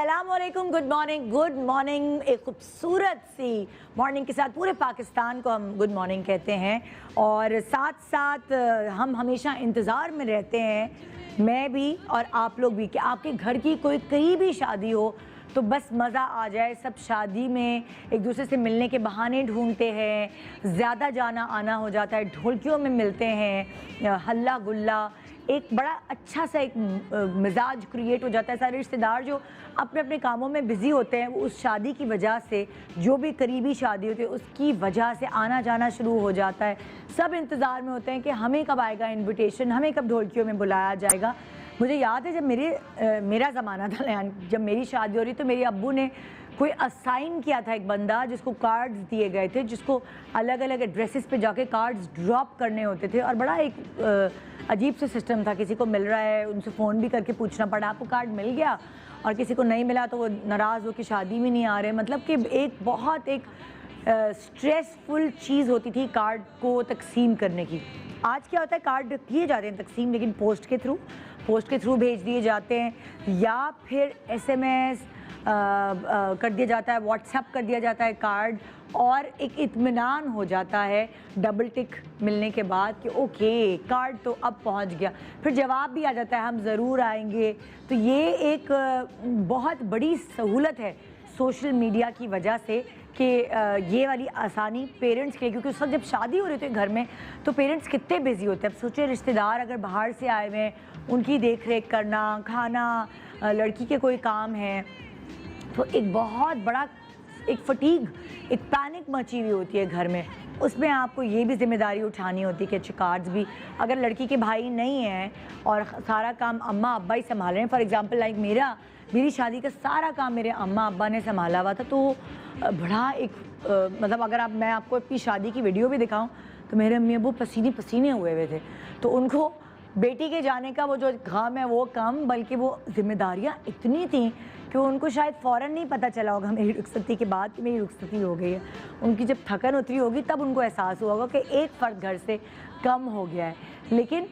अस्सलामुअलैकुम, good morning. एक खूबसूरत सी मॉर्निंग के साथ पूरे पाकिस्तान को हम गुड मॉर्निंग कहते हैं और साथ साथ हम हमेशा इंतज़ार में रहते हैं, मैं भी और आप लोग भी, कि आपके घर की कोई करीबी शादी हो तो बस मज़ा आ जाए। सब शादी में एक दूसरे से मिलने के बहाने ढूंढते हैं, ज़्यादा जाना आना हो जाता है, ढोलकियों में मिलते हैं, हल्ला गुल्ला, एक बड़ा अच्छा सा एक मिजाज क्रिएट हो जाता है। सारे रिश्तेदार जो अपने अपने कामों में बिज़ी होते हैं वो उस शादी की वजह से, जो भी करीबी शादी होती है उसकी वजह से आना जाना शुरू हो जाता है। सब इंतज़ार में होते हैं कि हमें कब आएगा इनविटेशन, हमें कब ढोलकियों में बुलाया जाएगा। मुझे याद है जब मेरा ज़माना था, जब मेरी शादी हो रही तो मेरे अब्बू ने कोई असाइन किया था एक बंदा जिसको कार्ड्स दिए गए थे, जिसको अलग अलग एड्रेसेस पे जाके कार्ड्स ड्रॉप करने होते थे और बड़ा एक अजीब सा सिस्टम था। किसी को मिल रहा है उनसे फ़ोन भी करके पूछना पड़ा आपको कार्ड मिल गया, और किसी को नहीं मिला तो वो नाराज़ हो कि शादी में नहीं आ रहे। मतलब कि एक बहुत एक स्ट्रेसफुल चीज़ होती थी कार्ड को तकसीम करने की। आज क्या होता है, कार्ड किए जाते हैं तकसीम लेकिन पोस्ट के थ्रू भेज दिए जाते हैं या फिर SMS कर दिया जाता है, व्हाट्सएप कर दिया जाता है कार्ड, और एक इत्मीनान हो जाता है डबल टिक मिलने के बाद कि ओके कार्ड तो अब पहुंच गया। फिर जवाब भी आ जाता है हम ज़रूर आएंगे। तो ये एक बहुत बड़ी सहूलत है सोशल मीडिया की वजह से कि ये वाली आसानी पेरेंट्स के लिए, क्योंकि उस वक्त जब शादी हो रही थी घर में तो पेरेंट्स कितने बिजी होते हैं। अब सोचिए रिश्तेदार अगर बाहर से आए हुए हैं, उनकी देख रेख करना, खाना, लड़की के कोई काम है, तो एक बहुत बड़ा एक फटीग, एक पैनिक मची हुई होती है घर में। उसमें आपको ये भी जिम्मेदारी उठानी होती है कि अच्छे कार्ड्स भी, अगर लड़की के भाई नहीं हैं और सारा काम अम्मा अब्बा ही संभाल रहे हैं, फॉर एग्जांपल लाइक मेरी शादी का सारा काम मेरे अम्मा अब्बा ने संभाला हुआ था, तो बड़ा एक मतलब अगर मैं आपको अपनी शादी की वीडियो भी दिखाऊं तो मेरे अम्मी अब्बू पसीने पसीने हुए थे। तो उनको बेटी के जाने का वो जो गम है वो कम, बल्कि वो जिम्मेदारियां इतनी थी कि उनको शायद फ़ौरन नहीं पता चला होगा मेरी रुखसती के बाद कि मेरी रुखसती हो गई है। उनकी जब थकन उतरी होगी तब उनको एहसास हुआ होगा कि एक फ़र्द घर से कम हो गया है। लेकिन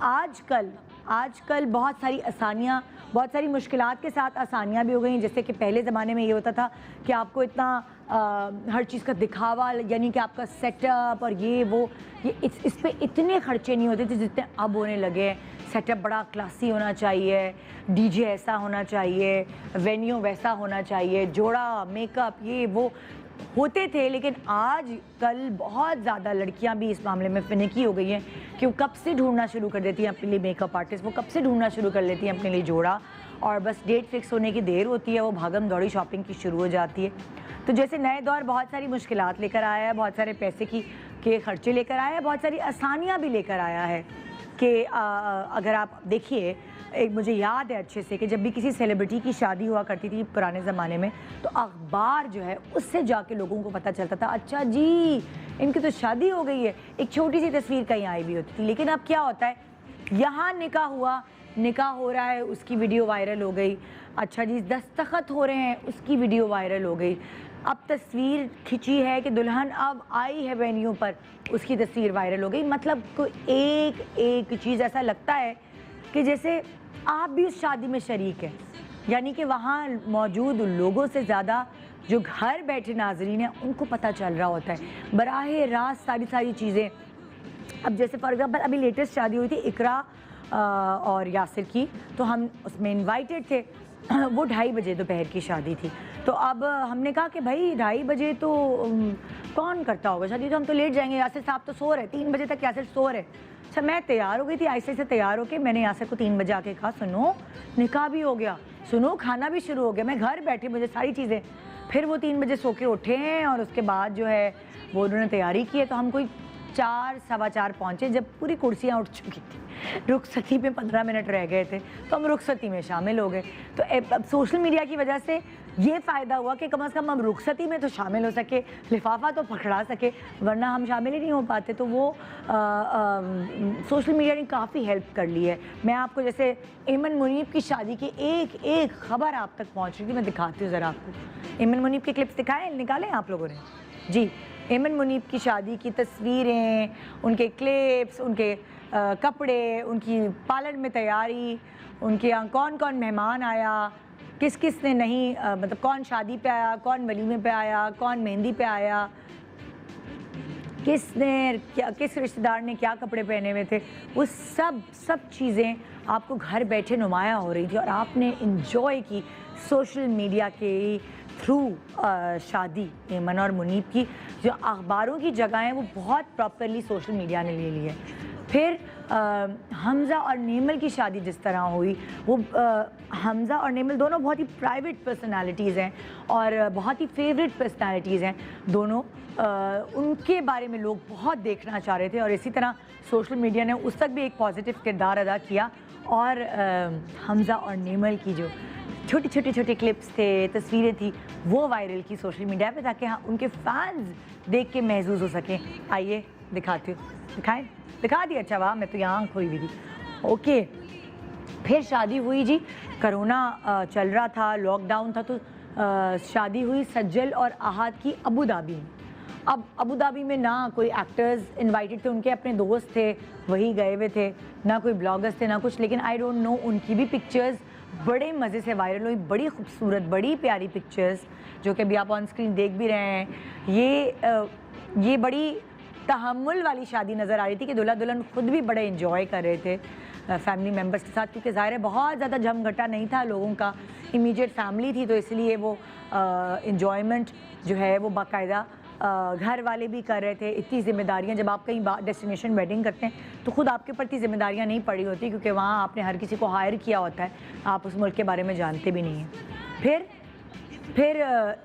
आजकल बहुत सारी आसानियाँ, बहुत सारी मुश्किलात के साथ आसानियाँ भी हो गई। जैसे कि पहले ज़माने में ये होता था कि आपको इतना हर चीज़ का दिखावा, यानी कि आपका सेटअप और ये वो, ये इस पे इतने खर्चे नहीं होते थे जितने अब होने लगे हैं। सेटअप बड़ा क्लासी होना चाहिए, डीजे ऐसा होना चाहिए, वेन्यू वैसा होना चाहिए, जोड़ा, मेकअप, ये वो होते थे। लेकिन आज कल बहुत ज़्यादा लड़कियां भी इस मामले में फिनिकी हो गई हैं कि वो कब से ढूंढना शुरू कर देती हैं अपने लिए मेकअप आर्टिस्ट, वो कब से ढूंढना शुरू कर लेती हैं अपने लिए जोड़ा, और बस डेट फिक्स होने की देर होती है, वो भागम दौड़ी शॉपिंग की शुरू हो जाती है। तो जैसे नए दौर बहुत सारी मुश्किलात लेकर आया है, बहुत सारे पैसे के खर्चे लेकर आया है, बहुत सारी आसानियाँ भी लेकर आया है कि अगर आप देखिए, एक मुझे याद है अच्छे से कि जब भी किसी सेलिब्रिटी की शादी हुआ करती थी पुराने ज़माने में, तो अखबार जो है उससे जाके लोगों को पता चलता था, अच्छा जी इनकी तो शादी हो गई है। एक छोटी सी तस्वीर कहीं आई भी होती थी। लेकिन अब क्या होता है, यहाँ निकाह हुआ, निकाह हो रहा है, उसकी वीडियो वायरल हो गई। अच्छा जी दस्तखत हो रहे हैं, उसकी वीडियो वायरल हो गई। अब तस्वीर खिंची है कि दुल्हन अब आई है वेन्यू पर, उसकी तस्वीर वायरल हो गई। मतलब कोई एक चीज़ ऐसा लगता है कि जैसे आप भी उस शादी में शरीक हैं, यानी कि वहाँ मौजूद लोगों से ज़्यादा जो घर बैठे नाज़रीन हैं उनको पता चल रहा होता है बराह रास्त सारी चीज़ें। अब जैसे फॉर एग्जांपल अभी लेटेस्ट शादी हुई थी इकरा और यासिर की, तो हम उसमें इनवाइटेड थे। वो 2:30 बजे दोपहर की शादी थी। तो अब हमने कहा कि भाई 2:30 बजे तो कौन करता होगा शादी, तो हम तो लेट जाएंगे, यासिर साहब तो सो रहे, 3 बजे तक यासिर सो रहे। अच्छा मैं तैयार हो गई थी, ऐसे से तैयार होके मैंने यासिर को 3 बजे आके कहा, सुनो निकाह भी हो गया, सुनो खाना भी शुरू हो गया, मैं घर बैठी, मुझे सारी चीज़ें। फिर वो 3 बजे सो के उठे हैं और उसके बाद जो है वो उन्होंने तैयारी की है। तो हम कोई 4 सवा 4 पहुँचे जब पूरी कुर्सियाँ उठ चुकी थी। रुखसती में 15 मिनट रह गए थे, तो हम रुखसती में शामिल हो गए। तो अब सोशल मीडिया की वजह से ये फ़ायदा हुआ कि कम से कम हम रुखसती में तो शामिल हो सके, लिफाफा तो पकड़ा सके, वरना हम शामिल ही नहीं हो पाते। तो वो सोशल मीडिया ने काफ़ी हेल्प कर ली है। मैं आपको जैसे एमन मुनीब की शादी की एक खबर आप तक पहुँच रही थी, मैं दिखाती हूँ ज़रा आपको। एमन मुनीब के क्लिप्स निकाले आप लोगों ने जी। एमन मुनीब की शादी की तस्वीरें, उनके क्लिप्स, उनके कपड़े, उनकी पार्लर में तैयारी, उनके यहाँ कौन कौन मेहमान आया, किस किस ने नहीं मतलब कौन शादी पे आया, कौन वलीमे पे आया, कौन मेहंदी पे आया, किस रिश्तेदार ने क्या कपड़े पहने हुए थे, वो सब चीज़ें आपको घर बैठे नुमाया हो रही थी और आपने इंजॉय की सोशल मीडिया के थ्रू शादी ऐमन और मुनीब की। जो अखबारों की जगह है वो बहुत प्रॉपरली सोशल मीडिया ने ले ली है। फिर हमज़ा और नेमल की शादी जिस तरह हुई, वो हमज़ा और नेमल दोनों बहुत ही प्राइवेट पर्सनालिटीज़ हैं और बहुत ही फेवरेट पर्सनालिटीज़ हैं दोनों। उनके बारे में लोग बहुत देखना चाह रहे थे और इसी तरह सोशल मीडिया ने उस तक भी एक पॉजिटिव किरदार अदा किया और हमज़ा और नेमल की जो छोटे क्लिप्स थे, तस्वीरें थी, वो वायरल की सोशल मीडिया पे ताकि हाँ उनके फैंस देख के महसूस हो सकें। आइए दिखाती हूँ, दिखा दिया। अच्छा वाह, मैं तो यहाँ खोई हुई थी। ओके, फिर शादी हुई जी। कोरोना चल रहा था, लॉकडाउन था, तो शादी हुई सज्जल और अहाद की अबू धाबी में। अब अबू धाबी में ना कोई एक्टर्स इनवाइटेड थे, उनके अपने दोस्त थे वही गए हुए थे, ना कोई ब्लॉगर्स थे ना कुछ। लेकिन आई डोंट नो, उनकी भी पिक्चर्स बड़े मज़े से वायरल हुई, बड़ी खूबसूरत बड़ी प्यारी पिक्चर्स जो कि अभी आप ऑन स्क्रीन देख भी रहे हैं। ये बड़ी तहम्मुल वाली शादी नज़र आ रही थी कि दूल्हा दुल्हन खुद भी बड़े इंजॉय कर रहे थे फैमिली मेम्बर्स के साथ, क्योंकि ज़ाहिर है बहुत ज़्यादा जमघटा नहीं था लोगों का, इमीडिएट फैमिली थी, तो इसलिए वो इंजॉयमेंट जो है वो बाकायदा घर वाले भी कर रहे थे। इतनी जिम्मेदारियां, जब आप कहीं डेस्टिनेशन वेडिंग करते हैं तो खुद आपके प्रति जिम्मेदारियां नहीं पड़ी होती, क्योंकि वहाँ आपने हर किसी को हायर किया होता है, आप उस मुल्क के बारे में जानते भी नहीं हैं। फिर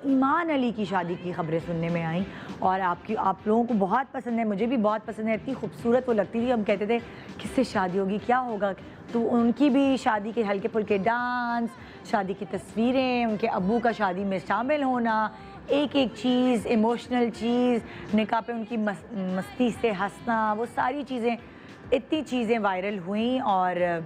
ईमान अली की शादी की खबरें सुनने में आई और आप लोगों को बहुत पसंद है, मुझे भी बहुत पसंद है, इतनी खूबसूरत वो लगती थी। हम कहते थे किससे शादी होगी, क्या होगा, तो उनकी भी शादी के हल्के फुल्के डांस, शादी की तस्वीरें, उनके अब्बू का शादी में शामिल होना, एक चीज़, इमोशनल चीज़, निकाह पे उनकी मस्ती से हंसना, वो सारी चीज़ें, इतनी चीज़ें वायरल हुई और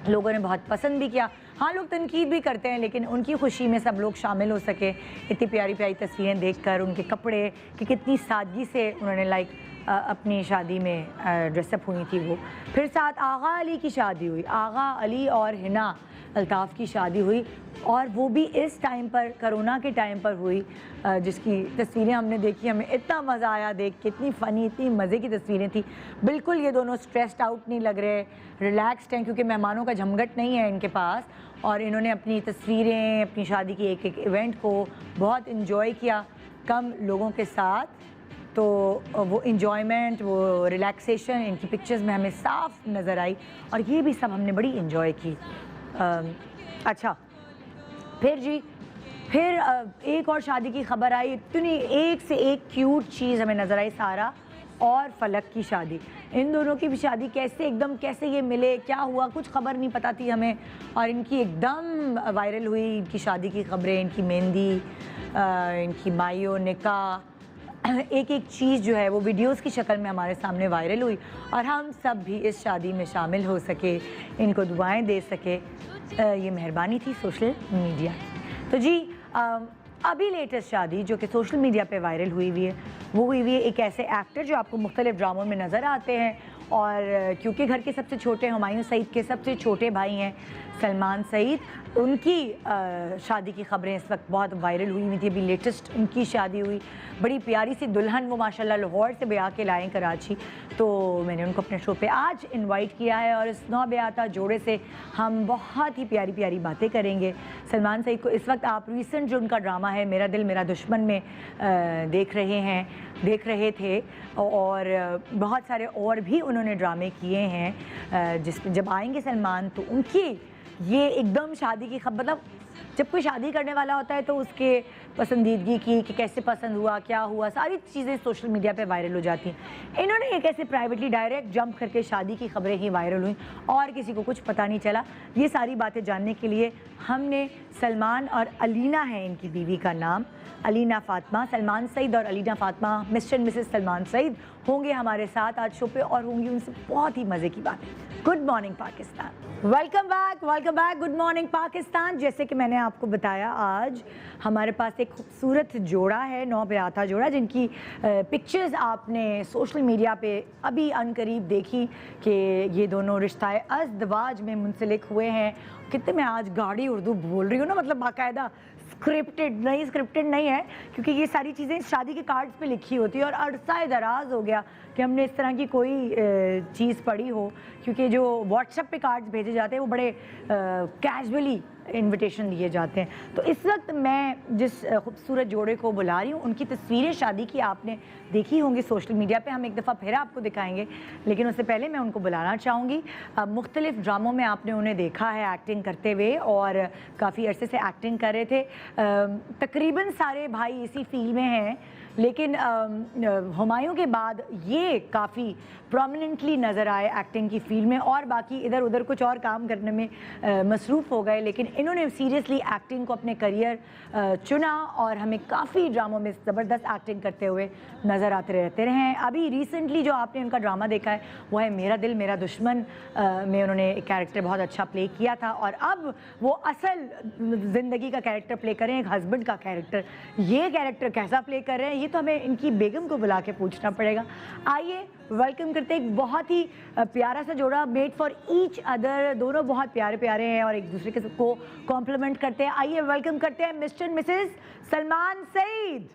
लोगों ने बहुत पसंद भी किया। हाँ, लोग तनकीद भी करते हैं, लेकिन उनकी खुशी में सब लोग शामिल हो सके इतनी प्यारी प्यारी तस्वीरें देखकर, उनके कपड़े कि कितनी सादगी से उन्होंने अपनी शादी में ड्रेसअप हुई थी वो। फिर साथ आगा अली की शादी हुई, आगा अली और हिना अल्ताफ़ की शादी हुई और वो भी इस टाइम पर, कोरोना के टाइम पर हुई, जिसकी तस्वीरें हमने देखी, हमें इतना मज़ा आया देख के, इतनी फ़नी, इतनी मज़े की तस्वीरें थी। बिल्कुल ये दोनों स्ट्रेस्ड आउट नहीं लग रहे, रिलैक्सड हैं, क्योंकि मेहमानों का झमघट नहीं है इनके पास और इन्होंने अपनी तस्वीरें, अपनी शादी की एक इवेंट को बहुत इन्जॉय किया कम लोगों के साथ। तो वो इन्जॉयमेंट, वो रिलैक्सेशन इनकी पिक्चर्स में हमें साफ नज़र आई और ये भी सब हमने बड़ी इन्जॉय की। अच्छा, फिर एक और शादी की खबर आई, इतनी एक से एक क्यूट चीज़ हमें नज़र आई, सारा और फलक की शादी। इन दोनों की भी शादी कैसे ये मिले, क्या हुआ, कुछ खबर नहीं पता थी हमें और इनकी एकदम वायरल हुई इनकी शादी की खबरें, इनकी मेहंदी, इनकी मायो, निकाह, एक चीज़ जो है वो वीडियोस की शक्ल में हमारे सामने वायरल हुई और हम सब भी इस शादी में शामिल हो सके, इनको दुआएं दे सके। ये मेहरबानी थी सोशल मीडिया की। तो जी अभी लेटेस्ट शादी जो कि सोशल मीडिया पे वायरल हुई है, वो हुई है एक ऐसे एक्टर जो आपको मुख्तलिफ ड्रामों में नज़र आते हैं और क्योंकि घर के सबसे छोटे हुमायूं सईद के सबसे छोटे भाई हैं सलमान सईद, उनकी शादी की खबरें इस वक्त बहुत वायरल हुई थी। अभी लेटेस्ट उनकी शादी हुई, बड़ी प्यारी सी दुल्हन वो माशाल्लाह लाहौर से ब्याह के लाएँ कराची, तो मैंने उनको अपने शो पे आज इनवाइट किया है और इस नौ ब्याहता जोड़े से हम बहुत ही प्यारी प्यारी बातें करेंगे। सलमान सईद को इस वक्त आप रिसेंट जो उनका ड्रामा है मेरा दिल मेरा दुश्मन में देख रहे थे और बहुत सारे और भी उन्होंने ड्रामे किए हैं, जिसमें जब आएंगे सलमान तो उनकी ये एकदम शादी की खबर, मतलब जब कोई शादी करने वाला होता है तो उसके पसंदीदगी की कि कैसे पसंद हुआ, क्या हुआ, सारी चीज़ें सोशल मीडिया पे वायरल हो जाती हैं। इन्होंने एक ऐसे प्राइवेटली डायरेक्ट जंप करके शादी की खबरें ही वायरल हुई और किसी को कुछ पता नहीं चला। ये सारी बातें जानने के लिए हमने सलमान और अलीना है इनकी बीवी का नाम, अलीना फातिमा। सलमान सईद और Alina Fatima, Mr and Mrs Salman Saeed होंगे हमारे साथ आज शो पे और होंगी उनसे बहुत ही मज़े की बातें। Good morning Pakistan, welcome back, good morning Pakistan. जैसे कि मैंने आपको बताया, आज हमारे पास एक खूबसूरत जोड़ा है, नौ ब्याता जोड़ा, जिनकी पिक्चर्स आपने सोशल मीडिया पे अभी अनकरीब देखी कि ये दोनों रिश्ता अज़दवाज में मुंसलिक हुए हैं। कितने मैं आज गाड़ी उर्दू बोल रही हूँ ना, मतलब बाकायदा स्क्रिप्टेड नहीं है, क्योंकि ये सारी चीज़ें शादी के कार्ड्स पे लिखी होती है और अरसा दराज हो गया कि हमने इस तरह की कोई चीज़ पढ़ी हो, क्योंकि जो व्हाट्सएप पे कार्ड्स भेजे जाते हैं वो बड़े कैजुअली इनविटेशन दिए जाते हैं। तो इस वक्त मैं जिस खूबसूरत जोड़े को बुला रही हूँ, उनकी तस्वीरें शादी की आपने देखी होंगी सोशल मीडिया पे, हम एक दफ़ा फिर आपको दिखाएंगे, लेकिन उससे पहले मैं उनको बुलाना चाहूँगी। मुख्तलिफ़ ड्रामों में आपने उन्हें देखा है एक्टिंग करते हुए और काफ़ी अरसे से एक्टिंग कर रहे थे। तकरीबन सारे भाई इसी फील्ड में हैं, लेकिन हुमायूं के बाद ये काफ़ी प्रोमिनेंटली नज़र आए एक्टिंग की फील्ड में, और बाकी इधर उधर कुछ और काम करने में मसरूफ़ हो गए, लेकिन इन्होंने सीरियसली एक्टिंग को अपने करियर चुना और हमें काफ़ी ड्रामों में ज़बरदस्त एक्टिंग करते हुए नज़र आते रहते रहे हैं। अभी रिसेंटली जो आपने उनका ड्रामा देखा है वो है मेरा दिल मेरा दुश्मन, में उन्होंने एक कैरेक्टर बहुत अच्छा प्ले किया था, और अब वो असल ज़िंदगी का कैरेक्टर प्ले कर रहे हैं, एक हस्बैंड का कैरेक्टर। ये कैरेक्टर कैसा प्ले कर रहे हैं ये तो हमें इनकी बेगम को बुला के पूछना पड़ेगा। आइए वेलकम करते हैं एक बहुत ही प्यारा सा जोड़ा, मेड फॉर ईच अदर। दोनों बहुत प्यारे प्यारे हैं और एक दूसरे के को कॉम्प्लीमेंट करते हैं। आइए वेलकम करते हैं Mr and Mrs Salman Saeed.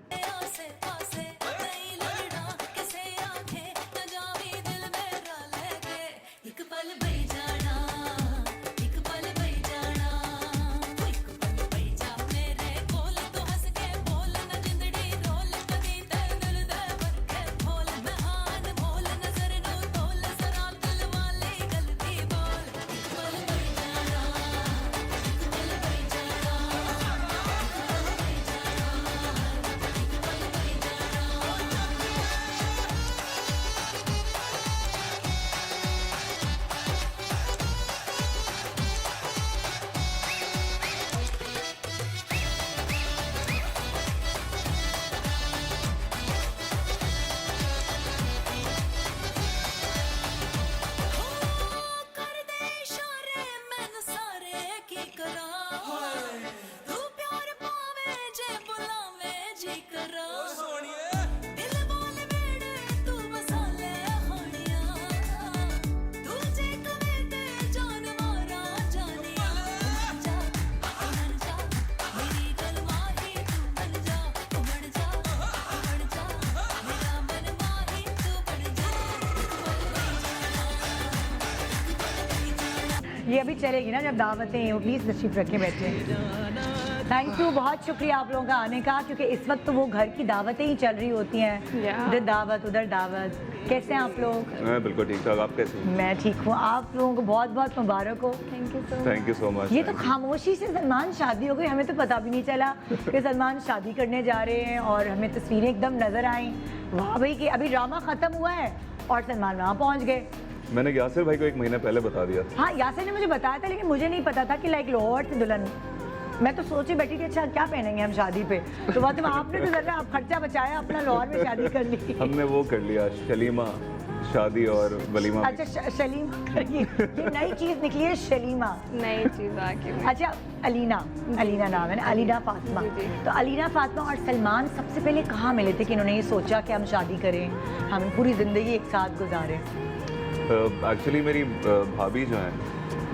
ये अभी चलेगी ना जब दावतें हैं, वो प्लीज़ तशरीफ रखे बैठे। थैंक यू, बहुत शुक्रिया आप लोगों का आने का, क्योंकि इस वक्त तो वो घर की दावतें ही चल रही होती हैं, इधर दावत उधर दावत। कैसे हैं आप लोग? मैं बिल्कुल ठीक ठाक, आप कैसे हैं? मैं ठीक हूँ। आप लोगों को बहुत बहुत मुबारक हो। Thank you so much. ये तो खामोशी से सलमान शादी हो गई, हमें तो पता भी नहीं चला कि सलमान शादी करने जा रहे हैं, और हमें तस्वीरें एकदम नजर आई। वाह भाई कि अभी ड्रामा खत्म हुआ है और सलमान वहाँ पहुँच गए। मैंने यासिर भाई को एक महीने पहले बता दिया था। हाँ, यासिर ने मुझे बताया था, लेकिन मुझे नहीं पता था कि लाइक लाहौर से दुल्हन। मैं तो सोची बैठी थी अच्छा क्या पहनेंगे हम शादी पे, तो बाद में आपने तो जरा आप खर्चा बचाया, अपना लाहौर में शादी कर ली। हमने वो कर लिया, शलीमा शादी और वलीमा। अच्छा शलीमा, ये नई चीज़ निकली है, शलीमा नई चीज़ आके। अच्छा अलीना नाम है ना, अलीना फातिमा। तो अलीना फातिमा और सलमान सबसे पहले कहाँ मिले थे कि इन्होंने ये सोचा कि हम शादी करें, हम पूरी ज़िंदगी एक साथ गुजारें? एक्चुअली मेरी भाभी जो हैं,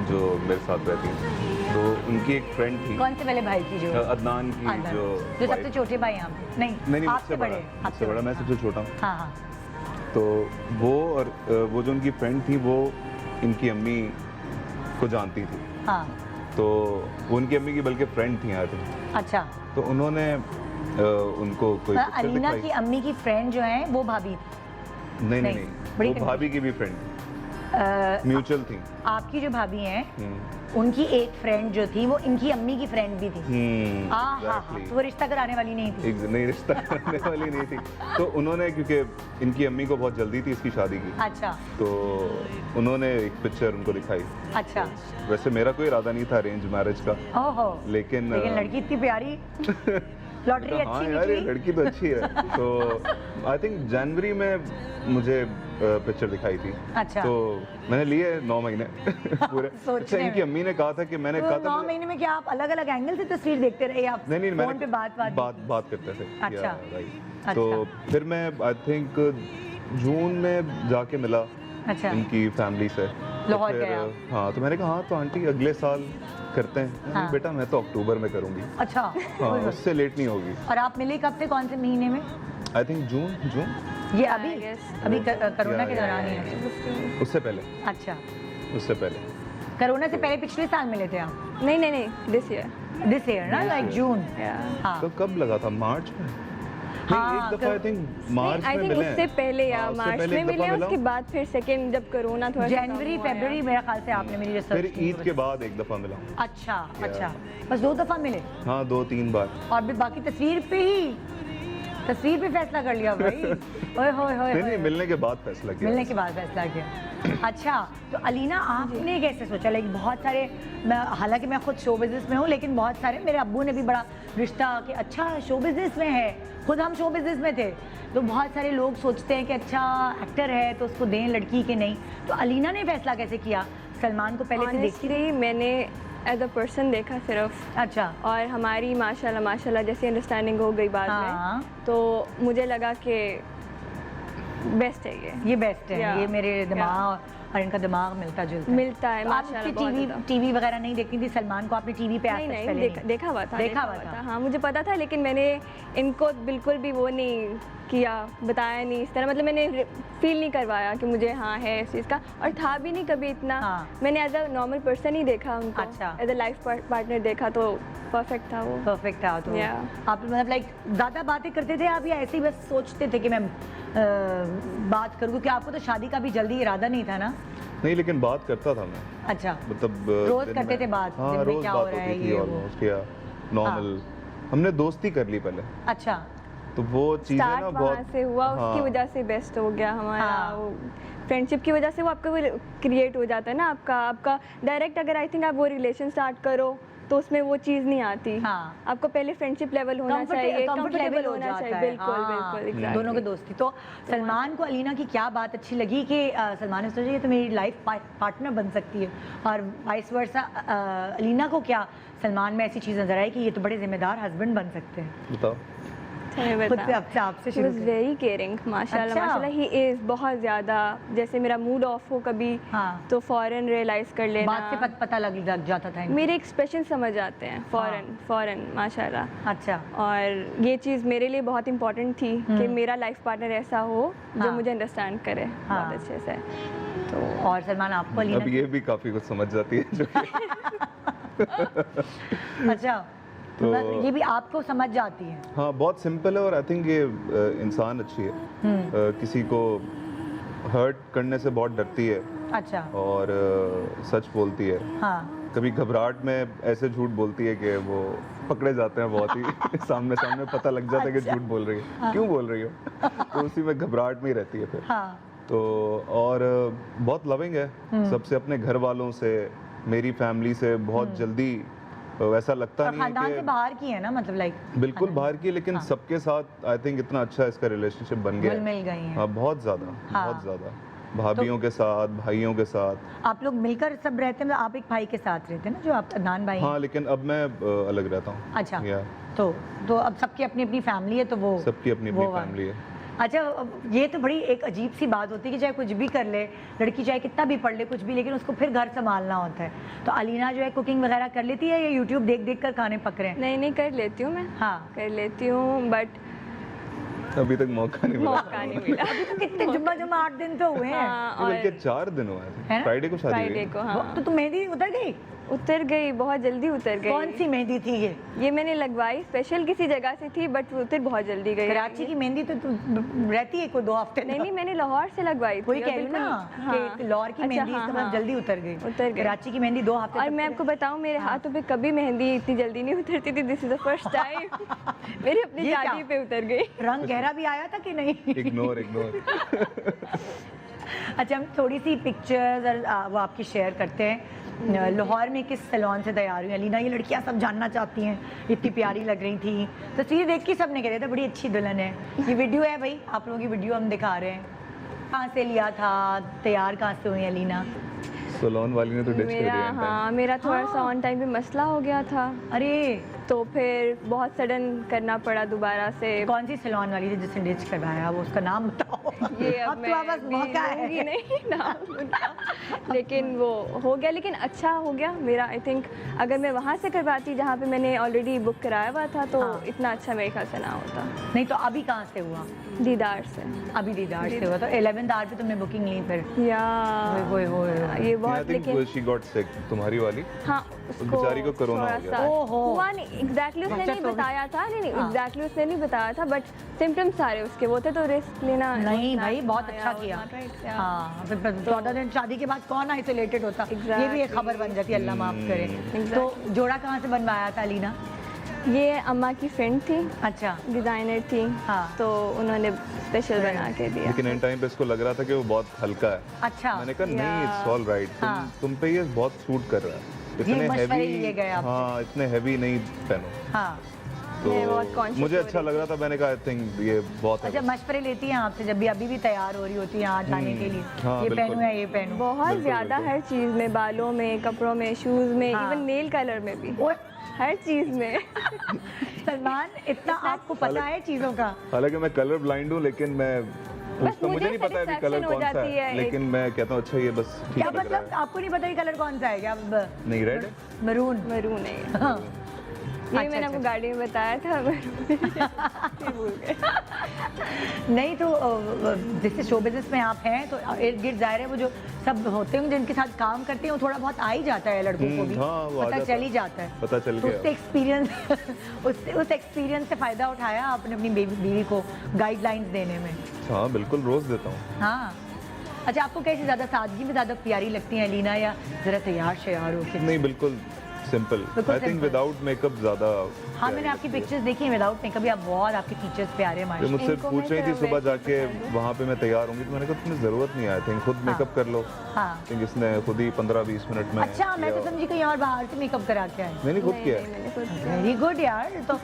जो मेरे साथ रहती हैं, तो उनकी एक फ्रेंड थी। कौन से वाले भाई की? जो अदनान की, जो सबसे छोटे भाई हैं? नहीं आपसे बड़े, आपसे बड़ा, मैं सबसे छोटा हूँ। हाँ। तो वो और वो जो उनकी फ्रेंड थी वो इनकी अम्मी को जानती थी। हाँ। तो वो उनकी अम्मी की बल्कि फ्रेंड थी यहाँ पे। अच्छा। तो उन्होंने उनको कोई अलीना की अम्मी की फ्रेंड जो है वो भाभी? नहीं, वो भाभी की भी फ्रेंड म्यूचुअल थी। आपकी जो भाभी हैं उनकी एक फ्रेंड जो थी वो इनकी अम्मी की फ्रेंड भी थी। तो वो रिश्ता कराने वाली नहीं थी? नहीं, रिश्ता कराने वाली नहीं थी। तो उन्होंने, क्योंकि इनकी अम्मी को बहुत जल्दी थी इसकी शादी की। अच्छा। तो उन्होंने एक पिक्चर उनको दिखाई। अच्छा। वैसे मेरा कोई इरादा नहीं था अरेंज मैरिज का। ओहो। लेकिन लड़की इतनी प्यारी। लॉटरी हाँ अच्छी यार, ये निकली? लड़की तो अच्छी है। तो आई थिंक जनवरी में मुझे पिक्चर दिखाई थी। अच्छा। तो मैंने लिए 9 महीने पूरे। सोचने अच्छा, इनकी में। अम्मी ने कहा था कि मैंने तो कहा 9 था महीने में क्या आप अलग अलग एंगल से तस्वीर देखते रहे, आप नहीं फोन पे मैंने बात करते थे। अच्छा। Yeah, right. अच्छा। तो फिर मैं आई थिंक जून में जाके मिला अच्छा। इनकी फैमिली से। तो लाहौर फिर, गया? हाँ, तो मैंने कहा हाँ तो आंटी अगले साल करते हैं। मैंने कहा, हाँ। बेटा मैं तो अक्टूबर में करूँगी। अच्छा। हाँ, उससे लेट नहीं होगी। और आप मिले कब थे, कौन से महीने में? आई थिंक जून। ये अभी I guess. अभी कोरोना Yeah, के yeah, दौरान ही yeah, है। उससे पहले। अच्छा, उससे पहले। कोरोना से पहले पिछले साल मिले थे आप? नहीं, दिस ईयर। दिस ईयर ना, This लाइक year. जून। या हाँ। तो कब लगा था, मार्च में? हाँ, नहीं, एक दफा आई थिंक मार्च आई में थिंक मिले उससे हैं। पहले या हाँ, उससे मार्च पहले में एक दफा मिले, मिला उसके हूँ। बाद फिर सेकंड जब कोरोना थोड़ा सा कम जनवरी हुआ, फरवरी मेरे ख्याल से आपने मेरी रिसर्च फिर ईद के बाद एक दफा मिला हूँ। अच्छा अच्छा, बस 2 दफा मिले हाँ, 2-3 बार। और भी बाकी तस्वीर पे फैसला कर लिया भाई। ओए होए होए नहीं होए। मिलने के बाद फैसला किया। मिलने के बाद फैसला किया। अच्छा, तो अलीना आपने कैसे सोचा, लाइक बहुत सारे, मैं हालांकि मैं खुद शो बिजनेस में हूँ, लेकिन बहुत सारे मेरे अब्बू ने भी बड़ा रिश्ता कि अच्छा शो बिजनेस में है, खुद हम शो बिजनेस में थे, तो बहुत सारे लोग सोचते हैं कि अच्छा एक्टर है तो उसको दें लड़की के नहीं। तो अलीना ने फैसला कैसे किया? सलमान को पहले से देखती? ऑनेस्टली मैंने एज अ पर्सन देखा सिर्फ, अच्छा। और हमारी माशाल्लाह जैसी अंडरस्टैंडिंग हो गई बाद हाँ। में, तो मुझे लगा कि बेस्ट है ये बेस्ट है। Yeah. ये मेरे दिमाग और इनका दिमाग मिलता जुलता मिलता है तो आप माशाल्लाह इसकी बहुत ज़्यादा। टीवी वगैरह नहीं देखती थी सलमान को? आपने टीवी पे आज नहीं तक नहीं पहले देखा हुआ था देखा हुआ था। हाँ, मुझे पता था, लेकिन मैंने इनको बिल्कुल भी वो नहीं किया, बताया नहीं इस तरह, मतलब मैंने फील नहीं करवाया कि मुझे हाँ है इस चीज़ का, और था भी नहीं कभी इतना। हाँ। मैंने एज अ नॉर्मल पर्सन ही देखा उनको, अच्छा। एज अ लाइफ पार्टनर देखा, तो परफेक्ट था वो। परफेक्ट था तो Yeah. आप मतलब लाइक ज़्यादा बातें करते थे आप, या ऐसे ही बस सोचते थे कि मैं बात करूँ, क्योंकि आपको तो शादी का भी जल्दी इरादा नहीं था ना? नहीं, लेकिन बात करता था मैं। अच्छा, मतलब रोज दिन करते में- थे बात? हाँ, दिन में रोज क्या बात हो रहा है, होती थी ये वो? ऑलमोस्ट, या नॉर्मल। हमने दोस्ती कर ली पहले, अच्छा। तो वो चीजें स्टार्ट ना वहाँ बहुत से हुआ, उसकी हाँ। वजह से बेस्ट हो गया हमारा। हाँ। वो फ्रेंडशिप की वजह से वो आपका वो क्रिएट हो जाता है ना, आपका डायरेक्ट अगर आई थिंक आप वो रिलेशन स्टार्ट करो तो उसमें वो चीज़ नहीं आती। हाँ। आपको पहले फ्रेंडशिप लेवल होना चाहिए, कंफर्टेबल होना चाहिए। बिल्कुल हाँ, बिल्कुल exactly। दोनों की दोस्ती। तो सलमान को अलीना की क्या बात अच्छी लगी कि सलमान ने सोचा ये तो मेरी लाइफ पार्टनर बन सकती है, और वाइस वर्सा अलीना को क्या सलमान में ऐसी चीज़ नजर आई कि ये तो बड़े जिम्मेदार हस्बैंड बन सकते हैं? बताओ। खुद से आपसे शुरू करें। वेरी केयरिंग माशाल्लाह अच्छा। माशाल्लाह, ही इज़ बहुत ज़्यादा। जैसे मेरा मूड ऑफ हो कभी, हाँ। तो फ़ौरन रियलाइज़ कर लेना, बात से पता लग जाता था इनको। मेरे एक्सप्रेशन समझ आते हैं फ़ौरन माशाल्लाह। अच्छा। और ये चीज़ मेरे लिए बहुत इंपॉर्टेंट थी कि मेरा लाइफ पार्टनर ऐसा हो जो हाँ। मुझे अंडरस्टैंड करे हाँ। बहुत अच्छे से। तो और सलमान आपको अलीना अब ये भी काफी कुछ समझ जाती है जो अच्छा, तो- मतलब ये भी आपको समझ जाती है? हाँ, बहुत सिंपल है, और आई थिंक ये इंसान अच्छी है। किसी को हर्ट करने से बहुत डरती है, अच्छा। और सच बोलती है। हाँ। कभी घबराहट में ऐसे झूठ बोलती है कि वो पकड़े जाते हैं बहुत ही सामने पता लग जाता है कि झूठ बोल रही है, क्यों बोल रही हो, तो उसी में घबराहट में ही रहती है फिर। हाँ। तो और बहुत लविंग है सबसे, अपने घर वालों से, मेरी फैमिली से बहुत जल्दी वैसा लगता और नहीं है खानदान से कि बाहर की है ना, मतलब लाइक बिल्कुल बाहर की, लेकिन सबके साथ आई थिंक इतना अच्छा इसका रिलेशनशिप बन गया घुल है। मिल गई हैं। हाँ, बहुत ज़्यादा, हाँ। बहुत ज़्यादा। भाभीयों के साथ, भाइयों के साथ। आप लोग मिलकर सब रहते हैं? आप एक भाई के साथ रहते हैं ना, जो आप अदनान भाई हैं? हाँ, लेकिन अब मैं अलग रहता हूँ। अच्छा। या तो अब सबकी अपनी अपनी फैमिली है, तो वो सबकी अपनी अपनी वो वाला। फैमिली है। अच्छा, अब ये तो बड़ी एक अजीब सी बात होती है कि चाहे कुछ भी कर ले लड़की, चाहे कितना भी पढ़ ले कुछ भी, लेकिन उसको फिर घर संभालना होता है। तो अलीना जो है कुकिंग वगैरह कर लेती है, या यूट्यूब देख कर खाने पक रहे हैं? नहीं कर लेती हूँ मैं। हाँ। कर लेती हूँ, बट अभी तक मौका नहीं मिला। मौका नहीं मिला। अभी तो कितने जुम्मा 8 दिन तो हुए हैं। हाँ, बल्कि और 4 दिन हुए है थे, ना? फ्राइडे को शादी हुई फ्राइडे है। को हाँ तो तुम मेहंदी उतर गई? उतर गई, बहुत जल्दी उतर गई। कौन सी मेहंदी थी ये? ये मैंने लगवाई स्पेशल किसी जगह से थी, बट उतर बहुत जल्दी गई। कराची की मेहंदी तो रहती है कोई 2 हफ्ते नहीं, मैंने लाहौर से लगवाई थी। वही और कह रही हूँ बिल्कुल- ना हाँ। कि लाहौर की अच्छा, मेहंदी हाँ, इसका मतलब हाँ। जल्दी उतर गई। उतर गई। कराची की मेहंदी 2 हफ्ते और तक मैं आपको बताऊं, मेरे हाथों पे कभी मेहंदी इतनी जल्दी नहीं उतरती थी। This is the first time मेरी अपनी ये क्या? शादी पे उतर गई। रंग गहरा भी आया था कि नहीं? इग्नोर। अच्छा, हम थोड़ी सी पिक्चर्स और वो आपकी शेयर करते हैं। लाहौर में किस सैलून से तैयार हुई अलीना? ये लड़कियां सब जानना चाहती हैं, इतनी प्यारी लग रही थी। तस्वीर देख के सबने कह रहे थे बड़ी अच्छी दुल्हन है। ये वीडियो है भाई, आप लोगों की वीडियो हम दिखा रहे हैं। कहाँ से लिया था, तैयार कहाँ से हुई अलीना? सलोन वाली ने तो डिच कर मेरा दिया in time। हाँ मेरा थोड़ा सा ऑन टाइम पे मसला हो गया था, अरे तो फिर बहुत सडन करना पड़ा दोबारा से। कौन सी सैलून वाली थी जिसने डिच करवाया, वो उसका नाम बताओ। ये अब तो बस मौका है। लूँगी नहीं नाम उनका, लेकिन वो हो गया, लेकिन अच्छा हो गया मेरा। आई थिंक अगर मैं वहाँ से करवाती जहाँ पे मैंने ऑलरेडी बुक कराया हुआ था तो हाँ। इतना अच्छा मेरे ख्याल से ना होता। नहीं तो अभी कहाँ से हुआ? दीदार से अभी दीदार से हुआ, तो 11th आवर पे तुमने बुकिंग ली फिर? या होए होए ये आई बहुत, थिंक लेकिन शी गॉट सिक, तुम्हारी वाली। हाँ उसको बेचारी को कोरोना हो थोड़ा गया। सा ओहो। हुआ नहीं, एग्जैक्टली उसने अच्छा, नहीं तो भी- बताया था, नहीं हाँ। एग्जैक्टली उसने नहीं बताया था, बट सिम्टम्स सारे उसके वो थे, तो रिस्क लेना नहीं was भाई not- बहुत yeah, अच्छा was किया। not right, yeah. हाँ फिर 14 दिन शादी के बाद कौन आइसोलेटेड होता? ये भी एक Exactly. खबर बन जाती है, अल्लाह माफ करे। Exactly. तो जोड़ा कहाँ से बनवाया था अलीना? ये अम्मा की फ्रेंड थी, अच्छा डिज़ाइनर थी, हाँ। तो उन्होंने स्पेशल बना के दिया। लेकिन इन टाइम पे इसको लग रहा था कि वो बहुत हल्का है। अच्छा मैंने कहा नहीं, Yeah. इट्स ऑल राइट, हाँ। तुम पे ये बहुत सूट कर रहा है। इतने मशवरे लिए गए हैवी, आपसे। हाँ इतने हैवी नहीं पहनो। हाँ मैं बहुत तो conscious मुझे हो अच्छा रही लग रहा था, मैंने कहा आई थिंक ये बहुत है। अच्छा, मशवरे लेती हैं आपसे जब भी अभी भी तैयार हो रही होती है यहाँ जाने के लिए? हाँ, ये बिल्कुल। पहनूं या ये पहनूं? बहुत बिल्कुल, ज़्यादा बिल्कुल। हर चीज़ में, बालों में, कपड़ों में, शूज़ में, हाँ। इवन नेल कलर में भी, ओए, हर चीज़ में। सलमान इतना आपको पता है चीज़ों का? हालांकि मैं कलर ब्लाइंड हूँ, लेकिन मैं पूछता, मुझे मुझे नहीं पता है अभी कलर satisfaction हो कौन सा जाती है, है लेकिन मैं कहता हूँ अच्छा ये बस ठीक क्या लग रहा मतलब है। आपको नहीं पता ये कलर कौन सा है क्या? नहीं, रेड है। मरून। मरून है ये। हाँ। ये अच्छा, मैंने आपको अच्छा। गाड़ी में बताया था, ये भूल गए। नहीं तो जैसे शो बिजनेस में आप हैं तो इर्द गिर्द जाहिर है वो जो सब होते हैं जिनके साथ काम करते हैं वो थोड़ा बहुत आ ही जाता है लड़कों को भी, हाँ, वो आ पता जाता चल है। ही जाता है। पता चल तो गया। उससे एक्सपीरियंस उस एक्सपीरियंस से फ़ायदा उठाया आपने अपनी बीवी को गाइडलाइंस देने में? हाँ बिल्कुल, रोज देता हूँ। हाँ। अच्छा, आपको कैसे ज़्यादा सादगी में ज़्यादा प्यारी लगती है अलीना या ज़रा तैयार श्यार हो के? नहीं, बिल्कुल सिंपल। बिल्कुल I think simple। Without makeup ज्यादा। हाँ, मैंने आपकी पिक्चर्स देखी हैं विदाउट मेकअप भी, आप बहुत आपके फीचर्स प्यारे हैं ये माशाल्लाह। मुझसे इनको पूछ रही मैं थी तो सुबह वैसे जाके पसंद है। वहाँ पे मैं तैयार होंगी, तो मैंने कहा तुम्हें जरूरत नहीं है, आई थिंक खुद मेकअप कर लो। हाँ। आई थिंक इसने खुद ही 15-20 मिनट में अच्छा, मैं तो किया। समझी कहीं और बाहर से मेकअप करा के आए। मैंने खुद किया नहीं, है। मैंने खुद किया। वेरी गुड यार। तो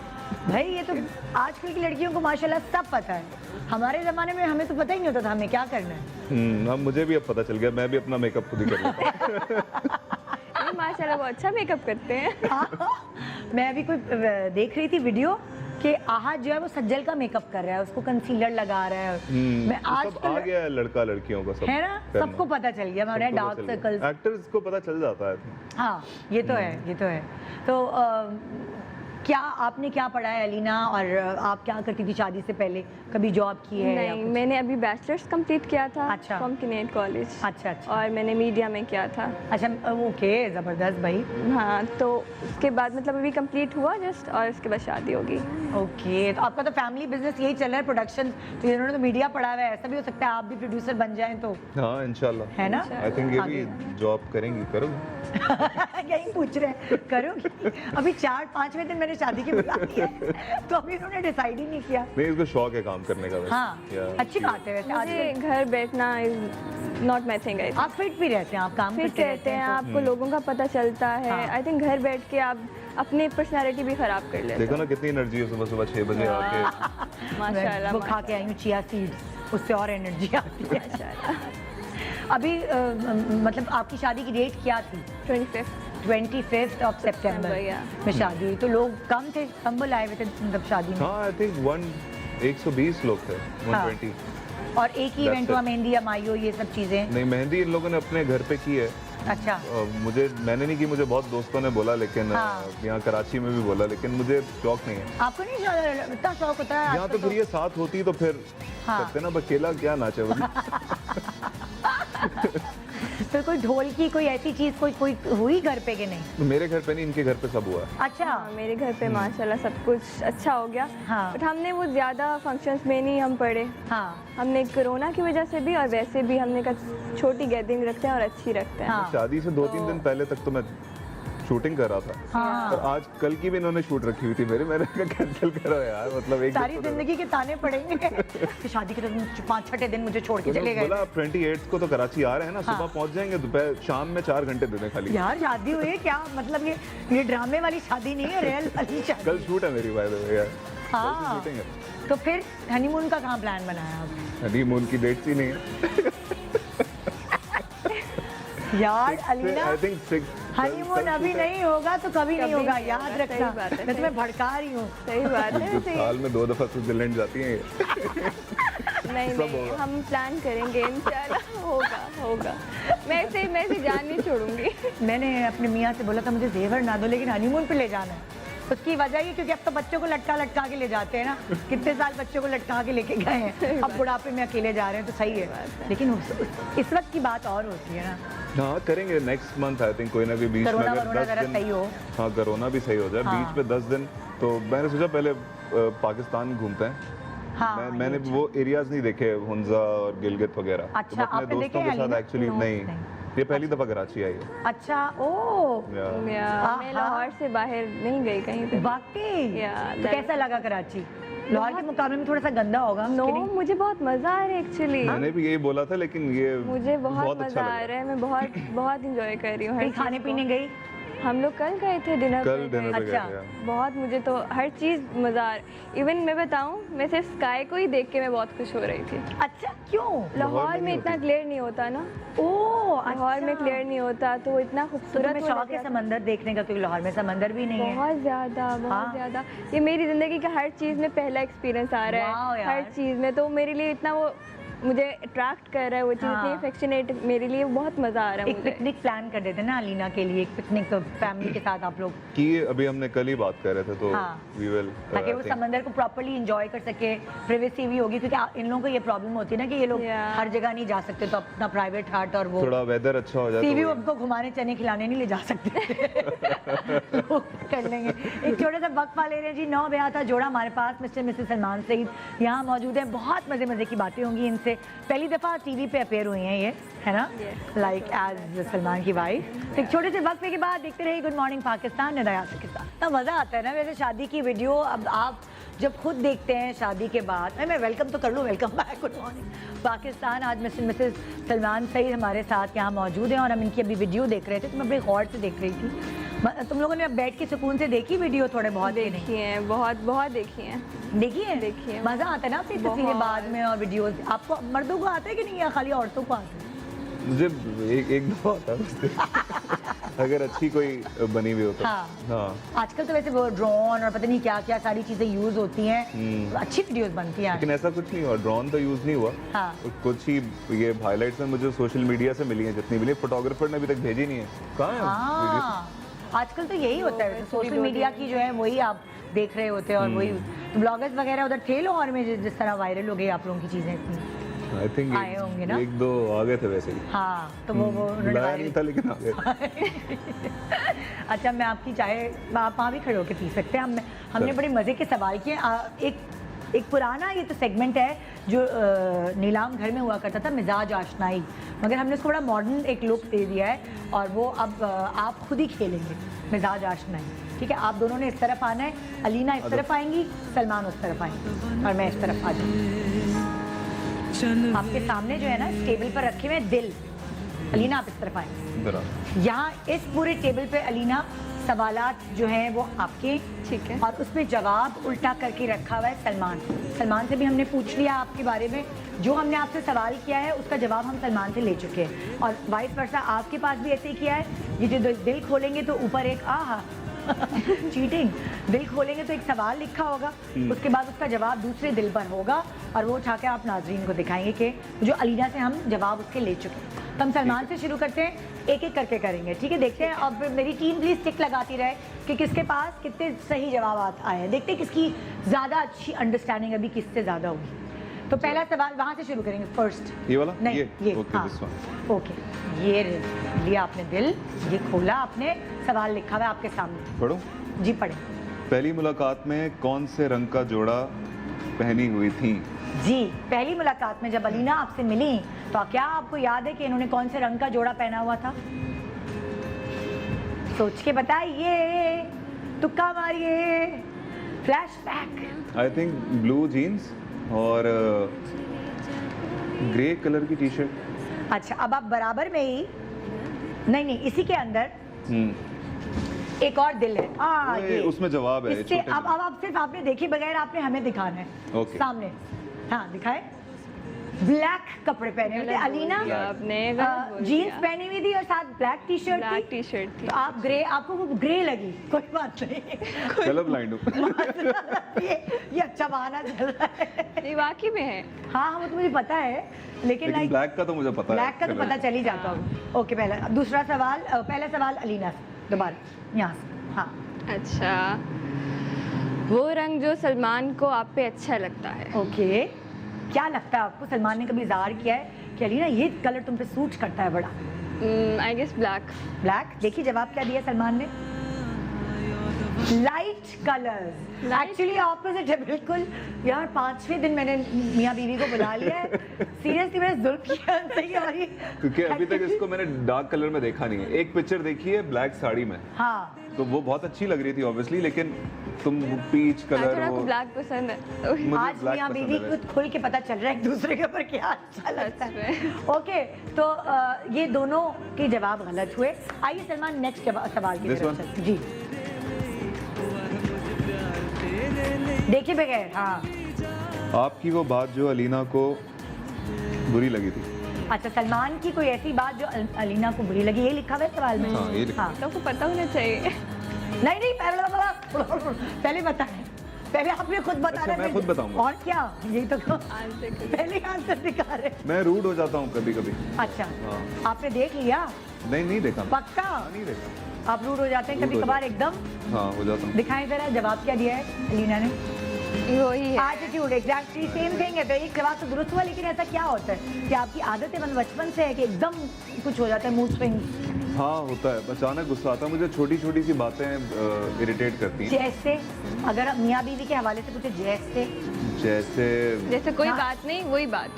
भाई ये तो आजकल की लड़कियों को माशाल्लाह सब पता है, हमारे ज़माने में हमें तो पता ही नहीं होता था हमें क्या करना है। अब मुझे भी अब पता चल गया, मैं भी अपना मेकअप खुद ही कर लेता हूँ। नहीं, माशाल्लाह वो अच्छा मेकअप करते हैं। मैं अभी कोई देख रही थी वीडियो कि आहद जो है वो सज्जल का मेकअप कर रहा है, उसको कंसीलर लगा रहा है। मैं आज सब तो आ गया है लड़का लड़कियों का सब है ना, करना। सबको पता चल गया। मैं डार्क सर्कल्स, एक्टर्स को पता चल जाता है। हाँ ये तो है, ये तो है। तो क्या आपने क्या पढ़ा है अलीना, और आप क्या करती थी शादी से पहले? कभी जॉब की है या नहीं, कुछ? मैंने अभी बैचलर्स कंप्लीट किया था अच्छा। फ्रॉम किनेट कॉलेज, अच्छा अच्छा और मैंने मीडिया में किया था। अच्छा, ओके, ज़बरदस्त भाई। हाँ, तो उसके बाद मतलब अभी कंप्लीट हुआ जस्ट, और उसके बाद शादी होगी। ओके, तो आपका तो फैमिली बिजनेस यही चल रहा है, प्रोडक्शन। तो इन्होंने तो मीडिया पढ़ा हुआ है, ऐसा भी हो सकता है आप भी प्रोड्यूसर बन जाएं तो, हाँ इंशाल्लाह। है ना? आई थिंक ये भी जॉब करेंगी, करोगे? यही पूछ रहे हैं, करोगी? अभी 4-5वें दिन मैंने शादी की बुला ली है, तो अभी इन्होंने डिसाइड ही नहीं किया। नहीं, इसको शौक है काम करने का वैसे। हाँ, Yeah. अच्छी बात है वैसे। मुझे आजकल घर बैठना इज नॉट माई थिंग। आप फिट भी रहते हैं, आप काम फिट करते रहते हैं, तो- आपको लोगों का पता चलता है। हाँ। आई थिंक घर बैठ के आप अपनी पर्सनालिटी भी खराब कर लेते देखो ना कितनी एनर्जी है सुबह सुबह 6 बजे आके। हो। मैं माशाल्लाह वो खा के आई हूँ चिया सीड्स, उससे और एनर्जी आती है। माशाल्लाह। अभी मतलब आपकी शादी की डेट क्या थी? 25th 25th of September yeah. में शादी हुई, तो लोग कम थे, कम बुलाए हुए थे मतलब शादी में? हाँ आई थिंक 120 लोग थे, 120। और एक ही इवेंट That's हुआ, it. मेहंदी या मायो ये सब चीज़ें? नहीं, मेहंदी इन लोगों ने अपने घर पे की है। अच्छा। मैंने नहीं की, मुझे बहुत दोस्तों ने बोला, लेकिन हाँ। यहाँ कराची में भी बोला, लेकिन मुझे शौक नहीं है। आपको नहीं इतना शौक होता है? यहाँ तो फिर ये साथ होती तो फिर हाँ। करते ना, अकेला क्या नाचे वो। फिर कोई ढोल की कोई ऐसी चीज़ कोई हुई घर पे कि नहीं? मेरे घर पे नहीं, इनके घर पे सब हुआ है। अच्छा। हाँ, मेरे घर पे माशाल्लाह सब कुछ अच्छा हो गया। हाँ। बट हमने वो ज़्यादा फंक्शंस में नहीं हम पढ़े। हाँ हमने कोरोना की वजह से भी और वैसे भी हमने कहा छोटी गैदरिंग रखते हैं और अच्छी रखते हैं। हाँ। शादी से 2-3 दिन पहले तक तो मैं शूटिंग कर रहा था हाँ। और आज कल की भी इन्होंने शूट रखी हुई थी मेरी, मैंने कहा कैंसिल करो यार, मतलब एक सारी जिंदगी के ताने पड़ेंगे कि शादी के दिन 5-6 दिन मुझे छोड़ के चले गए। बोला 28 को तो कराची आ रहे हैं ना, सुबह पहुंच जाएंगे, दोपहर शाम में 4 घंटे दे दें खाली। यार शादी हुई है क्या, मतलब ये ड्रामे वाली शादी नहीं है, रियल वाली शादी। कल शूट है मेरी बाय द वे यार, हाँ शूटिंग है। तो फिर हनीमून का कहाँ प्लान बनाया आप? हनीमून की डेट्स ही नहीं है। यार अलीना, I think 6 हनीमून अभी नहीं होगा तो कभी नहीं होगा, नहीं याद होगा, सही रखना। बात है, मैं तुम्हें भड़का रही हूँ। सही बात है। सही। साल में 2 दफा स्विट्जरलैंड जाती हैं ये। नहीं सब नहीं, होगा। हम प्लान करेंगे इंशाल्लाह, होगा। मैं ऐसे जान नहीं छोड़ूंगी। मैंने अपने मियाँ से बोला था मुझे जेवर ना दो, लेकिन हनीमून पे ले जाना है। उसकी वजह ये क्योंकि अब तो बच्चों को लटका के ले जाते हैं ना, कितने साल बच्चों को लटका के लेके गए हैं, अब बुढ़ापे में अकेले जा रहे हैं तो सही है। लेकिन इस वक्त की बात और होती है ना। हाँ करेंगे नेक्स्ट मंथ आई थिंक, कोई ना कोई बीच में कोरोना अगर वरोना 10 जरा दिन सही हो। हाँ कोरोना भी सही हो जाए, हाँ। बीच में 10 दिन तो मैंने सोचा पहले पाकिस्तान घूमते हैं। हाँ, मैंने ये वो एरियाज नहीं देखे, हुंजा और गिलगित वगैरह। अच्छा, तो मैं अपने आपने देखे दोस्तों के हैं साथ अलीना? एक्चुअली No, नहीं, नहीं। ये पहली दफा कराची आई है। अच्छा ओ या मैं लाहौर से बाहर नहीं गई कहीं पे। वाकई या, तो कैसा लगा कराची? लाहौर के मुकाबले में थोड़ा सा गंदा होगा नो, कि नहीं? मुझे बहुत मजा आ रहा है एक्चुअली। मैंने भी यही बोला था, लेकिन ये मुझे बहुत अच्छा मजा आ लगा। रहा है, मैं बहुत इंजॉय कर रही हूँ हर कहीं चीज़ खाने को। पीने गई? हम लोग कल गए थे डिनर कल पे डिनर गए। पे गए अच्छा। थे यार। बहुत, मुझे तो हर चीज़ मज़ा आ रहा। इवन मैं बताऊं, मैं सिर्फ स्काई को ही देख के मैं बहुत खुश हो रही थी। अच्छा क्यों? लाहौर में में नहीं इतना होती। क्लियर नहीं होता ना, ओ लाहौर में अच्छा। क्लियर नहीं होता तो इतना तो खूबसूरत तुम्हें वो शौक नज़ारा है समंदर देखने का, क्योंकि लाहौर में समंदर भी नहीं है। बहुत ज़्यादा, हाँ। बहुत ज़्यादा। ये मेरी ज़िंदगी का हर चीज़ में पहला एक्सपीरियंस आ रहा वाओ है, यार। हर चीज़ में। तो मेरे लिए इतना वो मुझे अट्रैक्ट कर रहा है, वो चीज़ हाँ। इतनी अफेक्शनेट, मेरे लिए बहुत मज़ा आ रहा है एक मुझे। पिकनिक प्लान कर देते ना अलीना के लिए, एक पिकनिक फैमिली के साथ आप लोग, कि अभी हमने कल ही बात कर रहे थे, तो हाँ। वी विल ताकि वो समंदर को प्रॉपर्ली एंजॉय कर सके, प्राइवेसी भी होगी, क्योंकि इन लोगों को ये प्रॉब्लम होती है ना कि ये लोग Yeah. हर जगह नहीं जा सकते, तो अपना प्राइवेट हार्ट और वो थोड़ा वेदर अच्छा हो जाए टीवी तो उनको घुमाने चने खिलाने नहीं ले जा सकते। लोग कर लेंगे। एक छोटा सा वक्फा ले रहे हैं जी, 9 बया था जोड़ा हमारे पास, मिस्टर मिसेस सलमान सईद यहाँ मौजूद हैं। बहुत मज़े मज़े की बातें होंगी इनसे, पहली दफ़ा टीवी पे अपेयर हुई हैं ये, है ना, लाइक एज सलमान की वाइफ। तो एक छोटे से वक्फे के बाद देखते रहिए गुड मॉर्निंग पाकिस्तान निदाया के साथ। तो मज़ा आता है ना वैसे शादी की वीडियो, अब आप जब खुद देखते हैं शादी के बाद, मैं वेलकम तो कर लूँ, welcome back, good morning Pakistan. आज मिस्टर मिसेस सलमान सईद हमारे साथ यहाँ मौजूद हैं और हम इनकी अभी वीडियो देख रहे थे, तो मैं बड़े गौर से देख रही थी। तुम लोगों ने अब बैठ के सुकून से देखी वीडियो थोड़े बहुत? कि नहीं देखी हैं, बहुत देखी हैं। देखी है? देखी है। मज़ा आता है ना अपनी तस्वीरें बहुत। बाद में और वीडियोस। आपको मर्दों को आता है कि नहीं, या खाली औरतों को आता है? मुझे एक दफा आता है अगर अच्छी कोई बनी हुई हो तो। हाँ। हाँ आजकल तो वैसे वो ड्रोन और पता नहीं क्या क्या सारी चीज़ें यूज़ होती हैं, हम्म। अच्छी वीडियोस बनती हैं। लेकिन ऐसा कुछ नहीं हुआ, ड्रोन तो यूज़ नहीं हुआ। हाँ। कुछ ही ये हाइलाइट्स में मुझे सोशल मीडिया से मिली हैं जितनी मिली, फोटोग्राफर ने अभी तक भेजी नहीं है। कहाँ है वीडियो? हाँ, आजकल तो यही होता है, वैसे सोशल भी मीडिया की जो है वही आप देख रहे होते हैं, और वही ब्लॉगर्स वगैरह उधर थे लाहौर में जिस तरह वायरल हो गई आप लोगों की चीज़ें इतनी। आई थिंक आए होंगे ना? 1-2 आ गए थे वैसे ही। हाँ, तो वो उन्होंने बुलाया नहीं वायरल। था लेकिन आ गए। अच्छा, मैं आपकी चाय आप वहाँ भी खड़े होकर पी सकते हैं। हमने चलो। बड़े मज़े के सवाल किए। एक पुराना ये तो सेगमेंट है जो नीलाम घर में हुआ करता था, मिजाज आशनाई, मगर हमने उसको बड़ा मॉडर्न एक लुक दे दिया है, और वो अब आप खुद ही खेलेंगे मिजाज आशनाई। ठीक है, आप दोनों ने इस तरफ आना है, अलीना इस तरफ आएंगी, सलमान उस तरफ आएंगे, और मैं इस तरफ आ जाऊँगी। आपके सामने जो है ना इस टेबल पर रखे हुए हैं दिल, अलीना आप इस तरफ आए। इधर आ। यहाँ इस पूरे टेबल पे अलीना सवालात जो हैं वो आपके, ठीक है। और उसमें जवाब उल्टा करके रखा हुआ है सलमान से भी हमने पूछ लिया आपके बारे में, जो हमने आपसे सवाल किया है उसका जवाब हम सलमान से ले चुके हैं, और वाइस वर्सा आपके पास भी ऐसे ही किया है। ये जो दिल खोलेंगे तो ऊपर एक चीटिंग, दिल खोलेंगे तो एक सवाल लिखा होगा, उसके बाद उसका जवाब दूसरे दिल पर होगा, और वो उठा के आप नाजरीन को दिखाएंगे कि जो अलीना से हम जवाब उसके ले चुके हैं। तो हम सलमान से शुरू करते हैं, एक एक करके करेंगे, ठीक है? देखते हैं, अब मेरी टीम प्लीज टिक लगाती रहे कि किसके पास कितने सही जवाब आए हैं। देखते हैं किसकी ज़्यादा अच्छी अंडरस्टैंडिंग अभी किससे ज़्यादा होगी। तो पहला सवाल वहाँ से शुरू करेंगे, फर्स्ट। ये वाला? नहीं, ये ओके, हाँ, दिस वन। ओके, ये लिया आपने दिल, ये खोला आपने, सवाल लिखा हुआ है आपके सामने, पढ़ो। जी पढ़े। पहली मुलाकात में कौन से रंग का जोड़ा पहनी हुई थी? जी, पहली मुलाकात में जब अलीना आपसे मिली तो क्या आपको याद है कि इन्होंने कौन से रंग का जोड़ा पहना हुआ था? सोच के बताइए, तुक्का मारिए। Flashback. I think blue jeans और ग्रे कलर की टी शर्ट। अच्छा, अब आप बराबर में ही, नहीं इसी के अंदर एक और दिल है। ये उसमें जवाब है। इससे अब आप सिर्फ आपने देखे बगैर आपने हमें दिखाना है। Okay. सामने, हाँ दिखाए। ब्लैक कपड़े पहने हुए थे अलीना, आपने जीन्स पहनी हुई थी और साथ black T shirt black T shirt थी। तो आप ग्रे, आपको वो ग्रे लगी, कोई बात नहीं। कलर ब्लाइंड हूँ। ये अच्छा बहाना चल रहा है। नहीं वाकई में है। हाँ वो तो मुझे पता है, लेकिन like ब्लैक का तो मुझे पता है। ब्लैक का तो पता चल ही जाता होगा। ओके, दूसरा सवाल, पहला सवाल अलीना से दोबारा यहाँ से। हाँ अच्छा, वो रंग जो सलमान को आप पे अच्छा लगता है। ओके, क्या लगता है आपको? सलमान ने कभी इज़हार किया है कि अलीना ये कलर तुम पे सूट करता है बड़ा? I guess black. ब्लैक। देखिए जवाब क्या दिया सलमान ने, लाइट कलर्स। एक्चुअली ऑपोजिट है बिल्कुल। यार 5वें दिन मैंने मियाँ बीवी को बुला लिया है, सीरियसली मैंने जुल्म किया सही है। क्योंकि अभी तक इसको मैंने डार्क कलर में देखा नहीं है। एक पिक्चर देखी है ब्लैक साड़ी में, हाँ तो वो बहुत अच्छी लग रही थी ऑब्वियसली, लेकिन तुम पीच कलर थोड़ा वो ब्लैक पसंद है। मुझे आज black मियाँ पसंद बीवी है कुछ खुल के पता चल रहा है एक दूसरे के ऊपर क्या अच्छा लगता सच है। ओके, तो ये दोनों के जवाब गलत हुए। आइए सलमान नेक्स्ट सवाल की This तरफ one? चलते हैं। जी देखिए बगैर, हाँ आपकी वो बात जो अलीना को बुरी लगी थी। अच्छा, सलमान की कोई ऐसी बात जो अलीना को बुरी लगी, ये लिखा हुआ है सवाल में? हाँ, ये लिखा। हाँ। तो आपको पता होना चाहिए। नहीं पहले बताएं, पहले आपने खुद बताना अच्छा, मैं खुद बताऊंगा। और क्या, यही तो आंसर पहले आंसर दिखा रहे। मैं रूड हो जाता हूँ कभी कभी। अच्छा, हाँ। आपने देख लिया? नहीं देखा। पक्का नहीं देखा। आप रूड हो जाते हैं रूड कभी हो कभार एकदम? हाँ हो जाता हूँ। दिखाएं जरा जवाब क्या दिया है अलीना ने। वही है। एटीट्यूड एग्जैक्टली सेम थिंग है। तो एक जवाब तो दुरुस्त हुआ, लेकिन ऐसा क्या होता है कि आपकी आदत है बचपन से है कि एकदम कुछ हो जाता है, मूड स्विंग? हाँ होता है, अचानक गुस्सा आता है मुझे, छोटी छोटी सी बातें इरिटेट करती हैं। जैसे अगर मियाँ बीवी के हवाले से पूछे, जैसे कोई हाँ। बात नहीं, वही बात।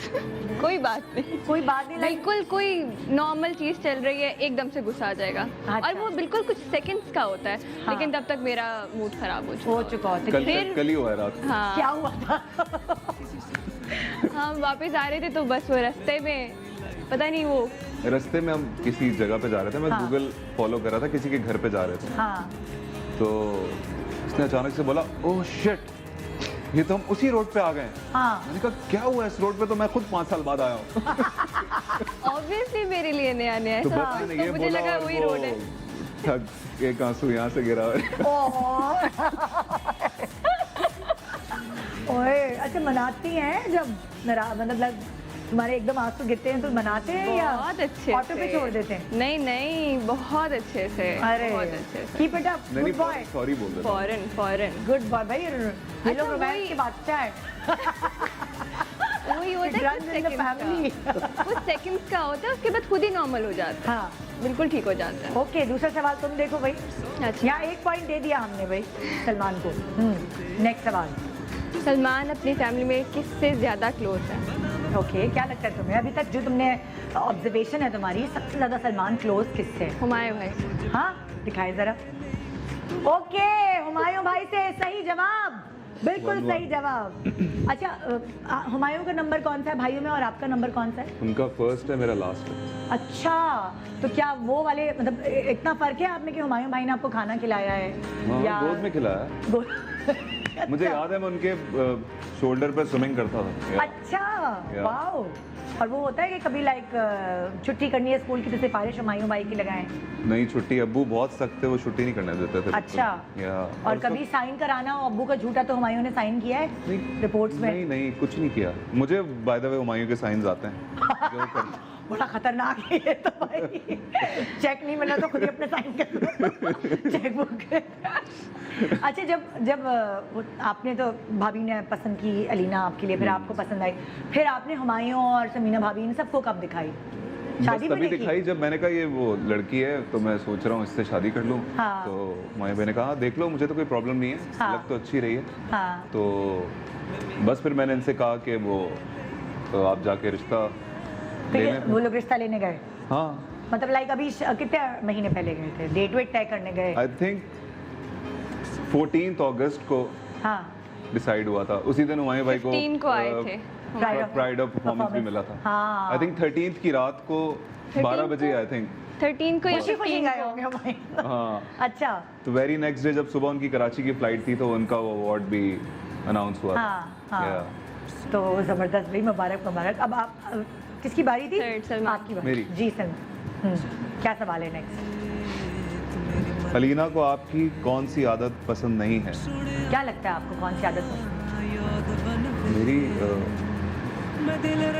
कोई बात नहीं, कोई बात नहीं, लाइक बिल्कुल कोई नॉर्मल चीज चल रही है, एकदम से गुस्सा आ जाएगा। अच्छा। और वो बिल्कुल कुछ सेकंड्स का होता है। हाँ। लेकिन तब तक मेरा मूड खराब हो चुका होता है। कल ही हुआ है रात। हाँ, क्या हुआ था? हम वापस आ रहे थे तो बस वो रास्ते में पता नहीं वो रास्ते में हम किसी जगह पे जा रहे थे, मैं हाँ। गूगल फॉलो कर रहा था, किसी के घर पे जा रहे थे। हाँ तो उसने अचानक से बोला ओह शिट, ये तो हम उसी रोड पे आ गए। हाँ मैंने कहा क्या हुआ इस रोड पे, तो मैं खुद 5 साल बाद आया हूँ। ऑब्वियसली मेरे लिए नया नया तो है। बस मैंने ये मुझे बोला लगा और वही वो रोड है। ठग एक आंसू यहाँ से गिरा। ओए, अच्छा मनाती हैं जब मतलब तुम्हारे एकदम आंसू गिरते हैं तो मनाते हैं या बहुत अच्छे ऑटो पे से। छोड़ देते हैं? नहीं बहुत अच्छे से। अरे बहुत अच्छे से। कीप इट अप, नहीं गुड बॉय, सॉरी बोल रहा था। Foreign good boy. भाई ये लोग अच्छा, रोमांस वही- के बादशाह है। वही होता है, Runs in the family. कुछ सेकंड्स का होता है, उसके बाद खुद ही नॉर्मल हो जाता है। हाँ बिल्कुल ठीक हो जाता है। ओके, दूसरा सवाल तुम देखो भाई। अच्छा, यहाँ 1 पॉइंट दे दिया हमने भाई सलमान को। नेक्स्ट सवाल। सलमान अपनी फैमिली में किससे ज्यादा क्लोज है? ओके, क्या लगता है तुम्हें अभी तक जो तुमने ऑब्जर्वेशन है तुम्हारी, सबसे ज्यादा सलमान क्लोज किससे? हुमायूं भाई। हाँ दिखाए जरा। ओके, हुमायूं भाई से सही जवाब, बिल्कुल सही जवाब। अच्छा, हुमायूं का नंबर कौन सा है भाइयों में और आपका नंबर कौन सा है? उनका फर्स्ट है, मेरा लास्ट है। अच्छा, तो क्या वो वाले मतलब इतना फर्क है आप में कि हुमायूं भाई ने आपको खाना खिलाया है हाँ गोद में खिलाया। मुझे याद है मैं उनके शोल्डर पे स्विमिंग करता था। अच्छा वाओ। और वो होता है कि कभी लाइक छुट्टी करनी है स्कूल की तो सिफारिश हुमायूं भाई की लगाएं? नहीं छुट्टी, अब्बू बहुत सख्त थे, वो छुट्टी नहीं करने देते थे। अच्छा। या और कभी साइन कराना हो अब्बू का झूठा तो हुमायूं ने साइन किया है नहीं, रिपोर्ट्स में? नहीं कुछ नहीं किया। मुझे बाय द वे हुमायूं के साइंस आते हैं जो करते। बड़ा खतरनाक है ये तो भाई। चेक नहीं मिला तो खुद ही अपने साइन कर चेक बुक। अच्छा, जब आपने तो भाभी ने पसंद की अलीना आपके लिए, फिर आपको पसंद आई, फिर आपने हुमायूं और समीना भाभी ने सबको कब दिखाई? बस शादी तभी भी नहीं दिखाई जब मैंने कहा ये वो लड़की है तो मैं सोच रहा हूँ इससे शादी कर लूँ। हाँ। तो माया बहन ने कहा देख लो, मुझे तो कोई प्रॉब्लम नहीं है, हाँ। लग तो अच्छी रही है। हाँ। तो बस फिर मैंने इनसे कहा कि वो तो आप जाके रिश्ता फिर लेने। वो लोग रिश्ता लेने गए? हाँ मतलब लाइक अभी कितने महीने पहले गए थे, डेट वेट तय करने गए? आई थिंक 14 अगस्त को हाँ, डिसाइड हुआ था। उसी दिन हुमायूं भाई को 15 को आए थे। प्राइड ऑफ परफॉर्मेंस भी मिला था। हाँ। आई थिंक 13th की रात को 12 बजे आई थिंक। 13 को या खुशी खुशी 15 गए को। होंगे हुमायूं। हाँ, अच्छा, तो वेरी नेक्स्ट डे जब सुबह उनकी कराची की फ्लाइट थी तो उनका वो अवार्ड भी अनाउंस हुआ था। हाँ हाँ। Yeah. तो जबरदस्त भाई, मुबारक मुबारक। अब आप किसकी बारी थी? Third, सलमान। आपकी बारी। मेरी। जी सलमान। क्या सवाल है नेक्स्ट? अलीना को आपकी कौन सी आदत पसंद नहीं है? क्या लगता है आपको कौन सी आदत पसंद है? मेरी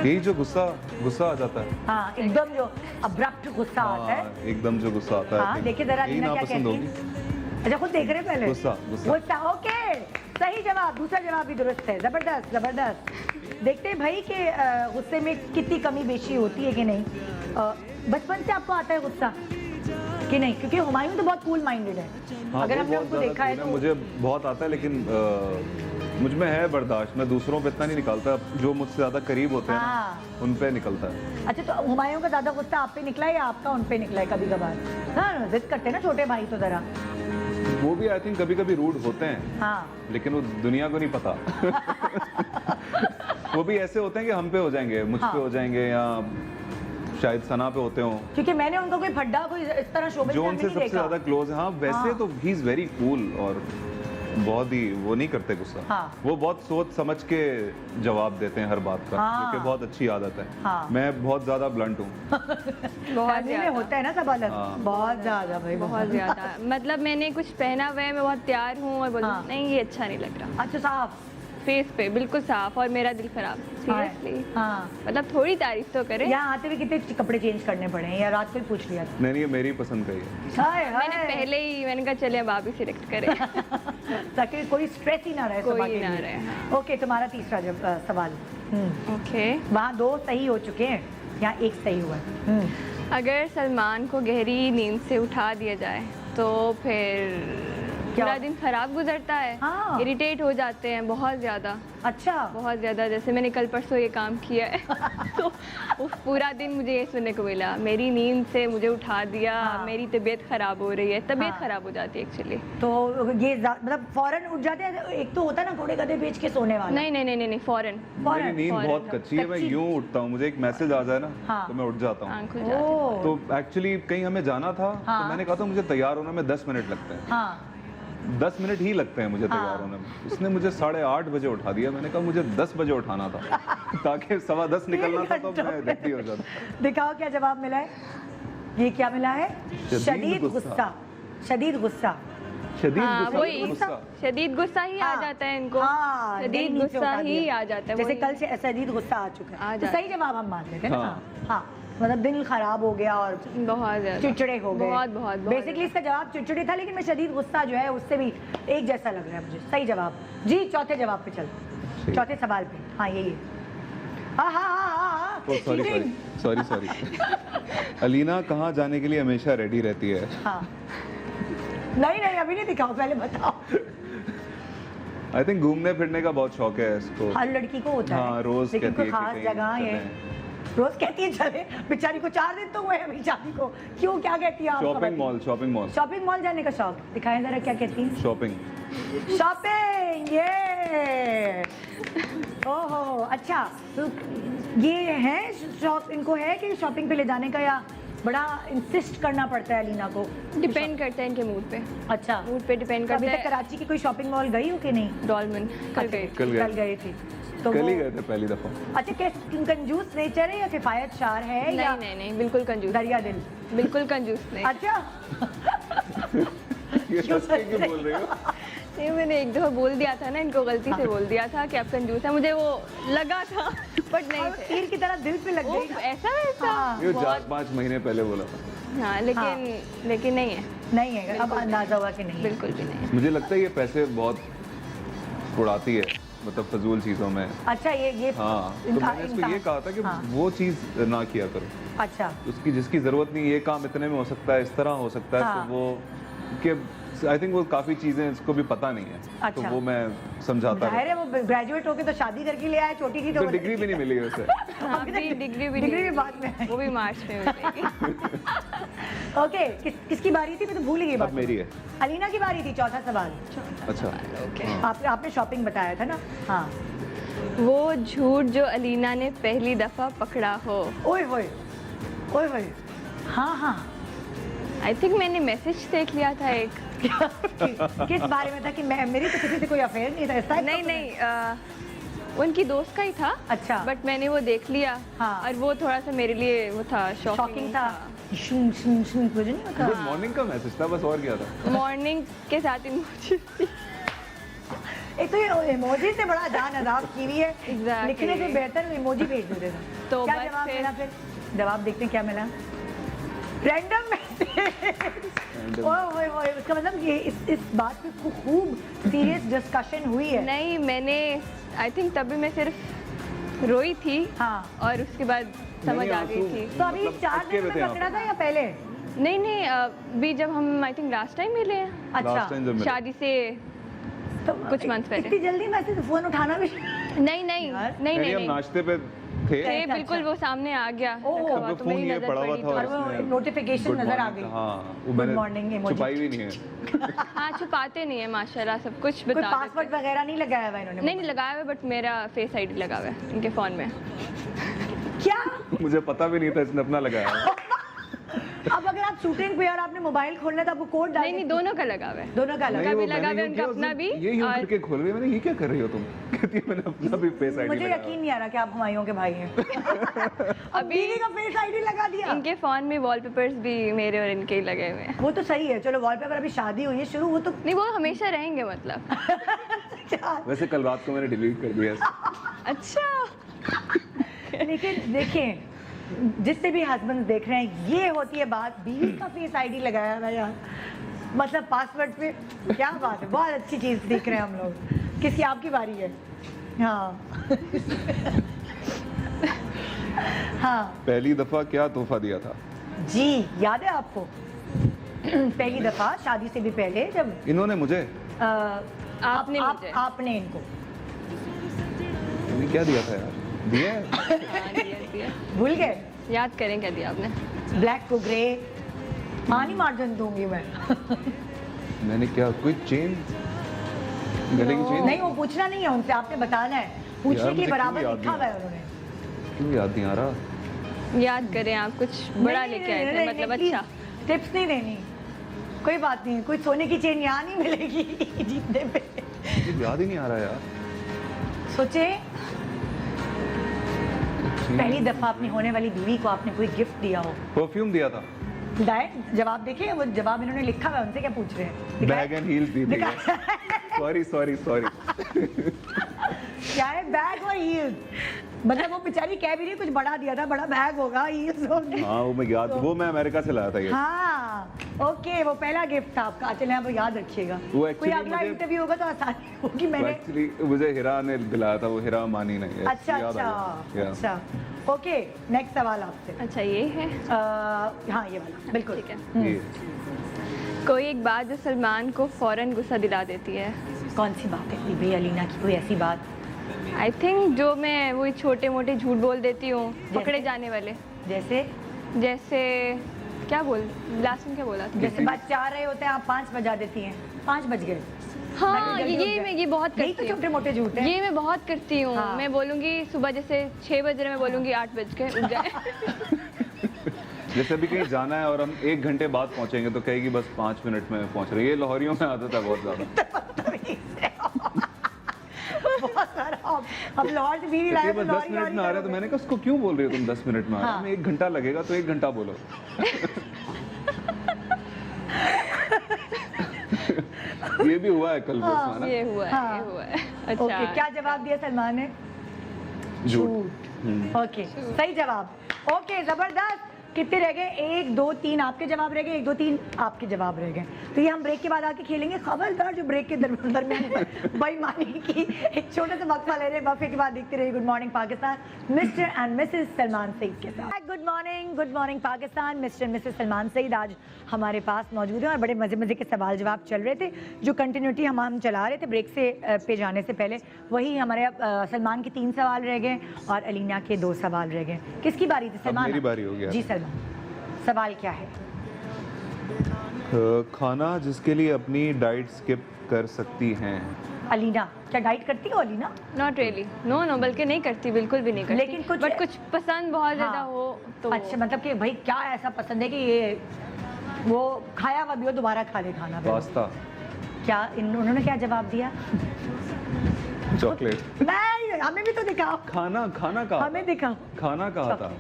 यही जो गुस्सा आ जाता है। हाँ, एकदम जो अब्रप्ट गुस्सा आता है। हाँ, एकदम जो गुस्सा आता है। हाँ, I think देखिए जरा यही अलीना क्या नापसंद कहती होगी। है। अच्छा, खुद देख रहे हैं पहले? गुस्सा, गुस्सा। गुस्सा, ओके, सही जवाब। दूसरा जवाब भी दुरुस्त है। जबरदस्त जबरदस्त। देखते हैं भाई कि गुस्से में कितनी कमी बेशी होती है कि नहीं। बचपन से आपको आता है गुस्सा कि नहीं? क्योंकि हुमायूं तो बहुत कूल माइंडेड है। हाँ, अगर वो हमने बहुत उनको ज़्यादा देखा है cool तो मुझे बहुत आता है, लेकिन मुझ में है बर्दाश्त। मैं दूसरों पे इतना नहीं निकालता, जो मुझसे ज़्यादा करीब होते हैं हाँ। ना, उन पे निकलता है। अच्छा, तो हुमायूं का ज्यादा गुस्सा आप पे निकला है या आपका उन पे निकला है कभी कभार? हाँ, जिद करते हैं ना छोटे भाई तो जरा। वो भी आई थिंक कभी कभी रूड होते हैं, हाँ, लेकिन वो दुनिया को नहीं पता। वो भी ऐसे होते हैं कि हम पे हो जाएंगे, मुझ हाँ। पे हो जाएंगे, या शायद सना पे होते हों, क्योंकि मैंने उनको कोई फड्डा कोई इस तरह शोबे जो में उनसे नहीं सबसे देखा। ज्यादा क्लोज है। हाँ, वैसे हाँ। तो ही इज वेरी कूल और बहुत ही वो नहीं करते गुस्सा। हाँ। वो बहुत सोच समझ के जवाब देते हैं हर बात का, हाँ। जो कि बहुत अच्छी आदत है। हाँ। मैं बहुत ज्यादा ब्लंट हूँ। बहुत फैमिली में ज़्यादा। होता है ना सब अलग। हाँ। बहुत ज्यादा भाई, बहुत ज़्यादा। मतलब मैंने कुछ पहना हुआ है, मैं बहुत तैयार हूँ और बोलूँ हाँ। नहीं ये अच्छा नहीं लग रहा, अच्छा, साफ। फेस पे बिल्कुल साफ, और मेरा दिल खराब। सीरियसली, हाँ, मतलब थोड़ी तारीफ तो करे। यहाँ आते हुए कितने कपड़े चेंज करने पड़े हैं या रात को ही पूछ लिया था? नहीं नहीं, ये मेरी पसंद का ही है। हाय मैंने हाय। पहले ही मैंने कहा चले अब आप ही सिलेक्ट करें। ताकि कोई स्ट्रेस ही ना रहे कोई सुबह के ना लिए। रहे, हाँ। ओके, तुम्हारा तीसरा सवाल। ओके, वहाँ 2 सही हो चुके हैं, यहाँ 1 सही हुआ है। अगर सलमान को गहरी नींद से उठा दिया जाए तो फिर क्या? पूरा दिन खराब गुजरता है। हाँ। इरिटेट हो जाते हैं बहुत ज़्यादा, अच्छा, बहुत ज़्यादा। जैसे मैंने कल परसों ये काम किया है तो उस पूरा दिन मुझे ये सुनने को मिला, मेरी नींद से मुझे उठा दिया, हाँ। मेरी तबीयत ख़राब हो रही है। तबीयत हाँ। ख़राब हो जाती है एक्चुअली। तो ये मतलब फौरन उठ जाते हैं? एक तो होता है ना घोड़े गधे बेच के सोने वाला। नहीं नहीं नहीं नहीं, फ़ौरन मेरी नींद फौरन, बहुत कच्ची है। मैं कच्ची। यूं उठता हूँ, मुझे एक मैसेज आ जाए ना हाँ। तो मैं उठ जाता हूँ। आँख खुल जाती है। ओह, तो एक्चुअली कहीं हमें जाना था, हाँ। तो मैंने कहा था मुझे तैयार होने में 10 मिनट लगते हैं। हाँ 10 मिनट ही लगते हैं मुझे तैयार हाँ। होने में। उसने मुझे 8:30 बजे उठा दिया। मैंने कहा मुझे 10 बजे उठाना था ताकि 10:15 निकलना था, तो मैं रेडी हो जाता। दिखाओ क्या जवाब मिला है। ये क्या मिला है? शदीद गुस्सा। गुस्सा। शदीद गुस्सा। शदीद हाँ, गुस्सा, वही गुस्सा। शदीद गुस्सा ही आ हाँ। जाता है इनको। हाँ, शदीद नहीं, नीचे गुस्सा उठा ही दिया। आ जाता है। जैसे वही। कल से शदीद गुस्सा आ चुका आ है, तो जाता सही जवाब हम मान लेते हैं ना। हाँ। हाँ, मतलब दिल खराब हो गया और बहुत ज़्यादा चिड़चिड़े हो गए। बहुत बहुत बहुत बेसिकली इसका जवाब चिड़चिड़े था, लेकिन मैं शदीद गुस्सा जो है उससे भी एक जैसा लग रहा है मुझे। सही जवाब जी। चौथे जवाब पे चल, ठीक। चौथे सवाल पे। हाँ, यही है। हाँ हाँ हाँ हाँ ओह, सॉरी। अलीना कहाँ जाने के लिए हमेशा रेडी रहती है? हाँ। नहीं नहीं, अभी नहीं दिखाओ, पहले बताओ। आई थिंक घूमने फिरने का बहुत शौक है इसको। हर लड़की को होता है। हाँ, रोज लेकिन कहती कोई है कि खास कहीं जगह है। चलें। रोज कहती है चले, बेचारी को 4 दिन तो हुए हैं बेचारी को। क्यों, क्या कहती है आप? शॉपिंग मॉल, शॉपिंग मॉल जाने का शौक दिखाएं जरा, क्या कहती हैं? शॉपिंग। शॉपिंग, ये ओहो, अच्छा। तो ये है शौक इनको, है कि शॉपिंग पे ले जाने का, या बड़ा इंसिस्ट करना पड़ता है अलीना को? डिपेंड करता है इनके मूड पे। अच्छा, मूड पे डिपेंड अभी करता तक है। कराची की कोई शॉपिंग मॉल गई हो कि नहीं? डॉलमन कल गए। कल गए। कल गए थे तो कल ही वो- गए थे पहली दफा। अच्छा, कैसे कंजूस नेचर है या किफायत शार है या नहीं नहीं नहीं, बिल्कुल कंजूस, दरिया दिल? बिल्कुल कंजूस नहीं। अच्छा। ये सच में क्यों बोल रही हो? नहीं, मैंने एक दफा बोल दिया था ना इनको, गलती से बोल दिया था कि आप कंजूस हैं, मुझे वो लगा था बट नहीं और थे। तीर की तरह दिल पे लग उफ, गई। ऐसा वैसा हाँ। ये बहुत- 4-5 महीने पहले बोला था। हाँ, लेकिन नहीं है, नहीं है, अब अंदाजा हुआ कि नहीं है। बिल्कुल भी नहीं है। मुझे लगता है ये पैसे बहुत उड़ाती है, मतलब फजूल चीज़ों में। अच्छा, ये हाँ, तो इनका- मैंने इसको इनका- ये कहा था कि हाँ। वो चीज़ ना किया करो। अच्छा, उसकी जिसकी ज़रूरत नहीं, ये काम इतने में हो सकता है, इस तरह हो सकता है, हाँ। तो वो कि आई थिंक वो काफ़ी चीज़ें इसको भी पता नहीं है, तो अच्छा। वो मैं समझाता जाहिर है वो ग्रेजुएट होके तो शादी करके ले आया, छोटी थी तो तो डिग्री भी नहीं मिली है उसे। हाँ, अभी डिग्री भी डिग्री नहीं भी बाद में है। वो भी मार्च में मिलेगी। ओके, किसकी बारी थी? मैं तो भूल ही गई अब बात। मेरी है। अलीना की बारी थी, चौथा सवाल। अच्छा, ओके। आपने शॉपिंग बताया था ना? हाँ। वो झूठ जो अलीना ने पहली दफा पकड़ा हो। ओए होए, ओए होए। हाँ हाँ। आई थिंक मैंने मैसेज देख लिया था एक। किस बारे में था कि मेरी तो किसी से कोई अफेयर नहीं था, इस टाइप नहीं का? नहीं, उनकी दोस्त का ही था। अच्छा। बट मैंने वो देख लिया। हाँ। और वो थोड़ा सा मेरे लिए वो था, शॉकिंग था। शुन शुन शुन कुछ नहीं होता। गुड मॉर्निंग का मैसेज था बस, और क्या था? मॉर्निंग के साथ इमोजी थी। एक तो ये इमोजी से बड़ा जान अदाब की हुई है। Exactly. लिखने से बेहतर इमोजी भेज देते थे। तो क्या बस जवाब फिर- मिला फिर? जवाब देखते हैं क्या मिला। Random message. ओए ओए, उसका मतलब ये इस बात पे खूब सीरियस डिस्कशन हुई है। नहीं, मैंने आई थिंक तभी मैं सिर्फ रोई थी। हाँ। और उसके बाद समझ आ गई थी। तो अभी मतलब 4 अटके दिन हुए थे में यहाँ पकड़ा पे। था या पहले? नहीं नहीं, अभी जब हम आई थिंक लास्ट टाइम मिले हैं, अच्छा। Last time जब मिले। शादी से तो कुछ months पहले। इतनी जल्दी मैसेज फोन उठाना भी नहीं नहीं यार। नहीं नहीं, हम नहीं नाश्ते पे थे। थे, अच्छा, बिल्कुल अच्छा। वो सामने आ गया ओह, रखा हुआ, अब तो फोन मेरी ये नजर पड़ा हुआ पड़ी था तो। और वो उसमें notification good नजर आ morning गई। था, हाँ, वो Good मैंने morning emoji। छुपाई भी नहीं है। हाँ, छुपाते नहीं है माशाल्लाह, सब कुछ कोई बता पासवर्ड देते हैं। वगैरह नहीं लगाया हुआ इन्होंने? नहीं नहीं लगाया हुआ है, बट मेरा फेस आईडी लगा हुआ है इनके फोन में। क्या? मुझे पता भी नहीं था इसने अपना लगाया है। अब अगर आप शूटिंग पे और आपने मोबाइल खोलना है तो आपको कोड डाल नहीं नहीं, दोनों का लगा हुआ है। दोनों का अलग। नहीं, वो भी लगा मैंने हुआ है, यूं उनका किया, अपना भी, ये यूं और- करके खोल रही है। मैंने ये क्या कर रही हो तुम? कहती है मैंने अपना भी फेस आईडी मुझे यकीन नहीं आ रहा कि आप हुमायूं के भाई हैं। अब अभी- बीवी का फेस आईडी लगा दिया। इनके फोन में वॉलपेपर्स भी मेरे और इनके ही लगे हुए हैं। वो तो सही है, चलो वॉलपेपर अभी शादी हुई है शुरू, वो तो नहीं, वो हमेशा रहेंगे मतलब। क्या? वैसे कल रात को मैंने डिलीट कर दिया इसे। अच्छा। लेकिन देखें, जिससे भी हस्बैंड देख रहे हैं, ये होती है बात, बीवी का फेस आईडी लगाया हुआ यार, मतलब पासवर्ड पे। क्या बात है, बहुत अच्छी चीज़ सीख रहे हैं हम लोग। किसकी? आपकी बारी है। हाँ। हाँ पहली दफा क्या तोहफा दिया था? जी, याद है आपको? पहली दफा शादी से भी पहले जब इन्होंने मुझे आपने मुझे। आपने इनको इन्हें क्या दिया था यार? दिया है? हाँ, दिया। भूल गए? याद करें क्या दिया आपने? ब्लैक को ग्रे मानी मार्जिन दूंगी मैं। मैंने क्या, कोई चेन, गले की चेन? नहीं, वो पूछना नहीं है उनसे, आपने बताना है। पूछने यार, के मुझे बराबर क्यों याद लिखा हुआ है नहीं उन्होंने। क्यों याद नहीं आ रहा? याद करें, आप कुछ बड़ा लेके आए थे मतलब। अच्छा, टिप्स नहीं देनी, कोई बात नहीं, कोई सोने की चेन यहाँ नहीं मिलेगी जीतने पे। मुझे याद ही नहीं आ रहा यार। सोचे, पहली दफा अपनी होने वाली बीवी को आपने कोई गिफ्ट दिया हो। परफ्यूम दिया था। जवाब देखिए, वो जवाब इन्होंने लिखा हुआ है, उनसे क्या पूछ रहे हैं? दिखाए? बैग एंड हील्स दी थी। Sorry sorry sorry. क्या है? बैग और हील्स। मतलब वो बेचारी कह भी नहीं, कुछ बड़ा दिया था, बड़ा बैग होगा, हील्स होगी। हाँ वो मैं याद, वो मैं अमेरिका से लाया था ये। हाँ, ओके, वो पहला गिफ्ट था आपका। चलिए, आप याद रखिएगा। वो कोई actually अगला मुझे- इंटरव्यू होगा तो आसानी होगी। मैंने एक्चुअली मुझे हिरा ने दिलाया था, वो हिरा मानी नहीं है। अच्छा याद आ अच्छा गया। Yeah. अच्छा, ओके, नेक्स्ट सवाल आपसे। अच्छा ये है। हाँ, ये वाला बिल्कुल ठीक है। ये कोई एक बात जो सलमान को फौरन गुस्सा दिला देती है। कौन सी बात है बेबी अलीना की? कोई ऐसी बात आई थिंक जो मैं वही छोटे मोटे झूठ बोल देती हूँ, पकड़े जाने वाले। जैसे? जैसे क्या बोल, लास्ट में क्या बोला था? जैसे बात चाह रहे होते हैं, आप 5 बजा देती हैं, 5 बज गए। हाँ, मैं जल्दी उठ ये गया। मैं ये बहुत यही करती तो हूँ। छोटे मोटे झूठ हैं। ये मैं बहुत करती हूँ। हाँ। मैं बोलूँगी सुबह जैसे 6 बज रहे, मैं बोलूँगी 8 बज के उठ जाए। जैसे अभी कहीं जाना है और हम 1 घंटे बाद पहुंचेंगे तो कहेगी बस 5 मिनट में पहुंच रही है। ये लाहौरियों में आदत है बहुत ज्यादा। बहुत सारा अब लाहौर से बीवी कहती लाए है तो बस 10 मिनट में आ रहे हैं, तो मैंने कहा उसको क्यों बोल रही हो तुम 10 मिनट में आ रहे हो? हाँ। हमें 1 घंटा लगेगा तो 1 घंटा बोलो। ये भी हुआ है कल परसों ना। ये हुआ है, हाँ। ये हुआ है। ओके, अच्छा, क्या जवाब दिया सलमान ने? झूठ। ओके, सही जवाब। ओके, जबरदस्त। कितने रह गए? 1 2 3 आपके जवाब रह गए, 1 2 3 आपके जवाब रह गए। तो ये हम ब्रेक के बाद आके खेलेंगे। खबरदार जो ब्रेक के दरमियान बेईमानी की एक छोटा सा वक्फा ले रहे हैं, वक्फे के बाद देखते रहिए good morning Pakistan Mr and Mrs Salman Saeed के साथ। Good morning Pakistan Mr and Mrs Salman Saeed आज हमारे पास मौजूद हैं और बड़े मज़े मज़े के सवाल जवाब चल रहे थे। जो कंटिन्यूटी हम चला रहे थे ब्रेक से पे जाने से पहले, वही हमारे सलमान के 3 सवाल रह गए और अलीना के 2 सवाल रह गए। किसकी बारी थी? सलमान, मेरी बारी हो गया। जी सलमान, सवाल क्या है? खाना जिसके लिए अपनी डाइट स्किप कर सकती हैं। अलीना, क्या डाइट करती हो अलीना? नॉट रियली, नो बिल्कुल नहीं करती, बिल्कुल भी नहीं करती। लेकिन कुछ- बट कुछ पसंद बहुत ज़्यादा हाँ। हो तो अच्छा, मतलब कि भाई क्या ऐसा पसंद है कि ये वो खाया हुआ भी हो दोबारा खा ले खाना फिर? पास्ता, क्या उन्होंने क्या जवाब दिया? चॉकलेट। नहीं, हमें भी तो दिखाओ, खाना कहा हमें था? दिखाओ। खाना कहा था।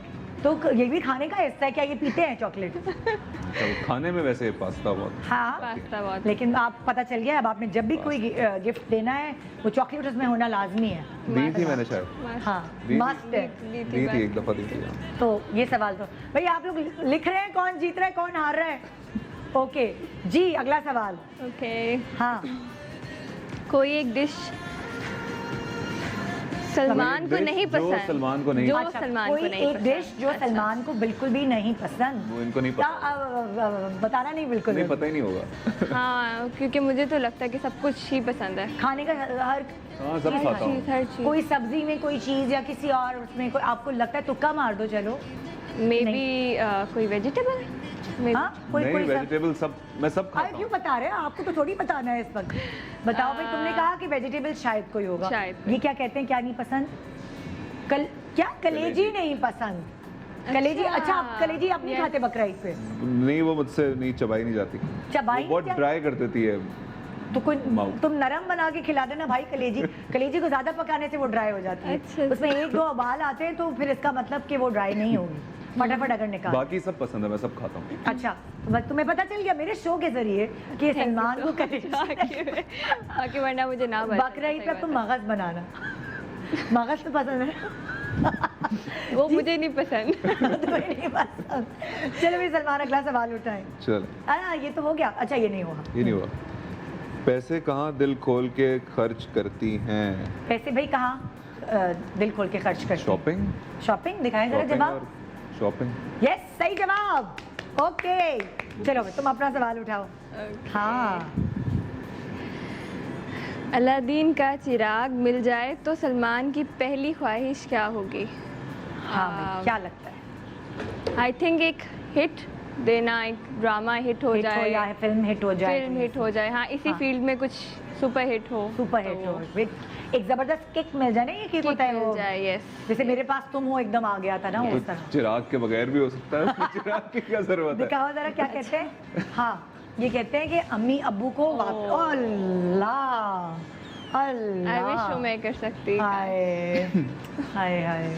तो ये भी खाने का हिस्सा है क्या? ये पीते हैं चॉकलेट? तो खाने में वैसे पास्ता बहुत। हाँ, पास्ता बहुत। लेकिन आप पता चल गया अब आपने जब भी कोई गिफ्ट देना है वो चॉकलेट उसमें होना लाजमी है। दी थी मैंने शायद। हाँ, दी- मस्त है। दी थी, एक दफा दी थी। तो ये सवाल तो भाई आप लोग लिख रहे हैं कौन जीत रहा है कौन हार रहा है? ओके जी, अगला सवाल। ओके, हाँ, कोई एक डिश सलमान को डिश नहीं जो पसंद, सलमान को नहीं जो अच्छा, सलमान कोई को नहीं एक पसंद। डिश जो अच्छा। सलमान को बिल्कुल भी नहीं पसंद। वो इनको नहीं क्या पता। बताना नहीं बिल्कुल नहीं, पता ही नहीं होगा। हाँ, क्योंकि मुझे तो लगता है कि सब कुछ ही पसंद है। खाने का हर हाँ, सब हर खाता हूँ। चीज़, हर चीज़। कोई सब्जी में कोई चीज़ या किसी और उसमें कोई आपको लगता है तुक्का मार दो चलो। मे बी कोई वेजिटेबल, हाँ, कोई नहीं, कोई वेजिटेबल सब मैं सब अरे खाता क्यों हूँ। बता रहे हैं? आपको तो थोड़ी बताना है इस वक्त। बताओ भाई, तुमने कहा कि वेजिटेबल शायद कोई होगा। शायद। ये क्या कहते हैं, क्या नहीं पसंद? कलेजी कलेजी। नहीं पसंद? कलेजी, अच्छा आप कलेजी आप नहीं Yes. खाते बकरा ईद पे? नहीं, वो मुझसे नहीं चबाई नहीं जाती। चबाई वो बहुत नहीं ड्राई कर देती है। तो कोई माउथ। तुम नरम बना के खिला देना भाई कलेजी। कलेजी को ज्यादा पकाने से वो ड्राई हो जाती है। अच्छा। उसमें 1 2 उबाल आते हैं तो फिर इसका मतलब कि वो ड्राई नहीं होगी। फटाफट अगर निकाल। बाकी सब पसंद है, मैं सब खाता हूँ। अच्छा, तो बस तुम्हें पता चल गया मेरे शो के जरिए कि सलमान को कलेजी बाकी वरना मुझे ना बता। बकरा ईद पे तुम मगज बनाना। मगज तो पसंद है? वो मुझे नहीं पसंद। तुम्हें नहीं पसंद। चलो भाई सलमान, अगला सवाल उठाएं। चल, ये तो हो गया। अच्छा, ये नहीं हुआ। ये नहीं हुआ। पैसे कहाँ दिल खोल के खर्च करती हैं? पैसे भाई कहाँ दिल खोल के खर्च करते? शॉपिंग। शॉपिंग दिखाएं जरा शॉपिंग जवाब। और शॉपिंग। यस, सही जवाब। ओके, चलो भाई तुम अपना सवाल उठाओ। हाँ, अलादीन का चिराग मिल जाए तो सलमान की पहली ख्वाहिश क्या होगी? हाँ भाई, क्या लगता है? आई थिंक एक हिट देना, एक ड्रामा हिट हो हिट हो जाए, या फिल्म हिट हो जाए? फिल्म हिट हो जाए। हाँ, इसी हाँ। फील्ड में कुछ सुपर हिट हो। सुपर हिट तो हो, एक जबरदस्त किक मिल जाए ना। ये किक होता है वो, मिल जाए, यस। जैसे मेरे पास तुम हो एकदम आ गया था ना तो उस तरह। चिराग के बगैर भी हो सकता है। उसमें चिराग की क्या जरूरत है? दिखाओ जरा क्या कहते हैं। हाँ, ये कहते हैं कि अम्मी अब्बू को अल्लाह आई विश अल्लाह, मैं कर सकती। हाय हाय हाय।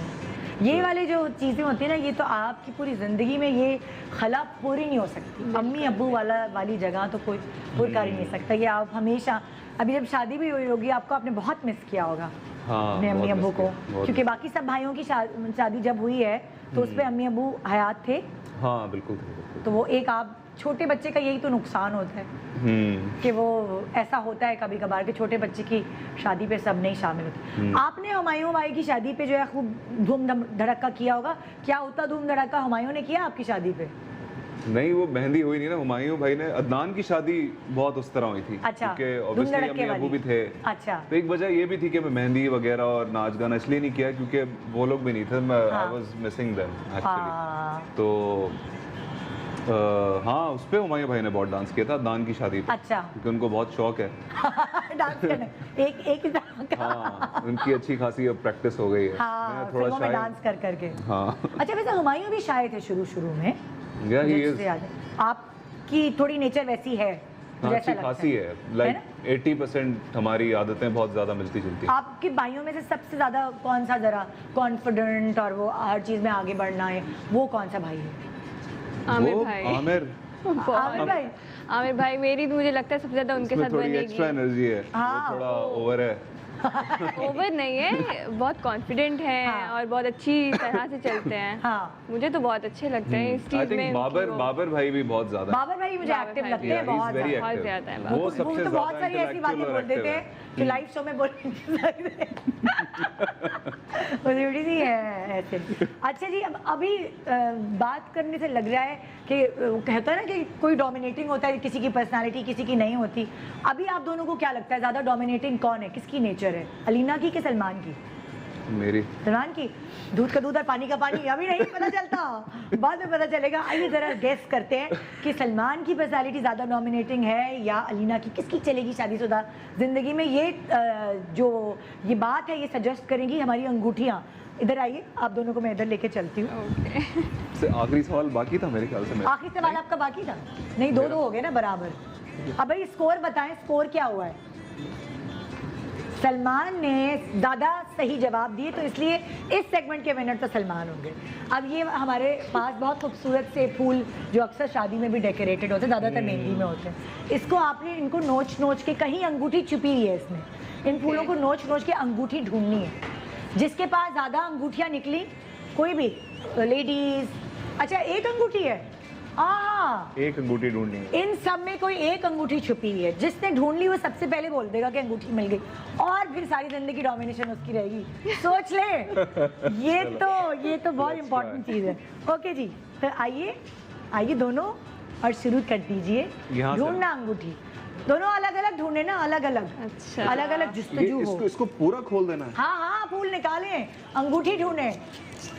ये वाली जो चीज़ें होती हैं ना, ये तो आपकी पूरी ज़िंदगी में ये खला पूरी नहीं हो सकती। अम्मी अब्बू वाली जगह तो कोई पूरी कर ही नहीं सकता। ये आप हमेशा, अभी जब शादी भी हुई होगी आपको, आपने बहुत मिस किया होगा हाँ, अपने अम्मी बहुत अब्बू मिस को, किया, बहुत क्योंकि मिस बाकी सब भाइयों की शादी जब हुई है तो उस पर अम्मी अब्बू हयात थे। हाँ, बिल्कुल बिल्कुल। तो वो एक आप छोटे बच्चे का यही तो नुकसान होता है कि वो ऐसा होता है कभी कभार कि छोटे बच्चे की शादी पे सब नहीं शामिल होते। आपने हुमायूं भाई की शादी पे जो है खूब धूम धड़क्का किया होगा। क्या उतना धूम धड़क्का हुमायूं ने किया आपकी शादी पे? नहीं, वो मेहंदी हुई नहीं ना। हुमायूं भाई ने, अदनान की शादी बहुत उस तरह हुई थी। अच्छा, क्योंकि धूम ऑब्वियसली धड़क्के अम्मी अब्बू भी थे। अच्छा, तो एक वजह ये भी थी कि मैं मेहंदी वगैरह और नाच गाना इसलिए नहीं किया क्योंकि वो लोग भी नहीं थे। मैं हाँ। I was missing them actually. हाँ, तो हाँ, उस पे हुमायूं भाई ने बहुत डांस किया था अदनान की शादी पे, अच्छा। क्योंकि उनको बहुत शौक है। डांस करना एक ही तरह का। हाँ, उनकी अच्छी खासी अब प्रैक्टिस हो गई है। हाँ, मैं फिल्मों में शाय- डांस कर करके। हाँ, अच्छा, वैसे हुमायूं भी शायर थे शुरू में। या ही मुझे इज। याद है। आपकी थोड़ी नेचर वैसी है, हाँ, जैसा अच्छी लगता खासी है। लाइक 80% हमारी आदतें बहुत ज्यादा मिलती जुलती हैं। आपके भाइयों में से सबसे ज्यादा कौन सा जरा कॉन्फिडेंट और वो हर चीज में आगे बढ़ना है, वो कौन सा भाई है? आमिर वो भाई। आमिर, आमिर भाई। आमिर भाई मेरी मुझे लगता है सबसे ज्यादा उनके उसमें साथ थोड़ी बनेगी। एक्स्ट्रा एनर्जी है। हाँ, वो थोड़ा ओवर है। ओवर नहीं है, बहुत कॉन्फिडेंट है हाँ। और बहुत अच्छी तरह से चलते हैं। हाँ। मुझे तो बहुत अच्छे लगते हैं इस आई चीज थिंक में। बाबर भाई भी बहुत ज्यादा बाबर भाई मुझे बाबर एक्टिव भाई लगते भी, हैं Yeah, he's बहुत very ज़्यादा। बहुत active. ज़्यादा है वो वो सबसे तो बहुत सारी ऐसी intellectual बातें और बोल active देते है। हैं कि लाइव शो में बोलने पॉजिटिविटी सी है ऐसे। अच्छा जी, अब अभी बात करने से लग रहा है कि कहता है ना कि कोई डोमिनेटिंग होता है, किसी की पर्सनालिटी किसी की नहीं होती। अभी आप दोनों को क्या लगता है ज़्यादा डोमिनेटिंग कौन है, किसकी नेचर है, अलीना की कि सलमान की? मेरी सलमान की। दूध का दूध और पानी का पानी अभी नहीं पता चलता, बाद में पता चलेगा। आइए जरा गेस करते हैं कि सलमान की पर्सनालिटी ज़्यादा डोमिनेटिंग है या अलीना की। किसकी चलेगी शादीशुदा ज़िंदगी में? ये जो ये बात है ये सजेस्ट करेंगी हमारी अंगूठियाँ। इधर आइए, आप दोनों को मैं इधर लेके चलती हूँ। ओके। से आखिरी सवाल बाकी था मेरे ख्याल से। मेरा आखिरी सवाल आपका बाकी था? नहीं, दो दो हो गए ना बराबर। अब भाई स्कोर बताएं, स्कोर क्या हुआ है? सलमान ने ज़्यादा सही जवाब दिए तो इसलिए इस सेगमेंट के विनर तो सलमान होंगे। अब ये हमारे पास बहुत खूबसूरत से फूल जो अक्सर शादी में भी डेकोरेटेड होते हैं, ज़्यादातर मेहंदी में होते हैं। इसको आपने इनको नोच नोच के, कहीं अंगूठी छुपी हुई है इसमें, इन फूलों को नोच नोच के अंगूठी ढूंढनी है। जिसके पास ज़्यादा अंगूठियाँ निकली, कोई भी लेडीज़, अच्छा एक अंगूठी है, हाँ एक अंगूठी ढूंढनी है। इन सब में कोई एक अंगूठी छुपी हुई है। जिसने ढूंढ ली वो सबसे पहले बोल देगा कि अंगूठी मिल गई, और फिर सारी जिंदगी डोमिनेशन उसकी रहेगी। सोच ले, ये तो बहुत इंपॉर्टेंट चीज़ है। ओके जी, तो आइए दोनों और शुरू कर दीजिए यहाँ से? ढूंढना अंगूठी। दोनों अलग अलग ढूंढे ना, अलग अलग, अच्छा। अलग अलग जुस्तजू हो। इसको पूरा खोल देना है। हाँ हाँ, फूल निकालें, अंगूठी ढूंढें,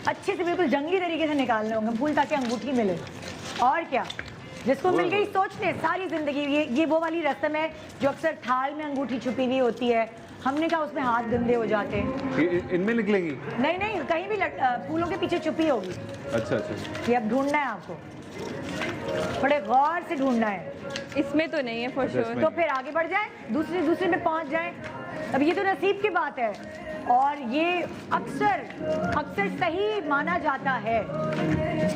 अच्छे से बिल्कुल जंगी तरीके से निकालने होंगे फूल ताकि अंगूठी मिले। और क्या, जिसको मिल गई सोच ले सारी जिंदगी। ये वो वाली रस्म है जो अक्सर थाल में अंगूठी छुपी हुई होती है, हमने कहा उसमें हाथ गंदे हो जाते हैं। इनमें निकलेंगी? नहीं नहीं, कहीं भी फूलों के पीछे छुपी होगी। अच्छा अच्छा। ये अब ढूंढना है आपको, बड़े गौर से ढूंढना है। इसमें तो नहीं है फॉर अच्छा, श्योर। इसमें तो फिर आगे बढ़ जाए, दूसरे में पहुंच जाए। अब ये तो नसीब की बात है, और ये अक्सर सही माना जाता है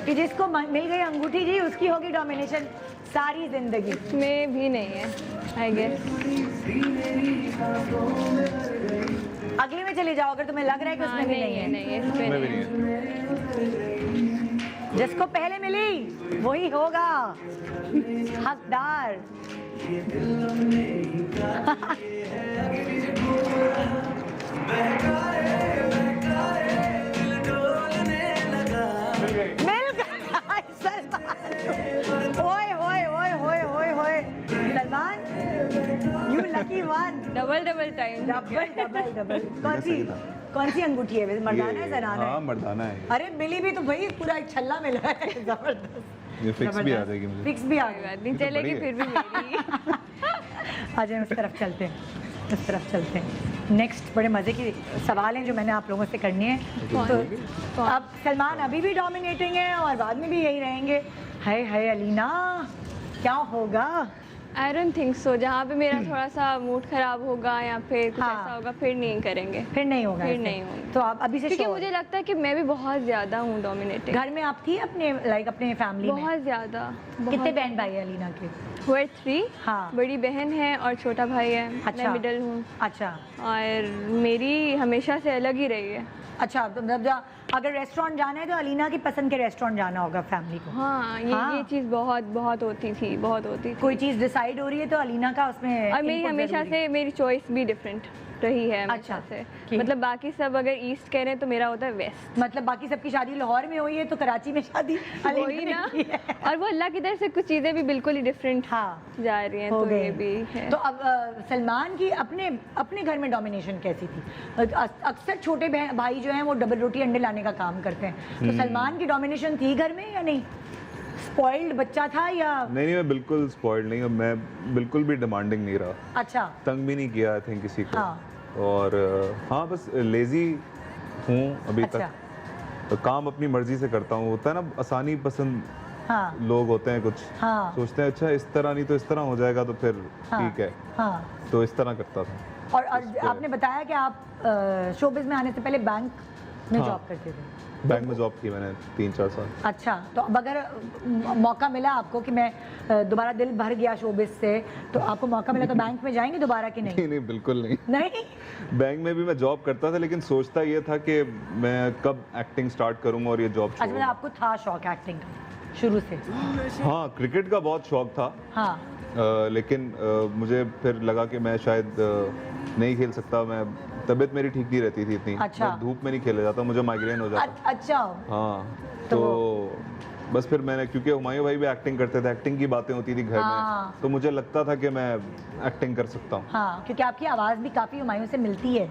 कि जिसको मिल गई अंगूठी जी उसकी होगी डोमिनेशन सारी जिंदगी। इसमें भी नहीं है आई गेस। अगले में चले जाओ अगर तुम्हें लग रहा है कि उसमें भी नहीं है। नहीं है, इसमें इसमें भी नहीं नहीं है। है। जिसको पहले मिली वही होगा हकदार। मिल गया सलमान। ओए ओए ओए ओए ओए ओए Salman, you lucky one. Double time. Double सही था। कौन सी अंगूठी है वैसे, मर्दाना है जनाना हाँ है? मर्दाना है। अरे मिली भी तो भाई पूरा एक छल्ला मिला है, जबरदस्त। ये फिक्स भी आ जाएगी मुझे। फिक्स भी आ कोई गई। बात नहीं, ये तो चलेगी बड़ी फिर भी मेरी। आ जाए, उस तरफ चलते हैं, उस तरफ चलते हैं। नेक्स्ट बड़े मज़े की सवाल हैं जो मैंने आप लोगों से करनी है। तो अब सलमान अभी भी डोमिनेटिंग है और बाद में भी यही रहेंगे। हाय हाय अलीना, क्या होगा? I don't think so. जहाँ पे मेरा थोड़ा सा मूड खराब होगा या फिर कुछ हाँ। ऐसा होगा फिर नहीं करेंगे। फिर नहीं होगा फिर ऐसे? नहीं होगा। तो आप अभी से क्योंकि sure? मुझे लगता है कि मैं भी बहुत ज़्यादा हूँ डोमिनेटिंग। घर में आप थी अपने अपने फैमिली में? बहुत ज़्यादा। कितने बहन भाई है अलीना के? हुए 3। हाँ। बड़ी बहन है और छोटा भाई है। अच्छा। मैं मिडल हूँ अच्छा और मेरी हमेशा से अलग ही रही है। अच्छा, तो मतलब अगर रेस्टोरेंट जाना है तो अलीना की पसंद के रेस्टोरेंट जाना होगा फैमिली को। हाँ, हाँ। ये चीज़ बहुत होती थी, बहुत होती थी। कोई चीज़ डिसाइड हो रही है तो अलीना का उसमें और मेरी input हमेशा जरूरी है। से मेरी चॉइस भी डिफरेंट रही है हमेशा अच्छा, से। ठीक। मतलब बाकी सब अगर ईस्ट कह रहे हैं तो मेरा होता है वेस्ट। मतलब बाकी सबकी शादी लाहौर में हुई है तो कराची में शादी वही अलीना ना। ने की है। और वो अल्लाह की तरफ से कुछ चीज़ें भी बिल्कुल ही डिफरेंट हाँ, जा रही हैं, हो तो गए। ये भी है। तो अब सलमान की अपने घर में डोमिनेशन कैसी थी? अक्सर छोटे भाई जो हैं वो डबल रोटी अंडे लाने का काम करते हैं, तो सलमान की डोमिनेशन थी घर में या नहीं? स्पॉइल्ड बच्चा था या? नहीं मैं बिल्कुल स्पॉइल्ड नहीं हूँ। मैं बिल्कुल भी डिमांडिंग नहीं रहा, अच्छा। तंग भी नहीं किया आई थिंक किसी को। हाँ। और हाँ बस लेजी हूँ अभी अच्छा। तक। तो काम अपनी मर्जी से करता हूँ। होता है ना आसानी पसंद हाँ लोग होते हैं कुछ, हाँ सोचते हैं अच्छा इस तरह नहीं तो इस तरह हो जाएगा तो फिर हाँ, ठीक है, हाँ। तो इस तरह करता था। और आपने बताया कि आप शोबिज़ में आने से पहले बैंक में हाँ। जॉब करते थे? बैंक में जॉब की मैंने 3-4 साल। अच्छा, तो अब अगर मौका मिला आपको कि मैं दोबारा दिल भर गया शोबिस से, तो आपको मौका मिला तो बैंक में जाएंगे दोबारा कि नहीं? नहीं नहीं बिल्कुल नहीं। नहीं? बैंक में भी मैं जॉब करता था, लेकिन सोचता ये था कि मैं कब एक्टिंग स्टार्ट करूंगा और ये जॉब अच्छा, मतलब आपको था शौक एक्टिंग का शुरू से? हाँ, क्रिकेट का बहुत शौक था। हाँ। लेकिन मुझे फिर लगा कि मैं शायद नहीं खेल सकता। मैं तबीयत मेरी ठीक नहीं रहती थी इतनी। अच्छा। मैं धूप में नहीं खेला जाता, मुझे माइग्रेन हो जाता। अच्छा। हाँ, तो तो बस फिर मैंने, क्योंकि हुमायूं भाई भी एक्टिंग करते थे, एक्टिंग की बातें होती थी घर हाँ। में, तो मुझे लगता था कि मैं एक्टिंग कर सकता हूँ। हाँ, क्योंकि आपकी आवाज़ भी काफ़ी हुमायूं से मिलती है।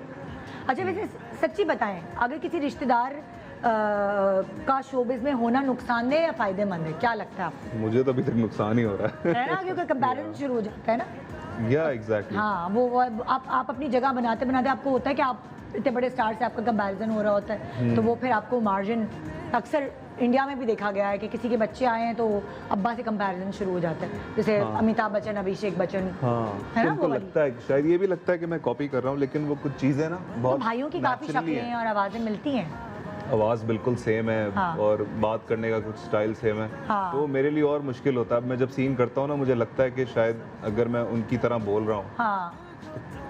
अच्छा, वैसे सच्ची बताएं, अगर किसी रिश्तेदार का शोबिज में होना नुकसानदेह या फायदेमंद है, क्या लगता है आपको? मुझे तो अभी तक नुकसान ही हो रहा है ना, क्योंकि कंपैरिजन शुरू हो जाता है ना। है। या एग्जैक्टली। हाँ, वो आप अपनी जगह बनाते बनाते आपको होता है कि आप इतने बड़े स्टार से आपका कंपैरिजन हो रहा होता है, तो वो फिर आपको मार्जिन, अक्सर इंडिया में भी देखा गया है कि किसी के बच्चे आए हैं तो अब्बा से कंपैरिजन शुरू हो जाता है, जैसे अमिताभ बच्चन, अभिषेक बच्चन। हाँ, है ना उनको वो वाली? लगता है, शायद ये भी लगता है कि मैं कॉपी कर रहा हूँ, लेकिन वो कुछ चीज़ें ना तो बहुत भाइयों की काफ़ी naturally शक्लें और आवाज़ें मिलती हैं। आवाज़ बिल्कुल सेम है। हाँ। और बात करने का कुछ स्टाइल सेम है। हाँ। तो मेरे लिए और मुश्किल होता है। अब मैं जब सीन करता हूँ ना, मुझे लगता है कि शायद अगर मैं उनकी तरह बोल रहा हूँ, हाँ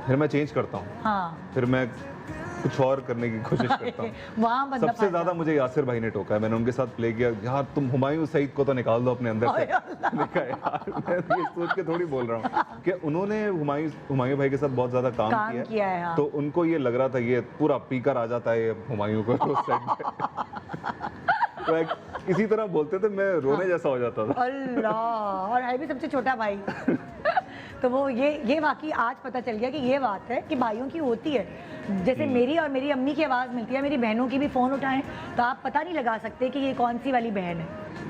फिर मैं चेंज करता हूँ, हाँ। फिर मैं कुछ और करने की कोशिश करता हूँ। वहाँ बंदा सबसे फंस ज्यादा मुझे यासिर भाई ने टोका है। मैंने उनके साथ प्ले किया, यार तुम हुमायूं सईद को तो निकाल दो अपने अंदर से। मैंने कहा यार, मैं ये सोच के थोड़ी बोल रहा हूँ कि उन्होंने हुमायूं भाई के साथ बहुत ज्यादा काम किया है, हाँ। तो उनको ये लग रहा था ये पूरा पीकर आ जाता है ये हुमायूं को उस साइड पे। तो इसी तरह बोलते थे, मैं रोने जैसा हो जाता था। अल्लाह, और है भी सबसे छोटा भाई। तो वो ये वाकई आज पता चल गया कि ये बात है कि भाइयों की होती है। जैसे मेरी और मेरी अम्मी की आवाज़ मिलती है, मेरी बहनों की भी फ़ोन उठाएं तो आप पता नहीं लगा सकते कि ये कौन सी वाली बहन है।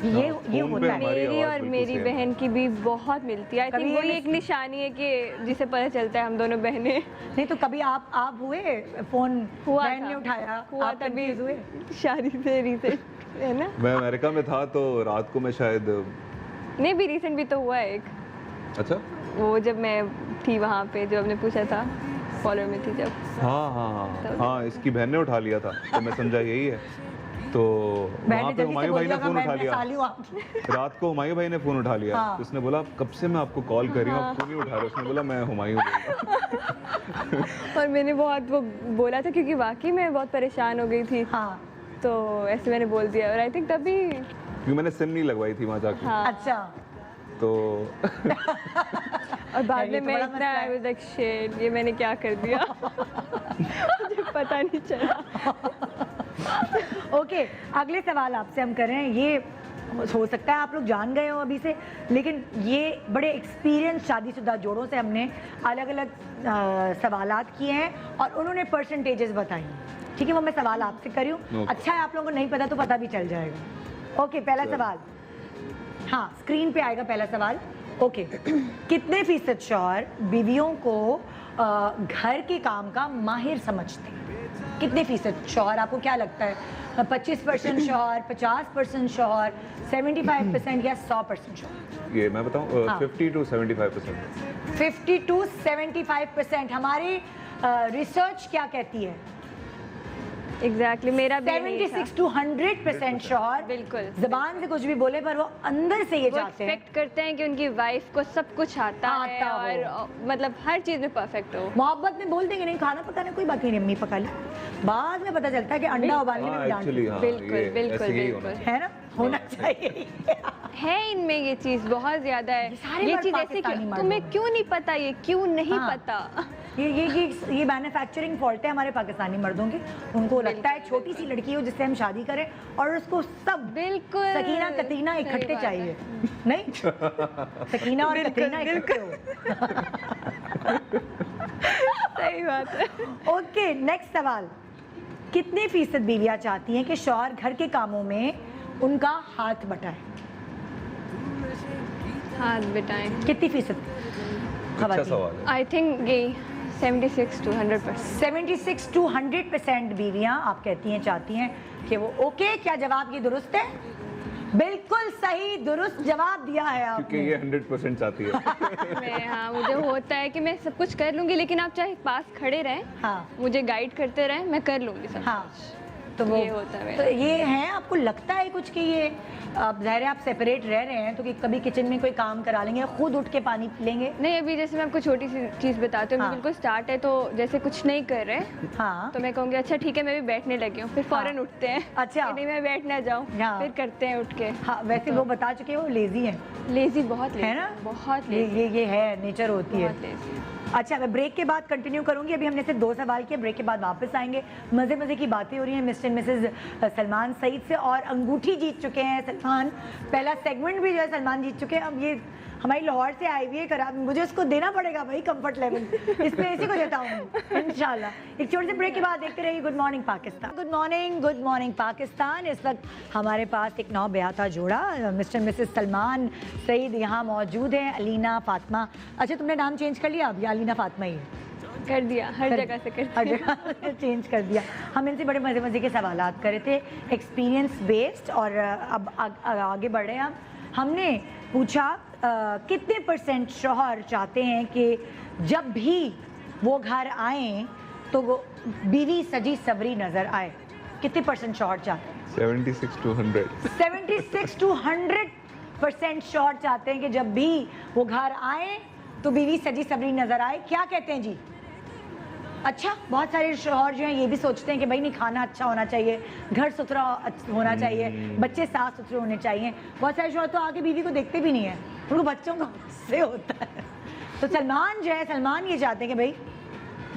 ये फोन होता पे है। हमारी मेरी आवाज़ और बिल्कुल मेरी same है। बहन की भी बहुत मिलती है। आई कभी थिंक वही ये एक निशानी है कि जिसे पता चलता है हम दोनों बहनें। नहीं तो कभी आप हुए फ़ोन हुआ बहन था। ने उठाया, हुआ आप तभी confuse हुए? शादी से रिसेंट है ना। मैं अमेरिका में था तो रात को मैं शायद, नहीं भी रिसेंट भी तो हुआ है एक, अच्छा वो जब मैं थी वहाँ पे, जो आपने पूछा था फॉलोअर में थी जब। हाँ हाँ हाँ हाँ, इसकी बहन ने उठा लिया था, तो मैं समझा यही है। तो बहन वहाँ ने पे जल्दी से हुमायूं बोल भाई ने दिया फोन मैं उठा लिया। साली हूँ आपकी। रात को हुमायूं भाई ने फोन उठा लिया। हाँ। तो उसने बोला कब से मैं आपको कॉल कर रही हूँ, आप क्यों नहीं उठा रहे? उसने बोला मैं हुमायूं बोल रहा हूँ। और मैंने बहुत वो बोला था क्योंकि वाकई मैं बहुत परेशान हो गई थी। हाँ। तो ऐसे मैंने बोल दिया, और आई थिंक तभी क्योंकि मैंने सिम नहीं लगवाई थी वहाँ जाके। हाँ। अच्छा। तो और बाद ये में तो मैं बड़ा इतना मसला है। आई वाज लाइक शिट, ये मैंने क्या कर दिया। मुझे पता नहीं चला। ओके, अगले सवाल आपसे हम कर रहे हैं। ये हो सकता है आप लोग जान गए हो अभी से, लेकिन ये बड़े एक्सपीरियंस शादीशुदा जोड़ों से हमने अलग अलग सवालात किए हैं और उन्होंने परसेंटेजेस बताई हैं। ठीक है, वो मैं सवाल आपसे करी हूँ। Okay. अच्छा है, आप लोगों को नहीं पता तो पता भी चल जाएगा। ओके, पहला चलो। सवाल, हाँ स्क्रीन पे आएगा पहला सवाल। ओके, कितने फीसद शौहर बीवियों को घर के काम का माहिर समझते हैं? कितने फीसद शौहर, आपको क्या लगता है? 25% शौहर, 50% शौहर, 75% या 100% शौहर? ये मैं बताऊँ, हाँ। 50 to 75%। 50 to 75%। हमारी रिसर्च क्या कहती है? एग्जैक्टली मेरा भी यही था। 76 to 100% शौहर बिल्कुल। जबान से कुछ भी बोले पर वो अंदर से ये वो चाहते हैं, एक्सपेक्ट करते हैं कि उनकी वाइफ को सब कुछ आता है आता हो। और मतलब हर चीज़ में परफेक्ट हो। मोहब्बत में बोल देंगे नहीं खाना पकाने कोई बात नहीं, अम्मी पका ली। बाद में पता चलता है कि अंडा उबालने में हाँ, भी डांट एक्चुअली दी। हाँ, बिल्कुल, ये बिल्कुल, ऐसे ही बिल्कुल। होना चाहिए। है ना, होना चाहिए। है इनमें ये चीज़ बहुत ज्यादा है। सारे ये मर्द चीज़ ऐसे पाकिस्तानी कि मर्द तुम्हें हैं। क्यों नहीं पता, ये क्यों नहीं हाँ। पता। ये मैन्युफैक्चरिंग फॉल्ट है हमारे पाकिस्तानी मर्दों के। उनको लगता है छोटी सी लड़की हो जिससे हम शादी करें और उसको सब बिल्कुल सकीना कतरीना सही इकट्ठे बात चाहिए, नहीं सकीना और कतरीना इकट्ठे हो। सही बात है। ओके, नेक्स्ट सवाल, कितने फीसद बीवियां चाहती हैं कि शौहर घर के कामों में उनका हाथ बटाए? हाथ बिटाएं। कितनी फीसद? अच्छा सवाल है। आई थिंक यही 76 to 100%। 76 to 100% बीवियां आप कहती हैं चाहती हैं कि वो ओके। क्या जवाब ये दुरुस्त है? बिल्कुल सही, दुरुस्त जवाब दिया है क्योंकि आपने। ये 100% चाहती है। मैं हाँ, मुझे होता है कि मैं सब कुछ कर लूंगी, लेकिन आप चाहे पास खड़े रहें, हाँ मुझे गाइड करते रहें, मैं कर लूंगी सब। हाँ, तो वो ये होता है तो मेरा। ये है, आपको लगता है कुछ कि ये अब ज़ाहिर है आप सेपरेट रह रहे हैं तो कि कभी किचन में कोई काम करा लेंगे, खुद उठ के पानी पी लेंगे? नहीं, अभी जैसे मैं आपको छोटी सी चीज़ बताती हूँ, हाँ। अभी बिल्कुल स्टार्ट है, तो जैसे कुछ नहीं कर रहे हाँ तो मैं कहूँगी अच्छा ठीक है, मैं भी बैठने लगी हूँ, फिर फौरन हाँ। उठते हैं। अच्छा। कि नहीं मैं बैठ ना जाऊँ, हाँ। फिर करते हैं उठ के। हाँ, वैसे वो बता चुके हैं वो लेजी है लेजी, बहुत लेजी है ना? बहुत ये लेजी, ये है, नेचर होती है। बहुत लेजी। अच्छा, मैं ब्रेक के बाद कंटिन्यू करूंगी। अभी हमने सिर्फ 2 सवाल किए, ब्रेक के बाद वापस आएंगे। मज़े मज़े की बातें हो रही हैं मिस्टर मिसेस सलमान सईद से, और अंगूठी जीत चुके हैं सलमान। पहला सेगमेंट भी जो है सलमान जीत चुके हैं। अब ये हमारी लाहौर से आई हुई है करा, मुझे उसको देना पड़ेगा भाई कंफर्ट लेवल, इसमें इसी को देता हूँ इंशाल्लाह। एक छोटे से ब्रेक के बाद देखते रहिए good morning Pakistan. Good morning Pakistan. इस वक्त हमारे पास एक नौ ब्याहता जोड़ा मिस्टर मिसेस सलमान सईद यहाँ मौजूद हैं, अलीना फातिमा। अच्छा, तुमने नाम चेंज कर लिया अब, या अलीना फातिमा ही है? कर दिया, हर जगह से कर हर दिया। जगह चेंज कर दिया। हम इनसे बड़े मज़े मज़े के सवालात कर रहे थे, एक्सपीरियंस बेस्ड, और अब आगे बढ़ रहे हैं हम। हमने पूछा कितने % शौहर चाहते हैं कि जब भी वो घर आए तो वो बीवी सजी सवरी नज़र आए? कितने % शौहर चाहते हैं? 76 to 100 76 to 100% शौहर चाहते हैं कि जब भी वो घर आए तो बीवी सजी सवरी नज़र आए। क्या कहते हैं जी? अच्छा, बहुत सारे शौहर जो हैं ये भी सोचते हैं कि भाई नहीं, खाना अच्छा होना चाहिए, घर सुथरा होना चाहिए, बच्चे साफ सुथरे होने चाहिए। बहुत सारे शौहर तो आगे बीवी को देखते भी नहीं है, उनको बच्चों का से होता है। तो सलमान जो है, सलमान ये चाहते हैं कि भाई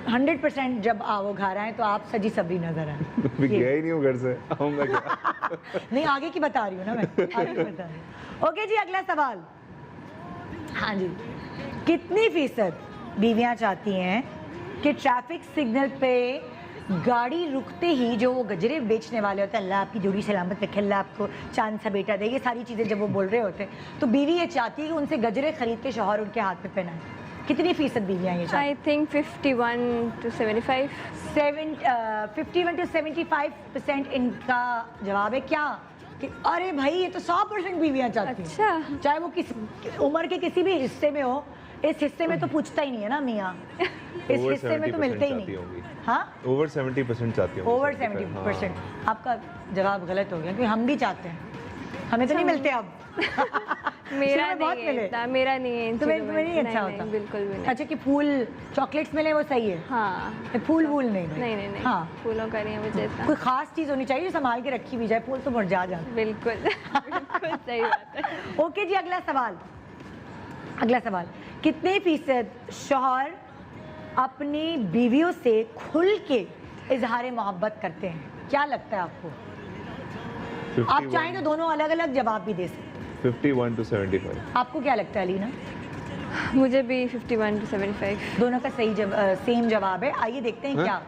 100% जब वो घर आए तो आप सजी सवरी नजर आए। मैं गया ही नहीं हूँ घर से, आऊँगा क्या? नहीं, आगे की बता रही हूँ ना मैं, आगे की बता रही हूँ। ओके जी, अगला सवाल। हाँ जी, कितनी फीसद बीवियाँ चाहती हैं कि ट्रैफिक सिग्नल पे गाड़ी रुकते ही जो वो गजरे बेचने वाले होते हैं, अल्लाह आपकी जोड़ी सलामत रखे, अल्लाह आपको चांद सा बेटा दे, ये सारी चीज़ें जब वो बोल रहे होते हैं तो बीवी ये चाहती है कि उनसे गजरे खरीद के शौहर उनके हाथ में पहनाए? कितनी फीसद बीवियाँ ये चाहती हैं? I think 51 to 75। 51 to 75% इनका जवाब है। क्या कि अरे भाई ये तो 100% बीवियाँ चाहती हैं। अच्छा। चाहे वो किस उम्र के किसी भी हिस्से में हो, इस हिस्से में तो पूछता ही नहीं है ना मियाँ, इस Over हिस्से में तो मिलते ही 70% चाहती नहीं। होंगी। हाँ, ओवर 70% चाहती हूँ। ओवर 70%। आपका जवाब गलत हो गया, क्योंकि हम भी चाहते हैं, हमें तो नहीं मिलते अब। मेरा शुरू में बहुत नहीं है मिले। इतना, मेरा नहीं है इन तुम्हें चीज़ों तुम्हें में। नहीं अच्छा नहीं, होता? बिल्कुल भी नहीं। अच्छा, कि फूल चॉकलेट्स मिले वो सही है, हाँ, फूल वूल नहीं भाई। नहीं नहीं नहीं, हाँ, फूलों का नहीं है मुझे इतना। कोई खास चीज़ होनी चाहिए जो संभाल के रखी भी जाए, फूल तो मुरझा जाते। बिल्कुल बिल्कुल सही बात है। ओके जी, अगला सवाल। अगला सवाल, कितने फीसद शौहर अपनी बीवियों से खुल के इजहार मोहब्बत करते हैं? क्या लगता है आपको? आप चाहें तो दोनों अलग अलग जवाब भी दे सकते हैं। 51 to 75। आपको क्या लगता है अलीना? मुझे भी 51 to 75। दोनों का सही सेम जवाब है। आइए देखते हैं क्या।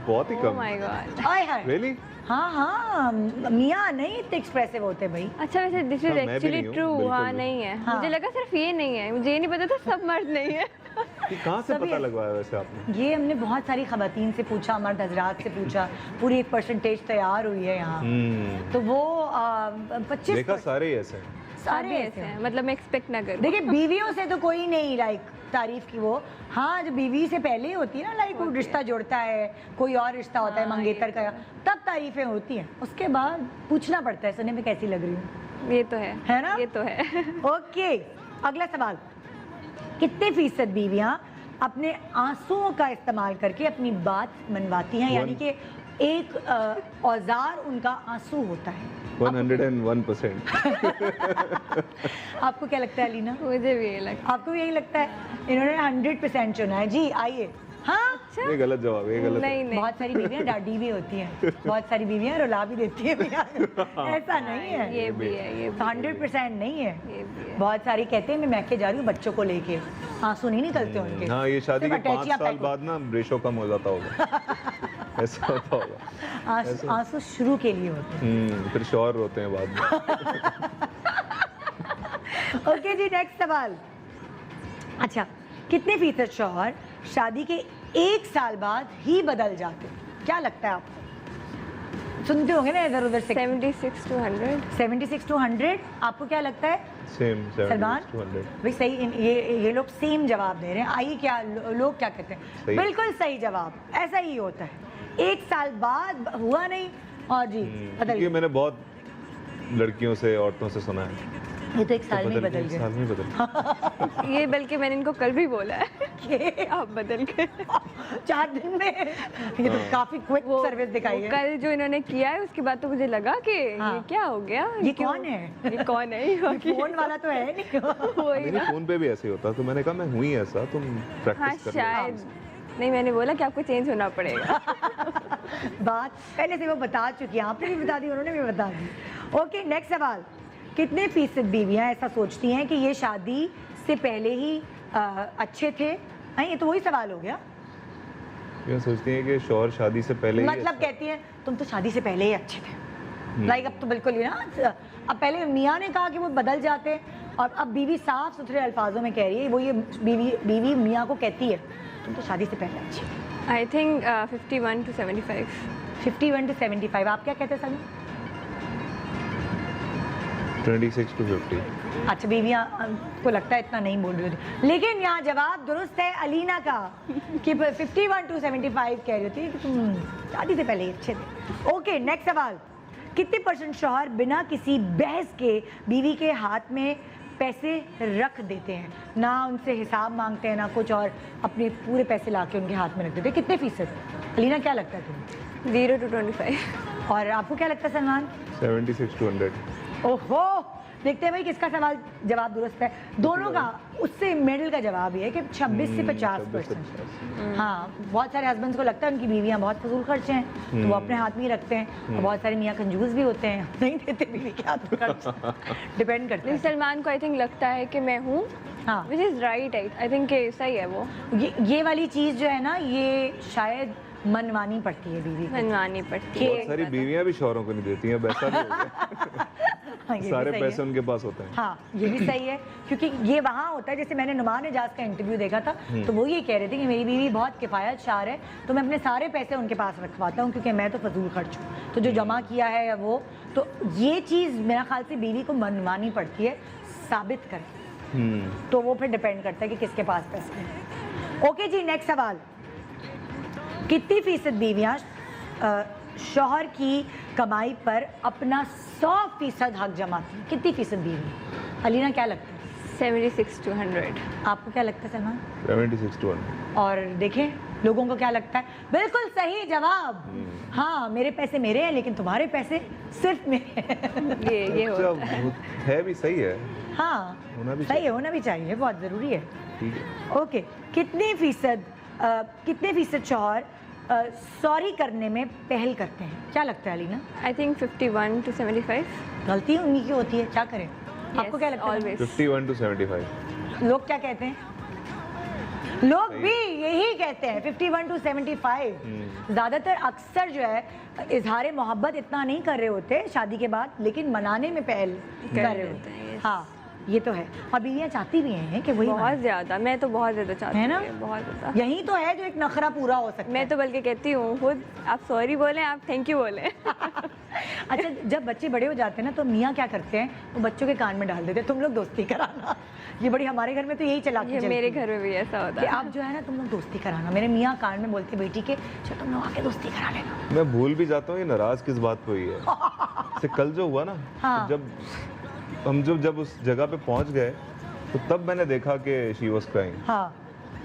बहुत ही ओह कम। My God. आए हाय, Really? हाँ हाँ, मियाँ नहीं इतने एक्सप्रेसिव होते भाई। अच्छा, वैसे दिस इज हाँ, मैं भी एक्चुअली नहीं हूँ, ट्रू। बिल्कुल हाँ, भी। नहीं है। हाँ। मुझे लगा सिर्फ ये नहीं है, मुझे ये नहीं पता था सब मर्द नहीं है। कि कहाँ से सभी पता ऐसे- लगवाया वैसे आपने? ये हमने बहुत सारी खवातीन से पूछा, मर्द हजरात से पूछा, पूरी एक परसेंटेज तैयार हुई है यहाँ। तो वो 25 देखा सारे ही ऐसे हैं। सारे ऐसे हैं, मतलब मैं एक्सपेक्ट ना करूँ। देखिए, बीवियों से तो कोई नहीं लाइक तारीफ की वो, हाँ जो बीवी से पहले होती है ना, लाइक वो रिश्ता जोड़ता है, कोई और रिश्ता होता है हाँ, मंगेतर ये का, तब तारीफें होती हैं। उसके बाद पूछना पड़ता है सुनने में कैसी लग रही हूँ, ये तो है ना? ये तो है। ओके, अगला सवाल। कितने फीसद बीवियां अपने आंसुओं का इस्तेमाल करके अपनी बात मनवाती हैं? यानी कि एक औजार उनका आंसू होता है। 101%। आपको क्या लगता है अलीना? मुझे भी ये लगता आपको भी यही लगता है? इन्होंने 100% चुना है जी। आइए। हाँ, ये गलत जवाब, ये गलत है। नहीं नहीं, बहुत सारी बीवियां डांटी भी होती हैं, बहुत सारी बीवियां रुला भी देती हैं मियां को। ऐसा नहीं है, ये भी है, ये भी 100% नहीं है। ये भी है। बहुत सारी कहते हैं मैं मैके जा रही हूँ बच्चों को लेके, आंसू नहीं निकलते उनके। हाँ, ये शादी के सिर्फ 5 अटैचियां साल पैक बाद ना रेशो कम हो जाता होगा। ऐसा होता होगा। आंसू शुरू के लिए होते हैं। फिर शौहर रोते हैं बाद में। ओके जी, नेक्स्ट सवाल। अच्छा, कितने फीसद शौहर शादी के 1 साल बाद ही बदल जाते हैं? क्या लगता है आपको? सुनते होंगे ना इधर उधर से। 76 to 100। 76 to 100। आपको क्या लगता है सेम सलमान? 100। भाई सही, ये लोग सेम जवाब दे रहे हैं। आइए क्या लोग क्या कहते हैं? सही। बिल्कुल सही जवाब, ऐसा ही होता है। 1 साल बाद हुआ नहीं और जी क्योंकि बदल मैंने बहुत लड़कियों से औरतों से सुना है ये तो 1 साल में ही बदल एक गए। साल में ही बदल ये बल्कि मैंने इनको कल भी बोला है कि आप बदल गए। 4 दिन में ये तो काफी क्विक सर्विस दिखाई वो है। कल जो इन्होंने किया है उसके बाद तो मुझे लगा कि हाँ। ये क्या हो गया, ये क्यों- कौन है? ये कौन है? ये फोन वाला तो है नहीं। वही मेरे ना। फोन पे भी ऐसे ही होता तो मैंने कहा मैं हुई ऐसा तुम हाँ प्रैक्टिस कर लो। शायद नहीं, मैंने बोला कि आपको चेंज होना पड़ेगा। बात पहले से वो बता चुकी है, आपने भी बता दी, उन्होंने भी बता दी। ओके, नेक्स्ट सवाल। कितने फीसद बीवियां ऐसा सोचती हैं कि ये शादी से पहले ही अच्छे थे? हाँ, ये तो वही सवाल हो गया। ये सोचती हैं कि शौहर शादी से पहले ही मतलब अच्छा- कहती हैं तुम तो शादी से पहले ही अच्छे थे। लाइक अब तो बिल्कुल ही ना, अब पहले मियाँ ने कहा कि वो बदल जाते हैं और अब बीवी साफ सुथरे अल्फाजों में कह रही है, वो ये बीवी मियाँ को कहती है तुम तो शादी से पहले अच्छी थी। I think 51 to 75। 51 to 75। आप क्या कहते हैं सर? 26 to 50। अच्छा, बीवियाँ को लगता है इतना नहीं बोल रही होती, लेकिन यहाँ जवाब दुरुस्त है अलीना का कि 51 to 75 कह रही होती है कि तुम शादी से पहले ही अच्छे थे। ओके, नेक्स्ट सवाल। कितने % शौहर बिना किसी बहस के बीवी के हाथ में पैसे रख देते हैं, ना उनसे हिसाब मांगते हैं ना कुछ, और अपने पूरे पैसे ला के उनके हाथ में रख देते हैं? कितने फीसद? अलीना क्या लगता है तुम्हें? 0 to 25। और आपको क्या लगता है सलमान? 76 to 100। ओहो, देखते हैं भाई किसका सवाल जवाब दुरुस्त है। दोनों का उससे मिडिल का जवाब ये है कि 26 से 50%। हाँ, बहुत सारे हस्बैंड्स को लगता है उनकी बीवियाँ बहुत फजूल खर्च हैं तो वो अपने हाथ में ही रखते हैं, और बहुत सारे मियाँ कंजूस भी होते हैं, नहीं देते बीवी के हाथ में खर्च। डिपेंड करता लेकिन है। सलमान को आई थिंक लगता है कि मैं हूँ, हाँ, which is right. I think सही है वो, ये वाली चीज़ जो है ना, ये शायद मनवानी पड़ती है बीवी को। मनवानी पड़ती है। बहुत सारी बीवियां भी शौहरों को नहीं देती हैं, वैसा भी हो गया। हाँ, ये भी सारे सही पैसे है। उनके पास होते हैं। हाँ, ये भी सही है, क्योंकि ये वहाँ होता है, जैसे मैंने नुमान एजाज का इंटरव्यू देखा था तो वो ये कह रहे थे कि मेरी बीवी बहुत किफ़ायत शार है तो मैं अपने सारे पैसे उनके पास रखवाता हूँ क्योंकि मैं तो फजूल खर्च हूँ, तो जो जमा किया है या वो, तो ये चीज़ मेरा ख्याल से बीवी को मनवानी पड़ती है, साबित करें, तो वो फिर डिपेंड करता है कि किसके पास पैसे हैं। ओके जी, नेक्स्ट सवाल। कितनी फीसद बीवियाँ शौहर की कमाई पर अपना 100% हक जमाती हैं? कितनी फीसद बीवी? अलीना क्या लगता है? 76 to 100। आपको क्या लगता है सलमान? 76 to 100। और देखें लोगों को क्या लगता है। बिल्कुल सही जवाब। हाँ, मेरे पैसे मेरे हैं लेकिन तुम्हारे पैसे सिर्फ मेरे हैं। ये अच्छा, होता है। है भी सही है, हाँ, होना भी सही है, होना भी चाहिए, बहुत ज़रूरी है। ठीक है। ओके, कितने फीसद शौहर सॉरी करने में पहल करते हैं? क्या लगता है अलीना? I think 51 to 75। गलती उन्हीं की होती है, क्या करें? आपको क्या लगता है? Always 51 to 75। लोग क्या कहते हैं? लोग भी यही कहते हैं 51 to 75। ज़्यादातर अक्सर जो है इजहार मोहब्बत इतना नहीं कर रहे होते शादी के बाद, लेकिन मनाने में पहल कर रहे देते होते हैं, हैं। yes। हाँ, ये तो है, और बीवियाँ चाहती भी हैं कि वही बहुत ज़्यादा, मैं तो बहुत ज़्यादा चाहती है ना? हूँ, बहुत ज़्यादा। मनाएं। यही तो है जो एक नखरा पूरा हो सकता है। मैं तो बल्कि कहती हूँ खुद, आप सॉरी बोलें, आप थैंक यू बोलें। अच्छा, जब बच्चे बड़े हो जाते हैं ना तो मियाँ क्या करते हैं, वो बच्चों के कान में डाल देते हैं तुम लोग दोस्ती कराना। ये बड़ी, हमारे घर में तो यही चला ये मेरे घर में भी ऐसा होता कि है। आप जो है ना तुम लोग दोस्ती कराना। मेरे मियाँ कान में बोलते बेटी के, चलो तुम लोग आके दोस्ती करा लेना। मैं भूल भी जाता हूँ ये नाराज किस बात पे हुई है। जैसे कल जो हुआ ना, हाँ। जब हम जब उस जगह पे पहुंच गए तो तब मैंने देखा कि शी वाज क्राइंग। हाँ,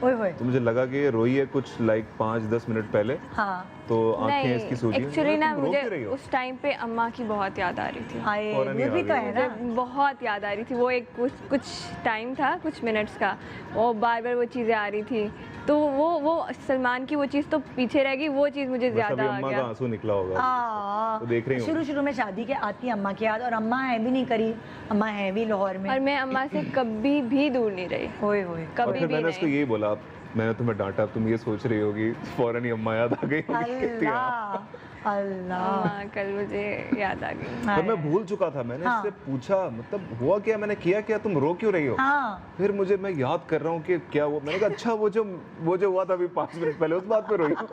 ओए होए, तो मुझे लगा कि ये रोई है कुछ लाइक 5-10 मिनट पहले, हाँ, तो आंखें इसकी नहीं, सूजी। एक्चुअली ना तुम रो मुझे क्यों रही हो? उस टाइम पे अम्मा की बहुत याद आ रही थी। आए, फौरन ही ये भी आ तो गई। है ना। मुझे बहुत याद आ रही थी, वो एक कुछ टाइम था, कुछ मिनट्स का, वो बार बार वो चीज़ें आ रही थी, तो वो सलमान की वो चीज़ तो पीछे रह गई, वो चीज़ मुझे बस ज़्यादा अभी आ अम्मा का गया। आंसू निकला होगा, तो देख रही हूँ। शुरू में शादी के आती है अम्मा की याद, और अम्मा है भी नहीं करीब, अम्मा है भी लाहौर में। और मैं अम्मा से कभी भी दूर नहीं रही, ओए होए, और कभी फिर भी मैंने उसको नहीं। यही बोला, मैंने तुम्हें डांटा, तुम ये सोच रही होगी फौरन ही अम्मा याद आ गई होगी कितनी याद। अल्लाह अल्लाह। हाँ, कल मुझे याद आ गई। पर मैं भूल चुका था, मैंने हाँ। इससे पूछा मतलब हुआ क्या, मैंने किया क्या, तुम रो क्यों रही हो? हाँ, फिर मैं याद कर रहा हूँ कि क्या हुआ। मैंने कहा अच्छा वो जो हुआ था अभी 5 मिनट पहले, उस बात पे रोई हो।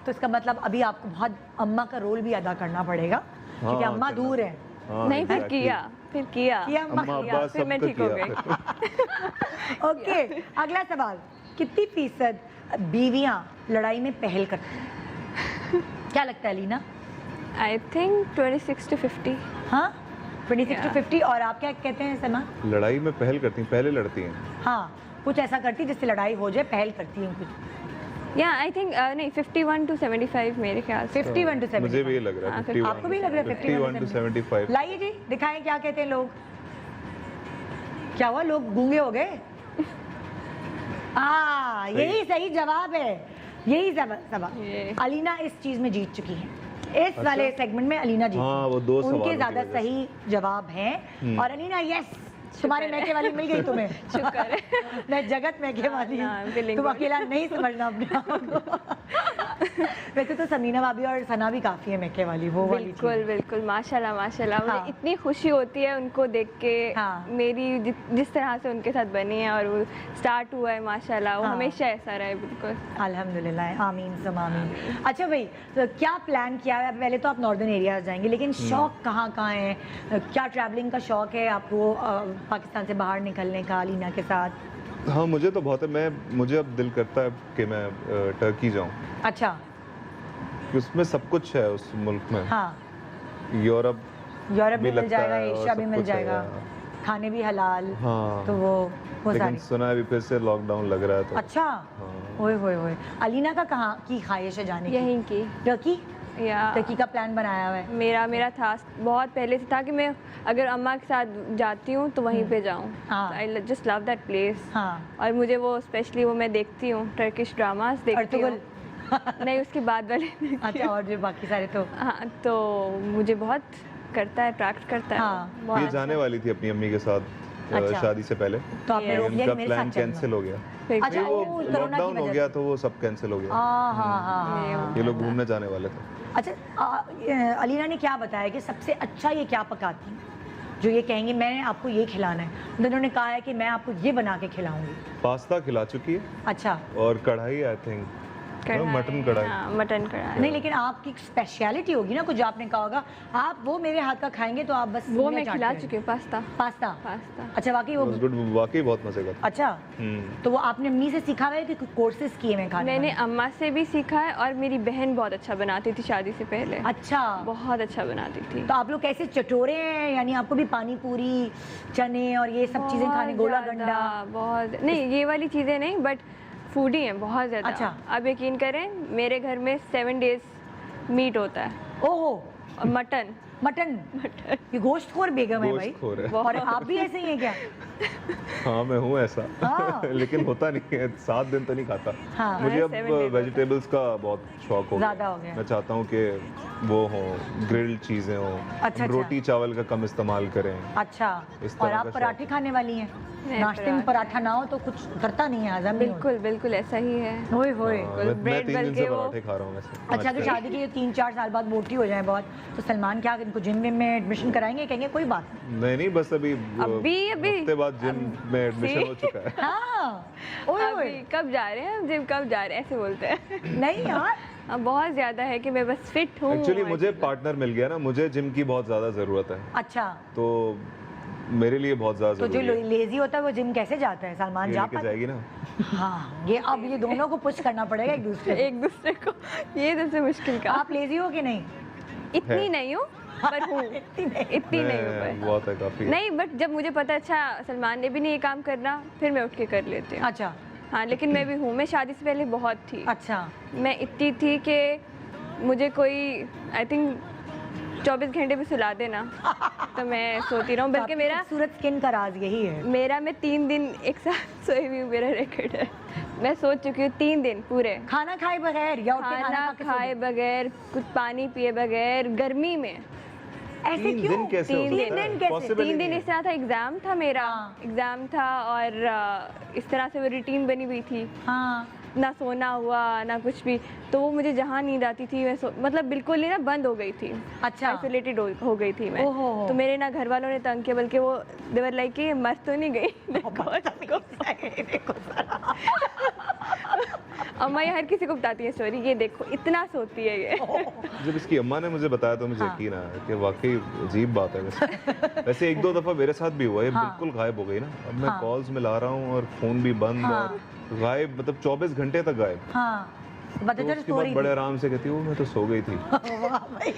तो इसका मतलब अभी आपको बहुत अम्मा का रोल भी अदा करना पड़ेगा क्योंकि हाँ, अम्मा करना। दूर है। हाँ, नहीं, फिर exactly। किया किया अम्मा अम्मा किया। अब्बा फिर मैं सबको ठीक हो किया। ओके, अगला सवाल। कितनी फीसद बीवियां लड़ाई में पहल करती हैं? क्या लगता है अलीना? I think 26 to 50। हाँ 26 to Yeah. 50। और आप क्या कहते हैं सलमान? लड़ाई में पहल करती हैं, पहले लड़ती हैं। हाँ कुछ ऐसा करती जिससे लड़ाई हो जाए, पहल करती हैं कुछ। या आई थिंक नहीं 51 to 75 मेरे ख्याल से। 51 to 75। मुझे भी ये लग रहा है हाँ, 51 आपको भी लग रहा है 51 to 75। लाइए जी दिखाएं क्या कहते हैं लोग। क्या हुआ, लोग गूंगे हो गए? यही सही जवाब है, यही जवाब। ये। अलीना इस चीज में जीत चुकी है, इस वाले सेगमेंट में अलीना जीत। हाँ, वो 2 उनके सवालों की ज्यादा वजह से। सही जवाब हैं और अलीना यस तुम्हारे मैके वाली मिल गई तुम्हें। शुक्र है। मैं जगत मैके वाली हाँ, हूँ, बिल्कुल। तुम अकेला नहीं समझना अपने आप को। वैसे तो समीना भाभी और सना भी काफी है मैके वाली, वो वाली चीज़। बिल्कुल बिल्कुल माशाल्लाह माशाल्लाह। हाँ। मुझे इतनी खुशी होती है उनको देख के। हाँ। मेरी जिस तरह से उनके साथ बनी है और वो स्टार्ट हुआ है माशाल्लाह, वो हाँ। हमेशा ऐसा रहे बिल्कुल। अल्हम्दुलिल्लाह, आमीन सम आमीन। अच्छा भाई, तो क्या प्लान किया है? पहले तो आप नॉर्दर्न एरियाज जाएंगे, लेकिन शौक कहाँ कहाँ है? क्या ट्रैवलिंग का शौक है आपको, पाकिस्तान से बाहर निकलने का अलीना के साथ? हाँ मुझे तो बहुत है। मुझे अब दिल करता है कि मैं टर्की जाऊँ। अच्छा। उसमें सब कुछ है उस मुल्क में। हाँ यूरोप यूरोप भी भी मिल लगता जाएगा, है और एशिया भी सब मिल कुछ है, जाएगा, हाँ। खाने भी हलाल। हाँ। तो वो लेकिन सारी। सुना है अभी फिर से लॉकडाउन लग रहा है तो। अच्छा। हाँ। ओए होए होए। अलीना का कहाँ की ख्वाहिश है जाने की? यहीं की। टर्की? या टर्की का प्लान बनाया हुआ है? मेरा था बहुत पहले से था कि मैं अगर अम्मा के साथ जाती हूँ तो वहीं पे जाऊँ। हाँ। I just love that place. हाँ। और मुझे वो स्पेशली वो मैं देखती हूँ, टर्किश ड्रामास देखती हूँ। नहीं उसके बाद वाले देखती अच्छा, हूँ। और जो बाकी सारे तो। हाँ तो मुझे बहुत करता है, अट्रैक्ट करता है। हाँ। बहुत ये अच्छा। जाने वाली थी अपनी अम्मी के साथ अच्छा। शादी से पहले। तो आपने ये रोक लिया कि इनका मेरे प्लान साथ चलना? कैंसिल हो गया। फिर अच्छा, नहीं, वो वो कोरोना की लॉकडाउन हो वजह गया से। तो वो सब कैंसिल हो गया। हाँ हाँ हाँ। ये लोग घूमने जाने वाले थे। अच्छा, अलीना ने क्या बताया कि सबसे अच्छा ये क्या पकाती हैं जो ये कहेंगे मैंने आपको ये खिलाना है? तो उन्होंने कहा है कि मैं आपको ये बना के खिलाऊंगी। पास्ता खिला चुकी है अच्छा। और कढ़ाई आई थिंक कढ़ाई, मटन कढ़ाई। हाँ, मटन कढ़ाई। नहीं लेकिन आपकी स्पेशलिटी होगी ना, कुछ आपने कहा होगा आप वो मेरे हाथ का खाएंगे तो आप बस वो उंगलियां मैं चाटते खिला रहेंगे। चुकी हूँ पास्ता। पास्ता? पास्ता। अच्छा, वाकई वो। गुड, वाकई बहुत मजे का था। अच्छा, तो वो आपने अम्मी से सीखा हुआ है कि कोर्सेज किए हैं खाने मैंने वाने? अम्मा से भी सीखा है और मेरी बहन बहुत अच्छा बनाती थी शादी से पहले। अच्छा, बहुत अच्छा बनाती थी। तो आप लोग कैसे चटोरे हैं? यानी आपको भी पानी पूरी, चने और ये सब चीजें खाने, बहुत गोला ज़्यादा, गंडा? बहुत नहीं, ये वाली चीज़ें नहीं, बट फूडी हैं बहुत ज़्यादा। अच्छा। आप यकीन करें मेरे घर में 7 डेज मीट होता है ओहो, और मटन। मटन। ये गोश्तखोर बेगम है भाई। गोश्तखोर है। और आप भी ऐसे ही हैं क्या? हाँ मैं हूँ ऐसा। हाँ। लेकिन होता नहीं है, 7 दिन तो नहीं खाता। हाँ। मुझे अब 7 days होता है। वेजिटेबल्स का बहुत शौक हो ज़्यादा हो गया। मैं चाहता हूँ कि वो हो, ग्रिल्ड चीज़ें हो, अच्छा। रोटी चावल का कम इस्तेमाल करें। अच्छा, इस और तरह आप का पराठे शौक है। खाने वाली हैं? मैं नाश्ते में पराठा ना हो तो कुछ उतरता नहीं है, हजम नहीं होता। बिल्कुल बिल्कुल ऐसा ही है। होए होए। हाँ, बिल्कुल, मैं ब्रेड 3 दिन बल से के वो- पराठे खा रहा हूँ वैसे। अच्छा, अगर आजकल। शादी के 3-4 साल बाद मोटी हो जाए बहुत, तो सलमान क्या इनको जिम विम में एडमिशन कराएंगे? कहेंगे कोई बात नहीं। नहीं नहीं, बस अभी अभी? हफ्ते बाद जिम में एडमिशन हो चुका है। हाँ, ओए अभी ओए। कब जा रहे हैं जिम, कब जा रहे हैं ऐसे बोलते हैं। नहीं यार, अब बहुत ज़्यादा है कि मैं बस फिट हूँ। एक्चुअली मुझे पार्टनर मिल गया ना, मुझे जिम की बहुत ज़्यादा ज़रूरत है, अच्छा, तो मेरे लिए बहुत ज़्यादा तो जो ज़रूरी है। लेजी होता है वो जिम कैसे जाता है? सलमान ये जा लेके पाता है? जाएगी ना। हाँ, ये अब ये दोनों को पुश करना पड़ेगा एक दूसरे को। एक दूसरे को, ये सबसे मुश्किल का। आप लेजी हो कि नहीं? इतनी है। नहीं हूँ पर हूँ। इतनी नहीं। इतनी नहीं हूँ मैं पर। बहुत है काफ़ी। नहीं, बट जब मुझे पता अच्छा सलमान ने भी नहीं ये काम करना, फिर मैं उठ के कर लेती हूँ। अच्छा हाँ, लेकिन मैं भी हूँ। मैं शादी से पहले बहुत थी। अच्छा। मैं इतनी थी कि मुझे कोई आई थिंक 24 घंटे भी सुला देना तो मैं सोती रहूँ। बल्कि मेरा खूबसूरत स्किन का राज यही है। मैं 3 दिन एक साथ सोई हुई हूँ, मेरा रिकॉर्ड है। मैं सोच चुकी हूँ 3 दिन पूरे, खाना खाए बगैर या उठ के खाना खा के सो खाए गए? बगैर, कुछ पानी पिए बगैर, गर्मी में। ऐसे 3 क्यों? दिन कैसे हो 3 सकता दिन है? कैसे? Possible ही 3 दिन नहीं इस तरह था, एग्जाम था मेरा। हाँ। एग्जाम था और इस तरह से वो रूटीन बनी हुई थी, हाँ, ना सोना हुआ ना कुछ भी। तो वो मुझे जहाँ नींद आती थी मैं मतलब बिल्कुल ही ना बंद हो गई थी, अच्छा। आइसोलेटेड हो गई थी मैं। ओहो। तो मेरे ना घर वालों ने तंग किया, बल्कि वो देवर लाइक कि मर तो नहीं गई। अम्मा ये हर किसी को बताती है स्टोरी, ये देखो इतना सोती है ये। जब इसकी अम्मा ने मुझे बताया तो मुझे हाँ। यकीन आया कि वाकई अजीब बात है। वैसे 1-2 दफ़ा मेरे साथ भी हुआ है, हाँ। बिल्कुल गायब हो गई ना। अब मैं हाँ। कॉल्स मिला रहा हूँ और फ़ोन भी बंद हाँ। और गायब, मतलब 24 घंटे तक गायब। हाँ बता तो चलो उसके बाद स्टोरी बड़े आराम से कहती हूँ मैं तो सो गई थी।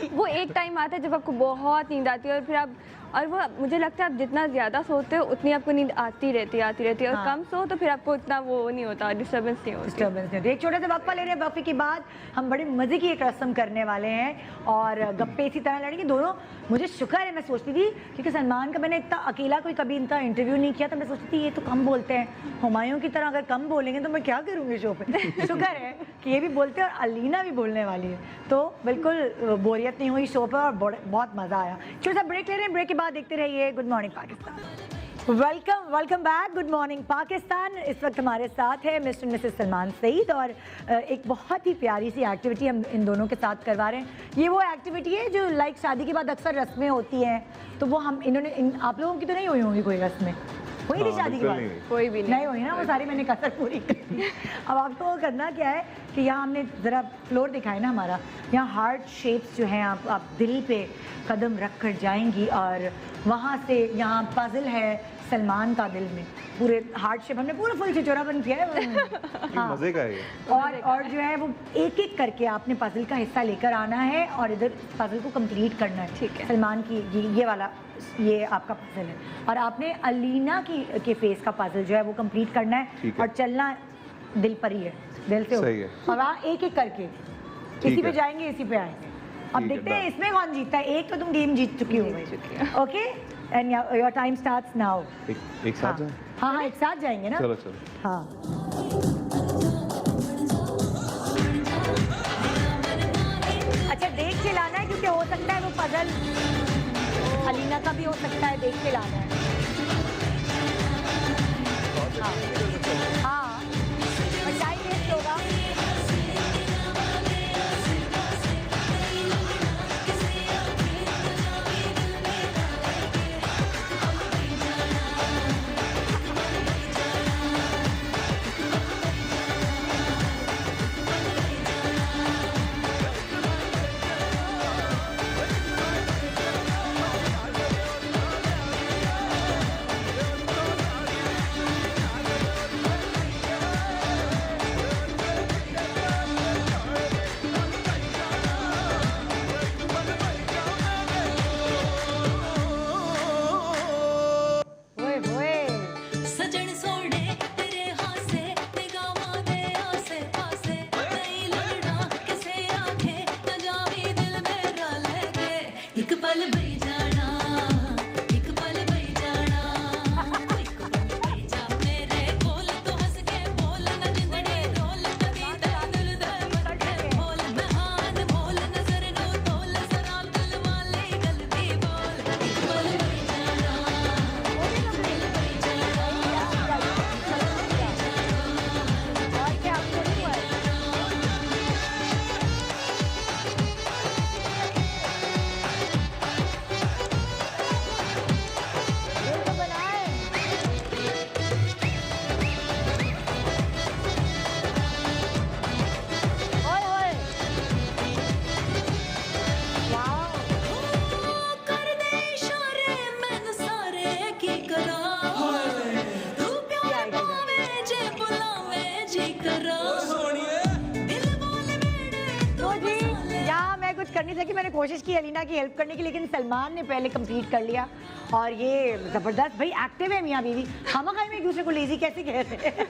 वो एक टाइम आता है जब आपको बहुत नींद आती है और फिर आप, और वो मुझे लगता है आप जितना ज़्यादा सोते हो उतनी आपको नींद आती रहती है और हाँ। कम सो तो फिर आपको इतना वो नहीं होता, डिस्टर्बेंस नहीं होती। डिस्टर्बेंस नहीं होती। एक छोटा सा वक्फा ले रहे हैं, वक्फे के बाद हम बड़े मज़े की एक रस्म करने वाले हैं और गप्पे इसी तरह लड़ेंगे दोनों। मुझे शुक्र है, मैं सोचती थी क्योंकि सलमान का मैंने इतना अकेला कोई कभी इनका इंटरव्यू नहीं किया, तो मैं सोचती थी ये तो कम बोलते हैं, हुमायूं की तरह अगर कम बोलेंगे तो मैं क्या करूँगी शो पे। शुक्र है कि ये भी बोलते हैं और अलीना भी बोलने वाली है, तो बिल्कुल बोरियत नहीं हुई शो पर और बहुत मज़ा आया। छोटा सा ब्रेक ले रहे हैं, ब्रेक के बाद देखते रहिए good morning Pakistan. Welcome back, good morning Pakistan. इस वक्त हमारे साथ है मिस्टर मिसेस सलमान सईद और एक बहुत ही प्यारी सी एक्टिविटी हम इन दोनों के साथ करवा रहे हैं। ये वो एक्टिविटी है जो लाइक शादी के बाद अक्सर रस्में होती हैं, तो वो हम आप लोगों की तो नहीं हुई होंगी कोई रस्में? हुई थी शादी के बाद? कोई भी नहीं हुई ना, वो सारी मैंने कसर पूरी की। अब आपको करना क्या है कि यहाँ हमने ज़रा फ्लोर दिखाया ना हमारा, यहाँ हार्ट शेप्स जो हैं आप दिल पे कदम रख कर जाएंगी और वहाँ से यहाँ पजल है सलमान का दिल में, पूरे हार्ट शेप हमने पूरा फुल छिचोरा बन किया है। हाँ। मजे का है ये। और जो है वो एक एक करके आपने पजल का हिस्सा लेकर आना है और इधर पजल को कंप्लीट करना है। ठीक है। सलमान की ये वाला ये आपका पजल है और आपने अलीना के फेस का पजल जो है वो कंप्लीट करना है और चलना दिल पर ही है, दिल से सही है। और वहाँ एक एक करके इसी पे जाएंगे इसी पे आएंगे। अब देखते हैं इसमें कौन जीतता है। एक तो तुम गेम जीत चुकी हो। Okay and your time starts now. एक साथ जाएं? हाँ हाँ एक साथ जाएंगे ना। चलो चलो। हाँ अच्छा देख के लाना है क्योंकि हो सकता है वो पजल अलीना का भी हो सकता है, देख के लाना है। हाँ हाँ और टाइम वेस्ट होगा। कर नहीं सकी, मैंने कोशिश की अलीना की हेल्प करने की, लेकिन सलमान ने पहले कंप्लीट कर लिया और ये जबरदस्त भाई एक्टिव है मियाँ बीवी। हम खाई में एक दूसरे को लेजी कैसे कहते हैं।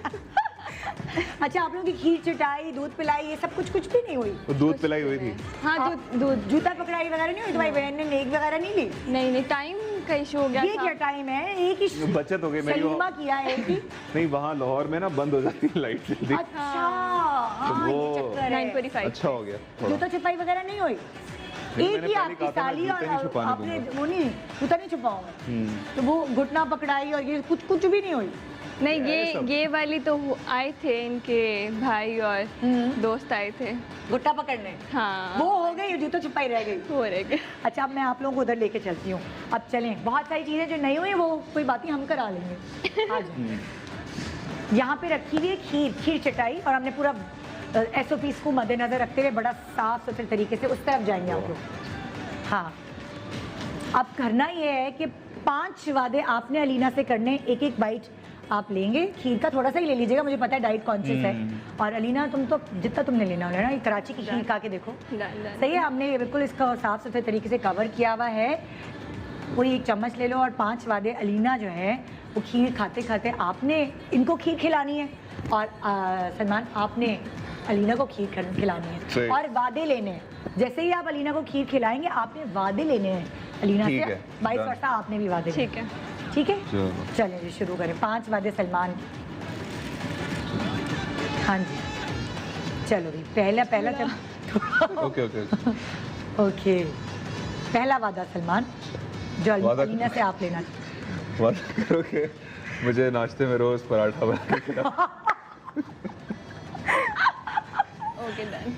अच्छा आप लोगों की खीर चटाई दूध पिलाई ये सब कुछ भी नहीं हुई? तो दूध पिलाई हुई थी। हाँ दूध जूता पकड़ाई वगैरह नहीं हुई? तुम्हारी बहन ने नेक वगैरह नहीं ली? नहीं टाइम का इशू हो गया। ये क्या टाइम है, एक ही बचत हो गई मेरी। सलीमा किया है एक ही। नहीं वहाँ लाहौर में ना बंद हो जाती है लाइट जल्दी। अच्छा हाँ ये चक्कर है। 9:45 अच्छा हो गया। जूता छुपाई वगैरह नहीं हुई? एक ही आपकी साली और आपने वो नहीं जूता नहीं छुपाओगे तो वो घुटना पकड़ाई और ये कुछ भी नहीं हुई? नहीं ये वाली तो आए थे इनके भाई और दोस्त आए थे घुट्टा पकड़ने। हाँ वो हो गई, जूता छुपाई रह गई। हो रह गए। अच्छा अब मैं आप लोगों को उधर लेके चलती हूँ। अब चलें, बहुत सारी चीज़ें जो नहीं हुई वो कोई बात नहीं हम करा लेंगे। आ जाओ। यहाँ पे रखी हुई है खीर चटाई और हमने पूरा SOPs को मद्देनजर रखते हुए बड़ा साफ सुथरे तरीके से उस तरफ जाएंगे आप लोग। हाँ अब करना ये है कि 5 वादे आपने अलीना से करने, एक बाइट आप लेंगे, खीर का थोड़ा सा ही ले लीजिएगा, मुझे पता है डाइट कॉन्शियस है। और अलीना तुम तो जितना तुमने लेना हो लेना, ये कराची की खीर खा के देखो, डन। सही है। हमने बिल्कुल इसका साफ सुथरे तरीके से कवर किया हुआ है। पूरी 1 चम्मच ले लो और 5 वादे अलीना जो है वो खीर खाते खाते आपने इनको खीर खिलानी है और सलमान आपने अलीना को खीर खिलानी सही। है और वादे लेने हैं। जैसे ही आप अलीना को खीर खिलाएंगे आपने वादे लेने हैं अलीना ठीक से, है, 22 done। वर्षा आपने भी वादे लेने ठीक है। हैं। ठीक है, चलो। चलिए जी शुरू करें। 5 वादे सलमान के। हाँ जी, चलो जी पहला ओके ओके ओके, पहला वादा सलमान जो वादा- अलीना से आप लेना। वादा करो कि मुझे नाश्ते में रोज पराठा बना के खिलाओ। Okay done.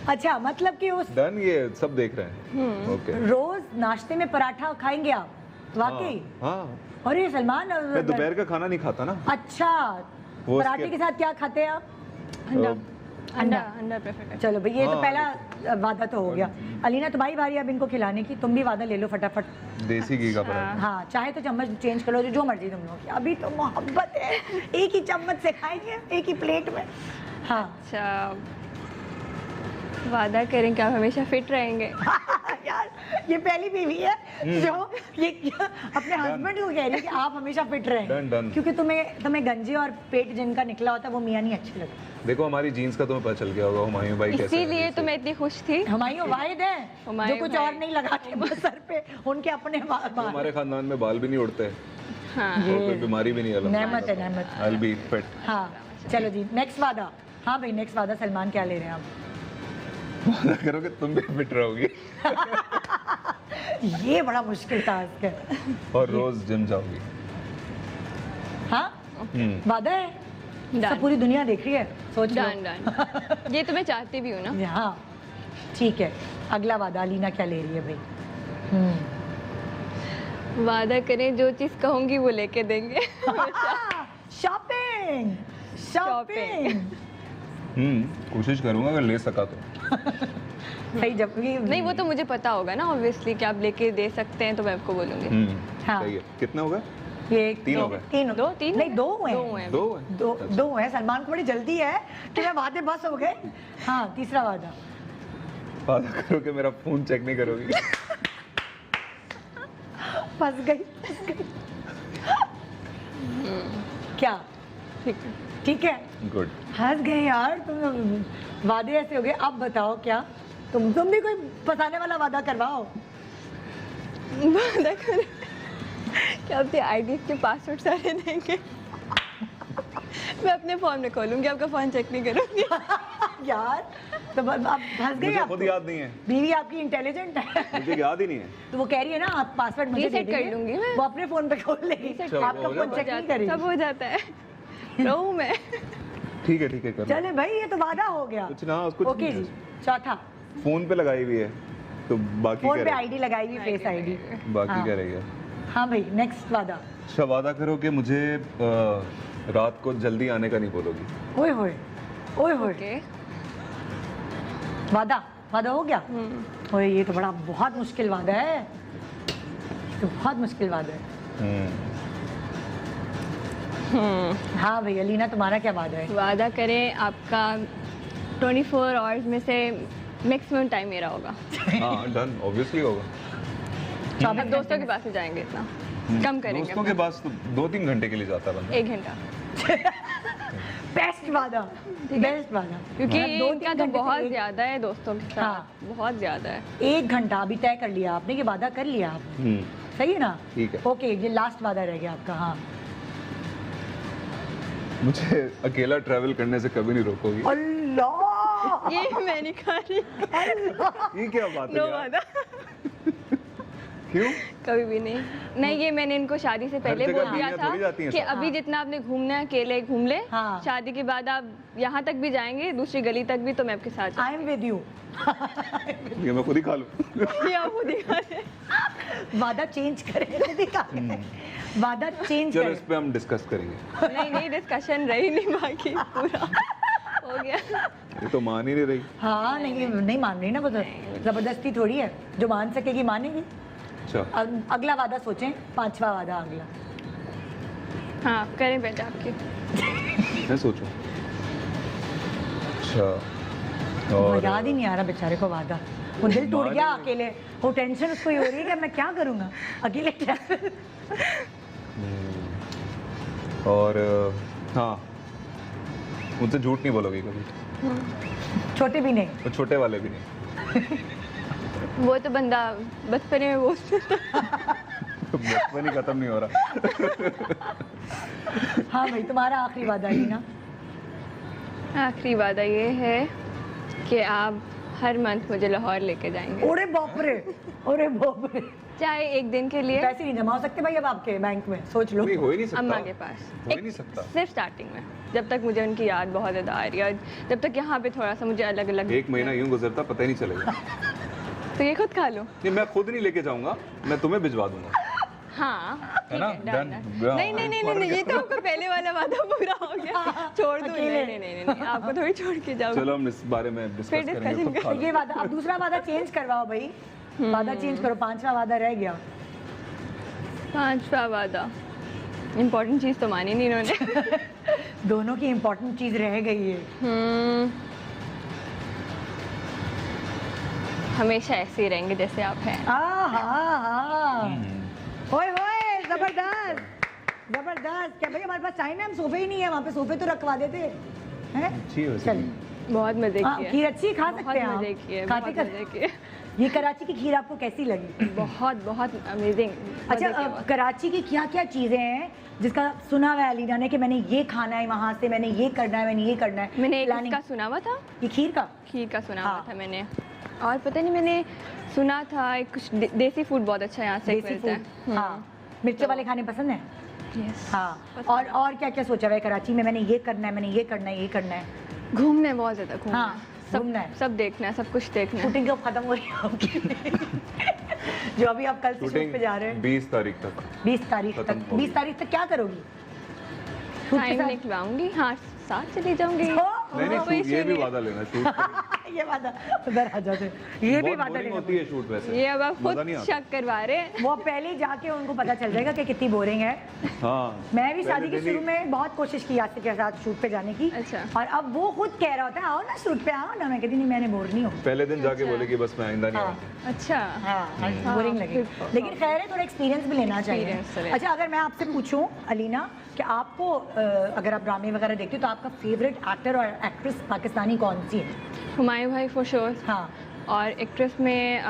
अच्छा, मतलब कि उस डन, ये सब देख रहे हैं। ओके रोज नाश्ते में पराठा खाएंगे आप? वाकई? हाँ, अरे सलमान, मैं दोपहर का खाना नहीं खाता ना। अच्छा, वो पराठे उसके- के साथ क्या खाते हैं आप? अंडा तो अंडा अंडा प्रेफर करते चलो भाई, ये तो हाँ, पहला वादा तो हो गया। अलीना तुम्हारी बारी अब इनको खिलाने की, तुम भी वादा ले लो फटाफट। देसी घी का पराठा। हाँ, चाहे तो चम्मच चेंज कर लो, जो मर्जी तुम लोग की। अभी तो मोहब्बत है, एक ही चम्मच से खाएंगे, एक ही प्लेट में। हाँ अच्छा, वादा करें कि आप हमेशा फिट रहेंगे। यार, ये पहली बीवी है जो ये अपने हस्बैंड को कह रही है कि आप हमेशा फिट रहें। Done। क्योंकि तुम्हें गंजे और पेट जिनका निकला होता है वो मियाँ नहीं अच्छे लगते। देखो हमारी जीन्स का तुम्हें पता चल गया होगा हुमायूं भाई कैसे हैं। इसीलिए तो मैं इतनी खुश थी। हुमायूं वाहिद है जो हुमायूं कुछ भाई। और नहीं लगाते बस सर पे, उनके अपने बाल। हमारे खानदान में बाल भी नहीं उड़ते हाँ और कोई बीमारी भी नहीं है। नेमत है, नेमत। I'll be fit। हाँ चलो जी, नेक्स्ट वादा। हाँ भाई, नेक्स्ट वादा सलमान क्या ले रहे हैं आप? वादा करो कि तुम भी फिट रहोगी ये बड़ा मुश्किल टास्क है। और रोज जिम जाओगी। हाँ, वादा है, Done। सब पूरी दुनिया देख रही है, सोच लो। Done done. ये तो मैं चाहती भी हूँ ना। हाँ ठीक है, अगला वादा अलीना क्या ले रही है भाई? वादा करें जो चीज़ कहूँगी वो लेके देंगे। Shopping shopping. कोशिश करूंगा अगर ले सका तो। सही, जब भी नहीं, वो तो मुझे पता होगा ना ऑब्वियसली कि आप लेके दे सकते हैं, तो मैं आपको बोलूँगी। हाँ। सही है। कितने हो गए? ये 3 हो गए। 3 दो, 3 नहीं, 2 हुए दो हैं। हैं। 2 है। दो है। सलमान को बड़ी जल्दी है कि मैं वादे बस हो गए। हाँ, तीसरा वादा। वादा करो कि मेरा फोन चेक नहीं करोगी। फंस गई। क्या? ठीक है। ठीक है, गुड। हंस गए यार तुम। वादे ऐसे हो गए। अब बताओ क्या, तुम भी कोई फंसाने वाला वादा करवाओ। वादा करें कि अपने आईडी के पासवर्ड सारे देंगे। मैं अपने फ़ोन में खोलूँगी, आपका फ़ोन चेक नहीं करूँगी। यार तो अब हंस गई मुझे आप। खुद याद नहीं है। बीवी आपकी इंटेलिजेंट है। मुझे याद ही नहीं है। तो वो कह रही है ना, आप पासवर्ड मुझे दे Reset कर दीजिए, लूंगी मैं। वो अपने फोन पे खोल लेगी, चलो, आपका हो फोन जाता चेक है। नहीं करेगी। सब हो जाता है। रहूँ मैं। ठीक है कर। चले भाई, ये तो वादा हो गया। कुछ ना, कुछ ओके नहीं जी, है। चौथा, फोन पे लगाई हुई है तो बाकी फोन क्या पे रहेगा? आईडी लगाई हुई, फेस आईडी। बाकी हाँ। क्या रहेगा? हाँ भाई, नेक्स्ट वादा। अच्छा, वादा करो कि मुझे रात को जल्दी आने का नहीं बोलोगी। ओए होए, ओए होए। ओके। वादा हो गया। ओए, ये तो बड़ा बहुत मुश्किल वादा है, तो बहुत मुश्किल वादा है। हाँ भाई अलीना, तुम्हारा क्या वादा है? वादा करें आपका 24 आवर्स में से मैक्सिमम टाइम मेरा होगा। हाँ डन, ऑब्वियसली होगा। अब दोस्तों के पास ही जाएंगे, इतना कम करेंगे। दोस्तों के पास तो 2-3 घंटे के लिए जाता बंदा। 1 घंटा, बेस्ट वादा, बेस्ट वादा। क्योंकि मतलब 2-3 इनका तो घंटे से बहुत एक- ज़्यादा है दोस्तों के साथ। हाँ। बहुत ज़्यादा है। 1 घंटा अभी तय कर लिया आपने, ये वादा कर लिया आप, सही है ना? ठीक है। ओके, ये लास्ट वादा रह गया आपका। हाँ, मुझे अकेला ट्रैवल करने से कभी नहीं रोकोगी। अल्लाह, ये मैं नहीं खा रही। ये क्या बात है नो यार? वादा। क्यों? कभी भी नहीं। नहीं, ये मैंने इनको शादी से पहले जगह बोल दिया बीवियां था थोड़ी जाती हैं कि साथ। अभी जितना आपने घूमना है अकेले घूम ले। हाँ। शादी के बाद आप यहाँ तक भी जाएंगे, दूसरी गली तक भी, तो मैं आपके साथ आई एम विद यू। ये मैं खुद ही खा लूँ। ये आपको दिखा रहे। वादा चेंज करें, दिखा वादा चेंज चलो करें। इस पे हम डिस्कस करेंगे। नहीं, डिस्कशन रही नहीं, बाकी पूरा हो गया। ये तो मान ही नहीं रही। हाँ, नहीं मान रही ना, वो तो जबरदस्ती थोड़ी है, जो मान सकेगी मानेगी। अच्छा, अगला वादा सोचें, 5वां वादा अगला। हाँ करें पहले आपकी। मैं सोचूं। अच्छा और याद ही नहीं आ रहा बेचारे को वादा, वो दिल टूट गया अकेले, वो टेंशन उसको ही हो रही है कि मैं क्या करूँगा अकेले ट्रैवल। और हाँ, मुझसे झूठ नहीं बोलोगी कभी, छोटे भी नहीं, तो छोटे वाले भी नहीं। वो तो बंदा बचपन में वो बचपन ही खत्म नहीं हो रहा। हाँ भाई तुम्हारा आखिरी वादा ही ना। आखिरी वादा ये है कि आप हर मंथ मुझे लाहौर लेके जाएंगे, ओरे बाप रे, ओरे बाप रे। चाहे एक दिन के लिए, पैसे नहीं जमा हो सकते भाई अब आपके बैंक में, सोच लो। नहीं, हो ही नहीं सकता। अम्मा के पास हो ही नहीं सकता। सिर्फ स्टार्टिंग में, जब तक मुझे उनकी याद बहुत ज़्यादा आ रही है, जब तक यहाँ पे थोड़ा सा मुझे अलग अलग। एक महीना यूं गुजरता पता ही नहीं चलेगा। तो ये खुद खा लो। नहीं, मैं खुद नहीं लेके जाऊंगा, मैं तुम्हें भिजवा दूंगा। हाँ है ना? ठीक है, Done. done है। हाँ, नहीं नहीं नहीं नहीं, ये तो आपका पहले वाला वादा पूरा हो गया, छोड़ दो। नहीं अकेले। नहीं नहीं नहीं, आपको थोड़ी छोड़ के जाओ। चलो हम इस बारे में डिस्कस फिर करेंगे। discussion तो खा लो। ये वादा, अब दूसरा वादा चेंज करवाओ भाई, वादा चेंज करो, 5वां वादा रह गया। 5वां वादा, इम्पोर्टेंट चीज़ तो मानी नहीं इन्होंने। दोनों की इम्पोर्टेंट चीज रह गई है। हमेशा ऐसे ही रहेंगे जैसे आप हैं। ओए ओए जबरदस्त जबरदस्त। क्या भाई हमारे पास टाइम है, हम सोफे ही नहीं है, वहाँ पे सोफे तो रखवा देते हैं। अच्छी है वैसे। चलिए बहुत मजे हाँ, किए, खीर अच्छी खा सकते हैं बहुत आप। मजे किए, खाते बहुत कर- मजे किए। ये कराची की खीर आपको कैसी लगी? बहुत बहुत अमेजिंग। अच्छा कराची की क्या क्या चीज़ें हैं जिसका सुना हुआ है अलीना ने कि मैंने ये खाना है वहाँ से, मैंने ये करना है, मैंने ये करना है? मैंने एक Planning- इसका सुना हुआ था, ये खीर का? खीर का सुना हाँ। हुआ था मैंने, और पता नहीं मैंने सुना था एक कुछ देसी फूड बहुत अच्छा यहाँ से देसी मिलता फूड, है। हाँ। मिर्चे वाले खाने पसंद हैं? यस। हाँ। और क्या क्या सोचा हुआ है कराची में, मैंने ये करना है, मैंने ये करना है, ये करना है? घूमना है, बहुत ज़्यादा घूमना हाँ, है। घूमना है। सब देखना है, सब कुछ देखना है। शूटिंग कब खत्म हो रही है आपकी? जो अभी आप कल से शूट शूटिंग पे जा रहे हैं 20 तारीख तक। 20 तारीख खत्म तक। होगी। 20 तारीख तक क्या करोगी? शूट के टाइम साथ? निकलवाऊंगी, हाँ साथ चली जाऊंगी। नहीं नहीं, कोई शूट ये issue भी नहीं। वादा लेना शूट। ये वादा उधर आ जाते, ये भी बहुत वादा बोरिंग लेना होती है शूट वैसे। ये अब आप मजा खुद नहीं आता। शक करवा रहे हैं। वो पहले ही जाके उनको पता चल जाएगा कि कितनी बोरिंग है। हाँ। मैं भी पहले शादी के दिन ही- शुरू में बहुत कोशिश की यासिर के साथ शूट पे जाने की। अच्छा। और अब वो खुद कह रहा होता है आओ ना शूट पे आओ ना, मैं कहती नहीं मैंने बोर नहीं हूँ। पहले दिन जाके अच्छा। बोले कि बस मैं आइंदा नहीं हाँ। आऊंगी। अच्छा हाँ बोरिंग लगे, फिर- लेकिन खैर है थोड़ा एक्सपीरियंस भी लेना चाहिए। Experience तो ले। अच्छा अगर मैं आपसे पूछूं अलीना कि आपको अगर आप ड्रामे वगैरह देखते हो तो आपका फेवरेट एक्टर और एक्ट्रेस पाकिस्तानी कौन सी है? हुमायूं भाई फॉर श्योर, हाँ और एक्ट्रेस में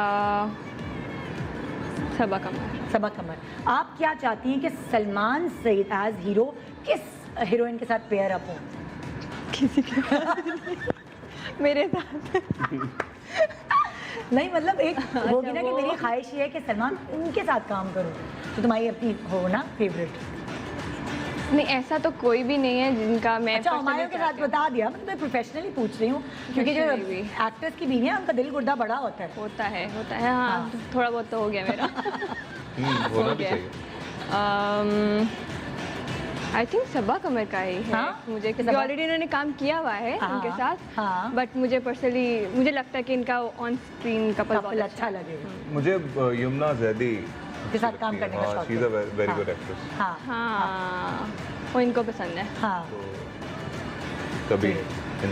सबा कमर। सबा कमर। आप क्या चाहती हैं कि सलमान सईद एज हीरो किस हीरोइन के साथ पेयर अप हो? किसी के मेरे साथ नहीं मतलब एक होगी ना कि मेरी ख्वाहिश ये है कि सलमान उनके साथ काम करूं, तो तुम्हारी अपनी हो ना फेवरेट? नहीं, ऐसा तो कोई भी नहीं है जिनका मैं अच्छा personally हमारे के साथ चाहती हूँ। बता दिया, मैं तो प्रोफेशनली पूछ रही हूँ क्योंकि जो Professionally भी। एक्टर्स की बीवी है उनका दिल गुर्दा बड़ा होता है। होता है हाँ, थोड़ा बहुत तो हो गया मेरा। होना हो भी गया। चाहिए। आई थिंक सबा कमर का ही है हाँ? मुझे, क्योंकि सबा- ऑलरेडी इन्होंने काम किया हुआ है हाँ, उनके साथ। हाँ। बट मुझे पर्सनली मुझे लगता है कि इनका ऑन स्क्रीन कपल बहुत कपल अच्छा अच्छा लगेगा। मुझे यमुना जैदी के साथ काम करने का शौक शी इज अ है। वेरी हाँ। Good actress. हाँ हाँ, वो इनको पसंद है। हाँ तो कभी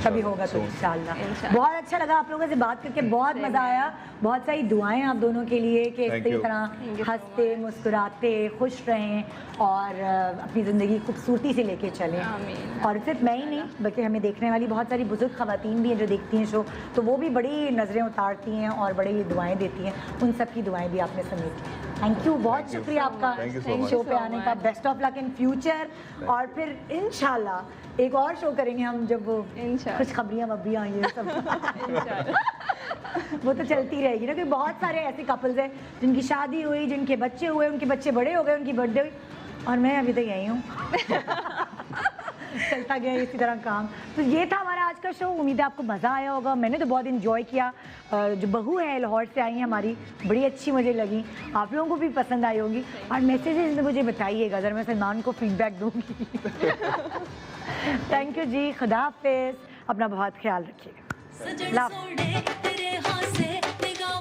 कभी होगा तो soon। इंशाल्लाह। इंशाल्लाह। बहुत अच्छा लगा आप लोगों से बात करके, बहुत मज़ा आया। बहुत सारी दुआएं आप दोनों के लिए कि Thank इसी you। तरह Thank you so हंसते मुस्कुराते खुश रहें और अपनी ज़िंदगी खूबसूरती से लेके चलें। आमीन। और सिर्फ मैं ही नहीं बल्कि हमें देखने वाली बहुत सारी बुजुर्ग ख़वातीन भी हैं जो देखती हैं शो, तो वो भी बड़ी नज़रें उतारती हैं और बड़ी दुआएं देती हैं। उन सब की दुआएं भी आपने समेटी। थैंक यू, बहुत Thank you। शुक्रिया आपका Thank you so much। Show पे so आने का। much। Best of luck in future. और फिर इंशाल्लाह एक और शो करेंगे हम जब वो इंशाल्लाह। खुशखबरियाँ वबरियाँ ये सब इंशाल्लाह। वो तो चलती रहेगी ना, क्योंकि बहुत सारे ऐसे कपल्स हैं जिनकी शादी हुई, जिनके बच्चे हुए, उनके बच्चे बड़े हो गए, उनकी बर्थडे हुई और मैं अभी तक यही हूँ। चलता गया इसी तरह काम। तो ये था हमारा आज का शो। उम्मीद है आपको मज़ा आया होगा। मैंने तो बहुत इन्जॉय किया। जो बहू है लाहौर से आई है हमारी, बड़ी अच्छी मुझे लगी। आप लोगों को भी पसंद आई होगी और मैसेजेस में मुझे बताइएगा, अगर मैं सलमान को फीडबैक दूँगी। थैंक यू जी, खुदा हाफिज़, अपना बहुत ख्याल रखिएगा। सजन सोने तेरे हाथ से निगाह